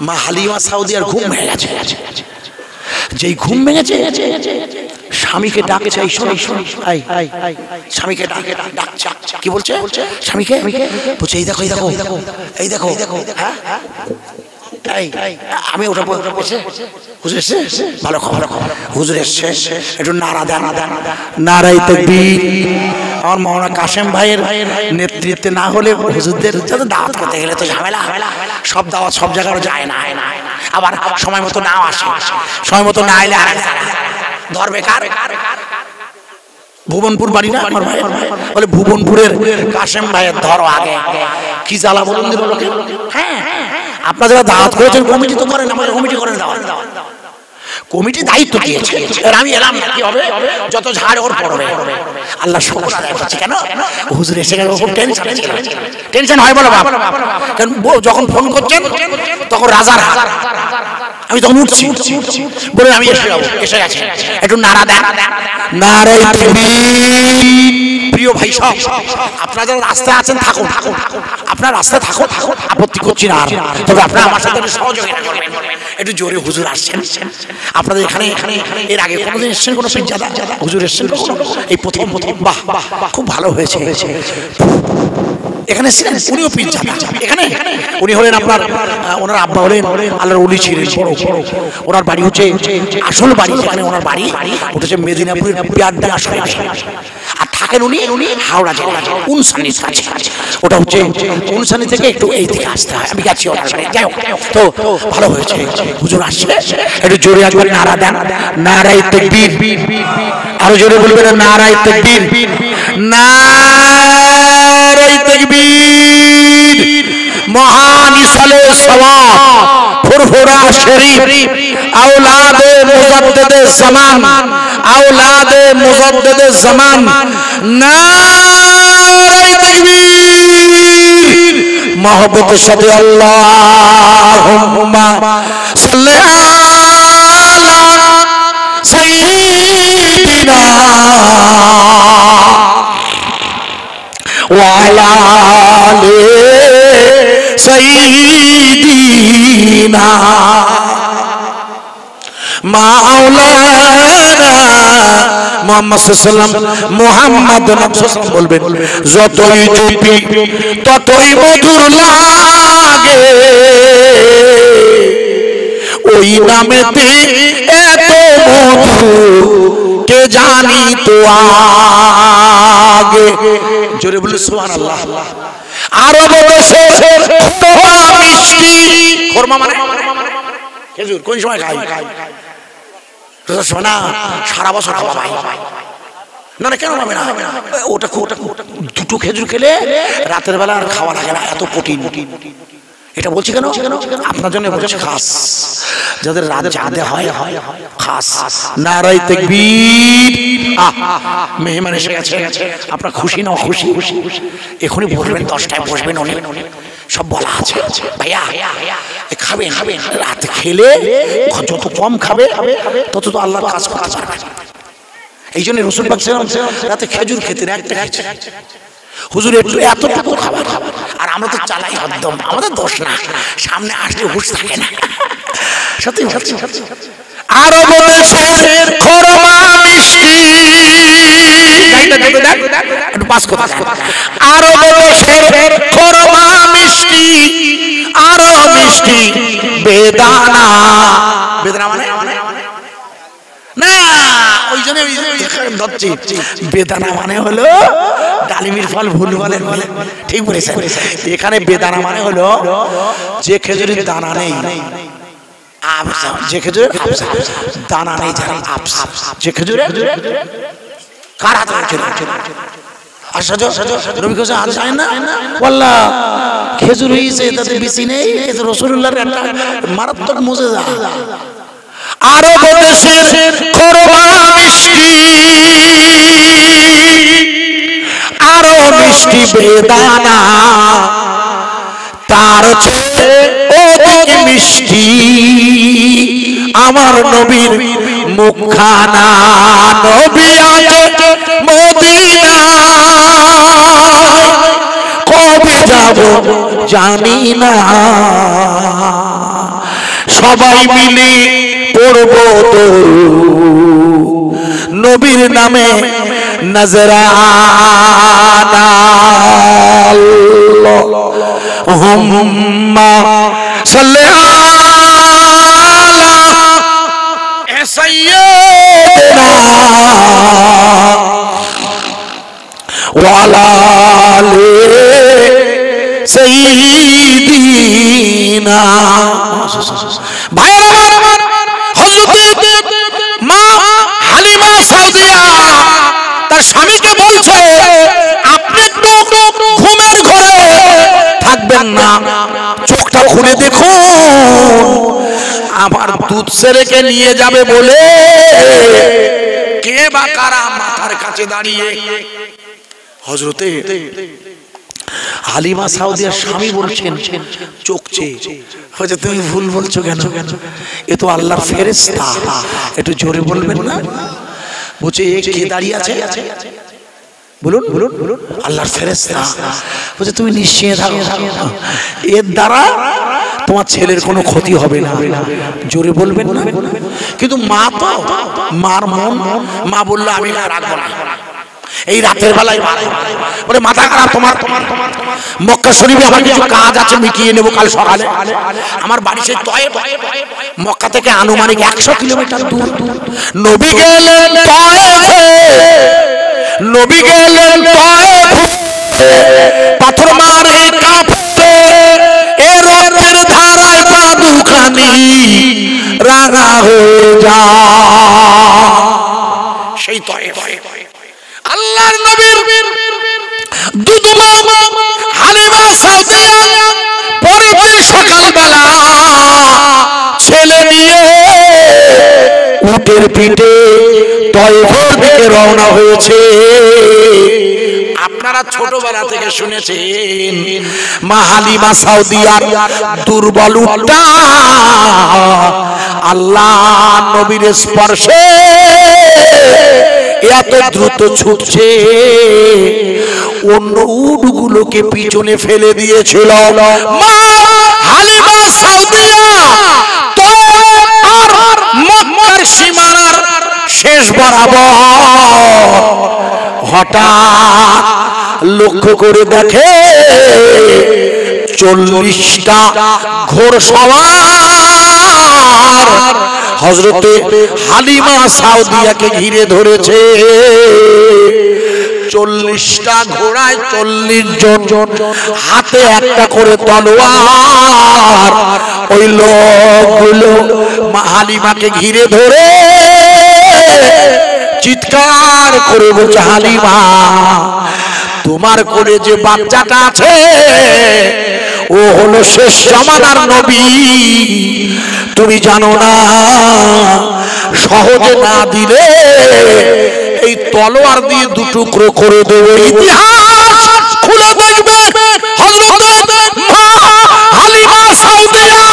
মা হালিমা সাউদিয়ার ঘুম ভেঙে গেছে। যেই ঘুম ভেঙেছে স্বামীকে ডাকছে, স্বামীকে ডাকছে। কি বলছে স্বামীকে? বলছে এই দেখো, এই দেখো, হ্যাঁ আমি ওটা বলছে হুজুর এসছে, ভালো খবর, হুজুর এসছে, একটু নারা দেন, নারাই তাকবীর। আমার মাওলানা কাশেম ভাইয়ের নেতৃত্বে না হলে হুজুরদের দাওয়াত করতে গেলে তো ঝামেলা। সব দাওয়াত সব জায়গায় যায় না, আবার সময় মতো নাও আসে, সময় মতো না এলে আর ধরবে কার। ভুবনপুর বাড়ি না আমার ভাই, বলে ভুবনপুরের কাশেম ভাইয়ের ধরো আগে, কি জ্বালা বলুন দিল লোকে। হ্যাঁ আপনারা যারা দাওয়াত করেছেন কমিটি তো করেন, আমাদের কমিটি করেন দাওয়াত, কমিটি দায়িত্ব দিয়েছে, আর আমি এলাম না, কি হবে যত ঝাড় ওর পড়বে। আল্লাহ শুকর আদায় করছি, কেন হুজুর এসে গেল, খুব টেনশন হয় বলো বাবা, কারণ যখন ফোন করছেন তখন রাজার হাত, আমি তখন উঠছি বলে আমি এসে যাবো, এসে গেছে একটু নাড়া দেন, নারে প্রিয় ভাই সব আপনারা যারা রাস্তায় আছেন থাকুন, আপনার রাস্তায় থাকুন, আপত্তি করছি না, তবে আপনারা আমার সাথে সহযোগিতা করবেন, একটু জোরে হুজুর আসছেন। আপনাদের এখানে এর আগে কোনোদিন এসছেন কোনো পীরজাদা হুজুর এসছেন? এই প্রথম বাহ খুব ভালো হয়েছে। এখানে ছিলেন উনিও পীরজাদা, এখানে উনি হলেন আপনার, ওনার আব্বা হলেন আল্লাহর ওলি ছিলেন বড়, ওনার বাড়ি হচ্ছে আসল বাড়ি, যেখানে ওনার বাড়ি ওটা হচ্ছে মেদিনীপুরের পিয়ারডাঙ্গা শহরে, আর থাকেন উনি হাওড়া জেলায় উনসানির কাছে, ওটা হচ্ছে উনসানি থেকে একটু এই দিকে আসতে হয়, আমি গেছি ওনার বাড়ি। যাই হোক, তো ভালো হয়েছে হুজুর আসছে, একটু জোরে একবার নারা দেন, নারায়ে তাকবীর, আরো জোরে বলবেন নারায়ে তাকবীর, নারায়ে তাকবীর। মহান ইসালে সওয়াব ফুরফুরা শরীফ আওলাদে মুজাদ্দিদে জামান, আওলাদে মুজাদ্দিদে জামান, নারায়ে তাকবীর। মহব্বতের সাথে আল্লাহুম্মা সাল্লি আলা সাইয়্যিদিনা ওয়া আলা আলি সাইয়্যিদিনা মাওলানা মুহাম্মদ সাল্লাল্লাহু আলাইহি ওয়াসাল্লাম, মুহাম্মদ সাল্লাল্লাহু বলবেন, যতই চুপি ততই মধুর লাগে, ওই নামেতে এত মধু কে জানি তো আগে। জোরে বলে সুবহানাল্লাহ। আরব দেশের খোরমা মিষ্টি, খোরমা মানে খেজুর, কোন সময় খাই না, সারা বছর খাওয়া ভাই, না না কেন হবে না, ওটা দুটো খেজুর খেলে রাতের বেলা আর খাওয়া লাগে না, এত প্রোটিন। এটা বলছি কেন, আপনার জন্য বলছি খাস, যাদের রাত জাগতে হয় খাস। নারায়ে তাকবীর। মেহমান এসে গেছে, আপনার খুশি না খুশি? এখনই বসবেন, 10টায় বসবেন, উনি সব বলা আছে। ভাইয়া খাবেন, রাতে খেলে যত কম খাবে তত তো আল্লাহর কাজ করতে পারবে। এই জন্য রাসূল পাক সাল্লাল্লাহু আলাইহি ওয়াসাল্লাম রাতে খেজুর খেতেন, একটা খেতেন। হুজুর একটু এতটুকু খাবার, আর আমরা তো চালাই হদ্দম, আমাদের দোষ না, সামনে আসলে হুঁশ থাকে না। সত্যি সত্যি। আরব দেশের খোরমা মিষ্টি, একটু পাস কথা। আরব দেশের খোরমা মিষ্টি, আরো মিষ্টি বেদানা, বেদানা মানে না, ওই জন্য ধরছি, বেদানা মানে হলো ডালিমের ফল, ভুল বলেন, ঠিক বলেছেন। এখানে বেদানা মানে হলো যে খেজুরের দানা নেই, যে খেজুরের দানা নেই, যে খেজুরের কারা খেজুর হয়েছে তাতে বেশি নেই, রাসূলুল্লাহর একটা মারাত্মক মুজিজা। আরব দেশের খোরমা মিষ্টি, আরো মিষ্টি বেদানা, তার চেয়ে অধিক মিষ্টি আমার নবীর মুখখানা। নবী আছে মদিনায়, কবে যাব জানি না, সবাই মিলে পড়ব দরুদ, নবীর নামে নজরানা। আল্লাহুম্মা সাল্লি আলা সাইয়্যিদিনা ওয়া আলা আলি সাইয়্যিদিনা। ভাইরা আমার, হযরত মা হালিমা সাউদিয়া তার ঘুরে দেখুন আমার দুধ ছেলেকে নিয়ে যাবে বলে কে বা কারা মাথার কাছে দাঁড়িয়ে। হযরতে হালিমা সাউদিয়ার স্বামী বলছেন চোখছে, হচ্ছে তুমি ভুল বলছো কেন, এ তো আল্লাহর ফেরেশতা, একটু জোরে বলবেন না। বলছে এ কে দাঁড়িয়ে আছে, বলুন বলুন বলুন, আল্লাহর ফেরেশতা। বলছে তুমি নিশ্চয় থাকো, এর দ্বারা তোমার ছেলের কোনো ক্ষতি হবে না, জোরে বলবেন না। কিন্তু মা তো মার মন, মা বললো আমি রাখবো না, এই রাতের বেলায় বলে মাথা খারাপ তোমার, মক্কা শরীফে আমার কিছু কাজ আছে মিটিয়ে নেবো কাল সকালে। আমার বাড়ি সেই তয়েফ, মক্কা থেকে আনুমানিক 100 কিলোমিটার দূর। নবী গেলেন তয়েফে, নবী গেলেন তয়েফে, পাথর মারে কাঁপতে এ রক্তের ধারায় পা দুখানি রাঙা হয়ে যায়। সেই তয়েফ আল্লাহর নবীর দুধমা হালিমা সাউদিয়া পরের দিন সকালবেলা ছেলে নিয়ে উটের পিঠে তয়েফের দিকে রওনা হয়েছে। আপনারা ছোটবেলা থেকে শুনেছেন মা হালিমা সাউদিয়ার দুর্বল উটটা আল্লাহ নবীর স্পর্শে এত দ্রুত ছুটছে, অন্য উটগুলোকে পিছনে ফেলে দিয়েছিল। মা হালিমা সাউদিয়া আর মক্কার সীমানার শেষ বরাবর হঠাৎ লক্ষ্য করে দেখে 40টা ঘোড়সওয়ার হযরতে হালিমা সাউদিয়াকে ঘিরে ধরেছে। 40টা ঘোড়ায় 40 জন, হাতে একটা করে তলোয়ার। ওই লোকগুলো মা হালিমাকে ঘিরে ধরে চিৎকার করে বলছে হালিমা তোমার কোলে যে বাচ্চাটা আছে ও হলো শেষ জামানার নবী, তুমি জানো না সহজে না দিলে এই তলোয়ার দিয়ে দুটুকরো করে দেবে। ইতিহাস খুলে দেখবে হযরত মা হালিমা সাউদিয়া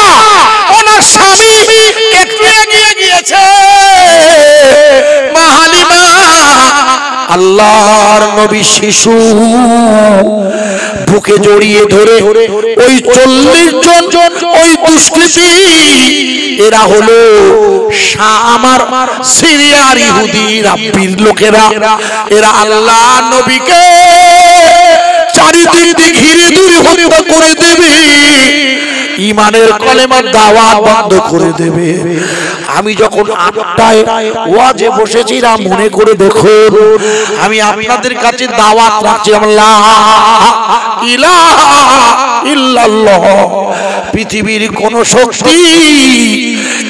ওনার স্বামী একটু এগিয়ে গিয়েছে, মা হালিমা আল্লাহর নবী শিশু বুকে জড়িয়ে ধরে ওই 40 জন ওই দুষ্কৃতী, এরা হলো শামার সিরিয়ার ইহুদি রাব্বির লোকেরা, এরা আল্লাহ নবীকে চারিদিক দিয়ে ঘিরে ধরে হত্যা করে দেবে, ইমানের কলেমার দাওয়াত বন্ধ করে দেবে। আমি যখন 8টায় ওয়াজে বসেছিলাম মনে করে দেখুন আমি আপনাদের কাছে দাওয়াত রাখছি লা ইলাহা ইল্লাল্লাহ। পৃথিবীর কোন শক্তি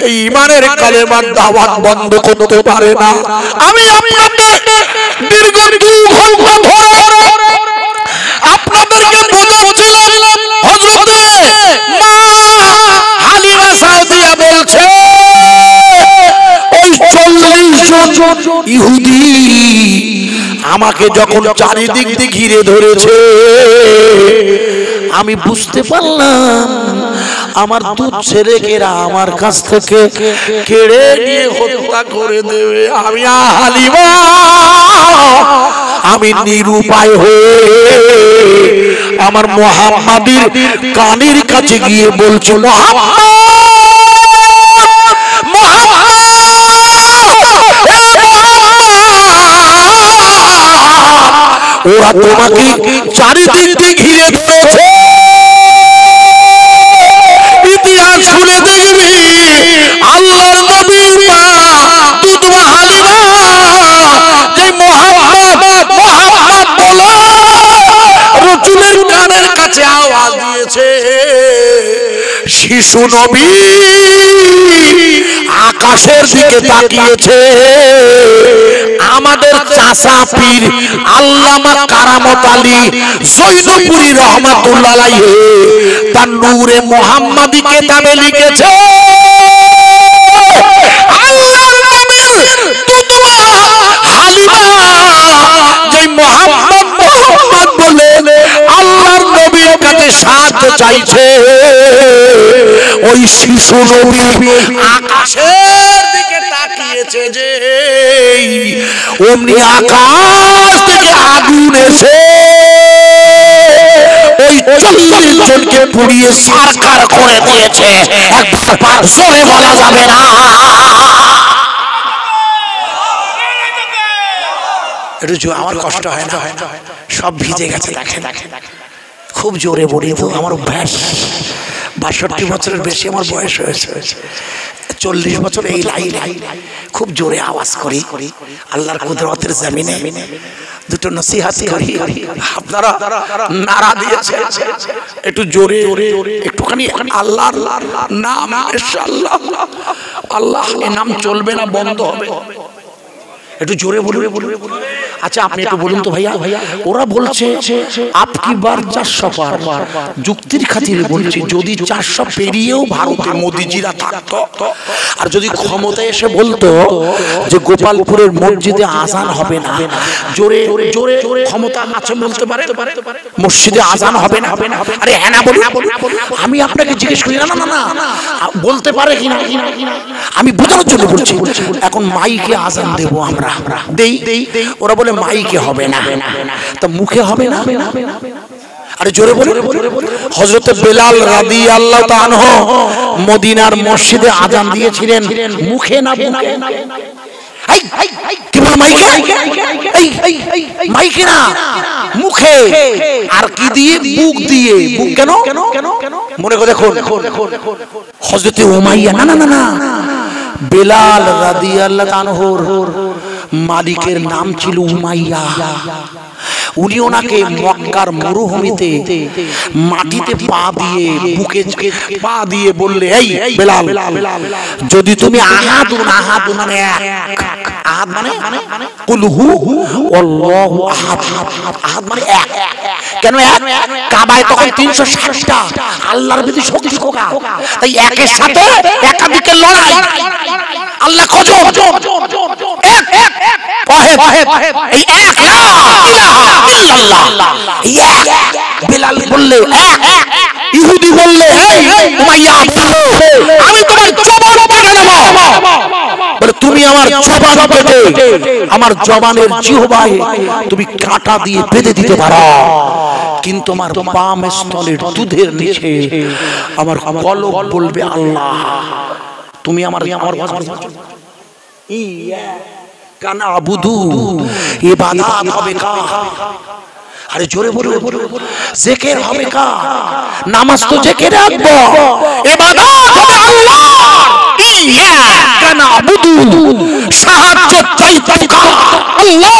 এই ইমানের কালেমার দাওয়াত বন্ধ করতে পারে না। আমি আপনাদের দীর্ঘ 2 ঘন্টা ধরে আপনাদেরকে বোঝাচ্ছিলাম হযরত মা হালিমা সাউদিয়া বলছে ওই 40 জন ইহুদি আমাকে যখন চারিদিক দিয়ে ঘিরে ধরেছে আমি বুঝতে পারলাম আমার দুধ ছেলেকেরা আমার কাছ থেকে কেড়ে নিয়ে হত্যা করে দেবে। আমি হালিমা আমি নিরুপায় হয়ে আমার মুহাম্মাদের কানের কাছে গিয়ে বলছি ওরা তোমাকে চারিদিক দিয়ে ঘিরে ধরেছে। ইতিহাস খুলে দেখবি আল্লাহর নবীর মা দুধমা হালিমা যে মুহাম্মদ বলে রাসূলের কানের কাছে আওয়াজ দিয়েছে, শিশু নবী আকাশের দিকে তাকিয়েছে, আমাদের চাচা পীর আল্লামা কারামত আলী জৈনপুরী রহমাতুল্লাহ আলাইহি তার নূরে মুহাম্মাদি কিতাবে লিখেছে আল্লাহর নবীর দুধমা হালিমা যে মুহাম্মদ বলে আল্লাহর নবীর কাছে সাহায্য চাইছে ওই শিশু নবী আকাশের দিকে তাকিয়েছে যে অমনি আকাশ থেকে আগুন এসে ওই 40 জনকে পুড়িয়ে সারকার করে দিয়েছে একবার জোরে বলা যাবে না একটু আমার কষ্ট হয় না সব ভিজে গেছে দেখে খুব জোরে বলি তো আমার অভ্যাস 62 বছরের বেশি আমার বয়স হয়েছে 40 বছর এই লাইনে খুব জোরে আওয়াজ করি আল্লাহর কুদরতের জমিনে দুটো নসিহত করি আপনারা নারা দিয়েছে একটু জোরে একটুখানি আল্লাহর নাম ইনশাআল্লাহ আল্লাহ এই নাম চলবে না বন্ধ হবে একটু জোরে বলুন আচ্ছা আপনি একটু বলুন তো ভাইয়া ওরা বলছে আপকি বার 400 পার যুক্তির খাতিরে বলছি যদি 400 পেরিয়েও ভারতে মোদিজিরা থাকতো আর যদি ক্ষমতায় এসে বলতো যে গোপালপুরের মসজিদে আজান হবে না জোরে জোরে ক্ষমতা আছে বলতে পারে মসজিদে আজান হবে না আরে হ্যাঁ না বলুন আমি আপনাকে জিজ্ঞেস করি না বলতে পারে কিনা আমি বোঝানোর জন্য বলছি এখন মাইকে আজান দেব আমরা দেই ওরা বলে মাইকে হবে না তা মুখে হবে না আরে জোরে বলে হযরত বেলাল রাদিয়াল্লাহু তাআলা আনহু মদিনার মসজিদে আজান দিয়েছিলেন মুখে না বুকে কি বল মাইকে না মুখে আর কি দিয়ে বুক দিয়ে বুক কেন মনে করে দেখুন হযরত উমাইয়া না বেলাল রাদিয়াল্লাহু আনহুর মালিকের নাম ছিল উমাইয়া উনি ওনাকে মক্কার মরুভূমিতে মাটিতে পা দিয়ে বুকে পা দিয়ে বললে এই বেলাল যদি তুমি আহাদুন মানে আহাদ মানে কুল হু আল্লাহু আহাদ আহাদ মানে এক কেন এক কাবায় তখন 360টা আল্লাহর প্রতি শক্তি কোকা তাই একের সাথে একাধিকের লড়াই আল্লাহ কজন এক এই এক লা ইলাহা ইল্লাল্লাহ এক বেলাল বললে এক ইহুদি বললে এই উমাইয়া আমি তোমার জবান কেটে নেব বলে তুমি আমার জবান কেটে আমার জবানের জিহ্বায় তুমি কাঁটা দিয়ে বেঁধে দিতে পারো কিন্তু আমার বাম স্থলের দুধের নিচে আমার কলব বলবে আল্লাহ তুমি আমার কানা আবুদু ইবাদত হবে কার আরে জোরে বলো জিকির হবে কার নামাজ তো জিকির রাখবো ইবাদত হবে আল্লাহর ইয়াকা নাবুদু সাহায্য চাইতে কার আল্লাহ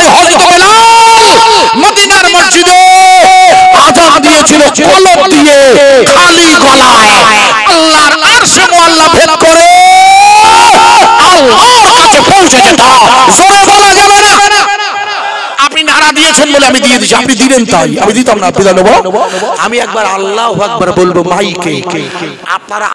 ও হযরত বেলাল মদিনার মসজিদে আযান দিয়েছিল কলব দিয়ে খালি গলায় আল্লাহর আরশে মুআল্লা ভেদ করে আল্লাহর কাছে পৌঁছে যেত জোরে বলা যাবে না আপনি নারা দিয়েছেন বলে আমি দিয়ে দিয়েছি আপনি দিবেন তাই আমি দিতাম না বিদায় নেব আমি একবার আল্লাহু আকবার বলবো মাইকে আপনারা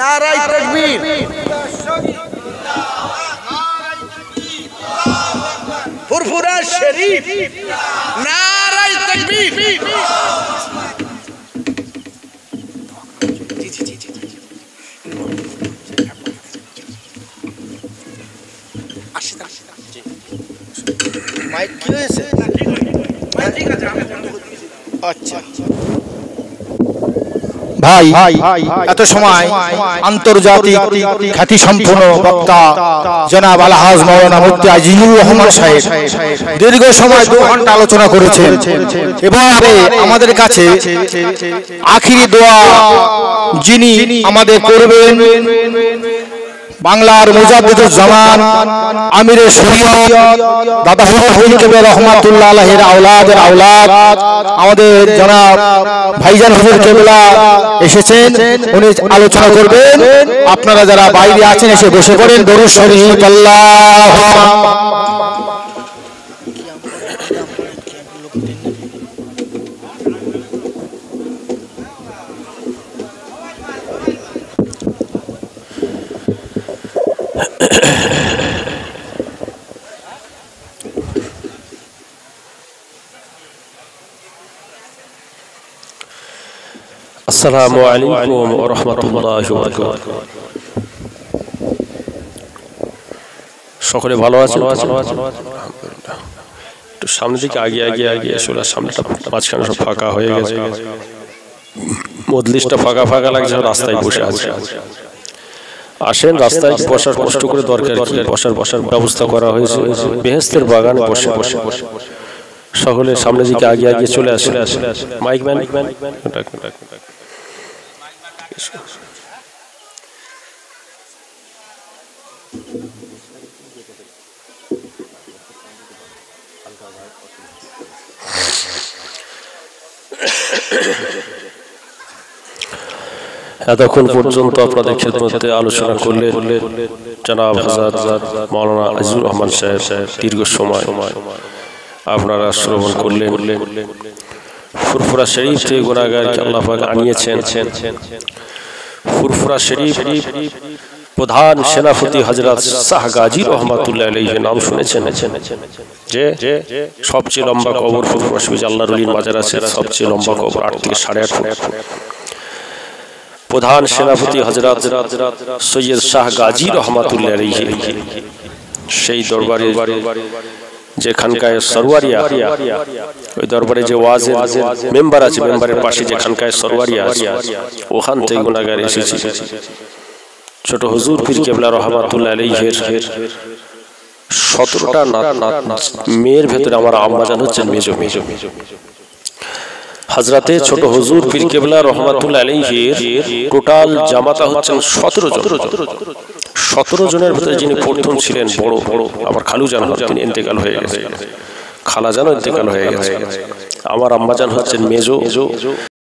নারায়ে তাকবীর, ফুরফুরা শরীফ, নারায়ে তাকবীর। মাইক কি হয়েছে? আচ্ছা ভাই এত সময় আন্তর্জাতিক খ্যাতি সম্পন্ন বক্তা জনাব আলহাজ মাওলানা মুফতি আজিজুর রহমান সাহেব দীর্ঘ সময় 2 ঘন্টা আলোচনা করেছেন। এবারে আমাদের কাছে আখিরি দোয়া যিনি আমাদের করবেন বাংলার মুজাদ্দিদুজ জামান আমিরে শরীয়ত দাদা হুজুর কেবলা রহমাতুল্লাহ আলাইহির আওলাদের আওলাদ আমাদের জনাব ভাইজান হুজুর কেবলা এসেছেন, উনি আলোচনা করবেন। আপনারা যারা বাইরে আছেন এসে বসে পড়েন। দরুদ শরীফ আল্লাহুম্মা আসসালামু আলাইকুম ওয়া রাহমাতুল্লাহি ওয়া বারাকাতুহু। সকলে ভালো আছেন? একটু সামনের দিকে আগে আসলে সামনেটা মাঝখানে সব ফাঁকা হয়ে গেছে, মজলিসটা ফাঁকা ফাঁকা লাগছে, রাস্তায় বসে আছে। আসেন, রাস্তায় বসার কষ্ট করে দরকার কি, বসার ব্যবস্থা করা হয়েছে বেহেশতের বাগানে বসে সকলে সামনের দিকে আগে চলে আসে। মাইক ম্যান এতক্ষণ পর্যন্ত আপনাদের খেদমতে আলোচনা করলেন জনাব হযরত মাওলানা আজিজুর রহমান সাহেব। দীর্ঘ সময় আপনারা শ্রবণ করলেন। ফুরফুরা শরীফ থেকে গুনাহগারকে আল্লাহ পাক আনিয়েছেন। ফুরফুরা শরীফ প্রধান সেনাপতি হযরত শাহ গাজী রহমাতুল্লাহ আলাইহির নাম শুনেছেন যে সবচেয়ে লম্বা কবর ফুরফুরা শরীফ, আল্লাহর ওলির মাজার আছে সবচেয়ে লম্বা কবর 8 থেকে 8.5 ফুট। প্রধান সেনাপতি হযরত সৈয়দ শাহ গাজী রহমাতুল্লাহ আলাইহি সেই দরবারে যেখানকায় সরওয়ারিয়া, ওই দরবারে যে ওয়াজের মেম্বার আছে, মেম্বারের পাশে যেখানকায় সরওয়ারিয়া আছে, ওখান থেকে গুনাহগার এসেছে। ছোট হুজুর পীর কেবলা রহমাতুল্লাহ আলাইহির 17টা মেয়ের ভেতরে আমার আম্মাজান হচ্ছেন মেজো। হযরতে ছোট হুজুর পীর কেবলা রহমাতুল্লাহ আলাইহির টোটাল জামাতা হচ্ছেন 17 জন। 17 জনের ভিতরে যিনি প্রথম ছিলেন বড় আমার খালুজান, তিনি ইন্তেকাল হয়ে গেছে, খালাজানও ইন্তেকাল হয়ে গেছে। আমার আম্মাজান হচ্ছেন মেজো।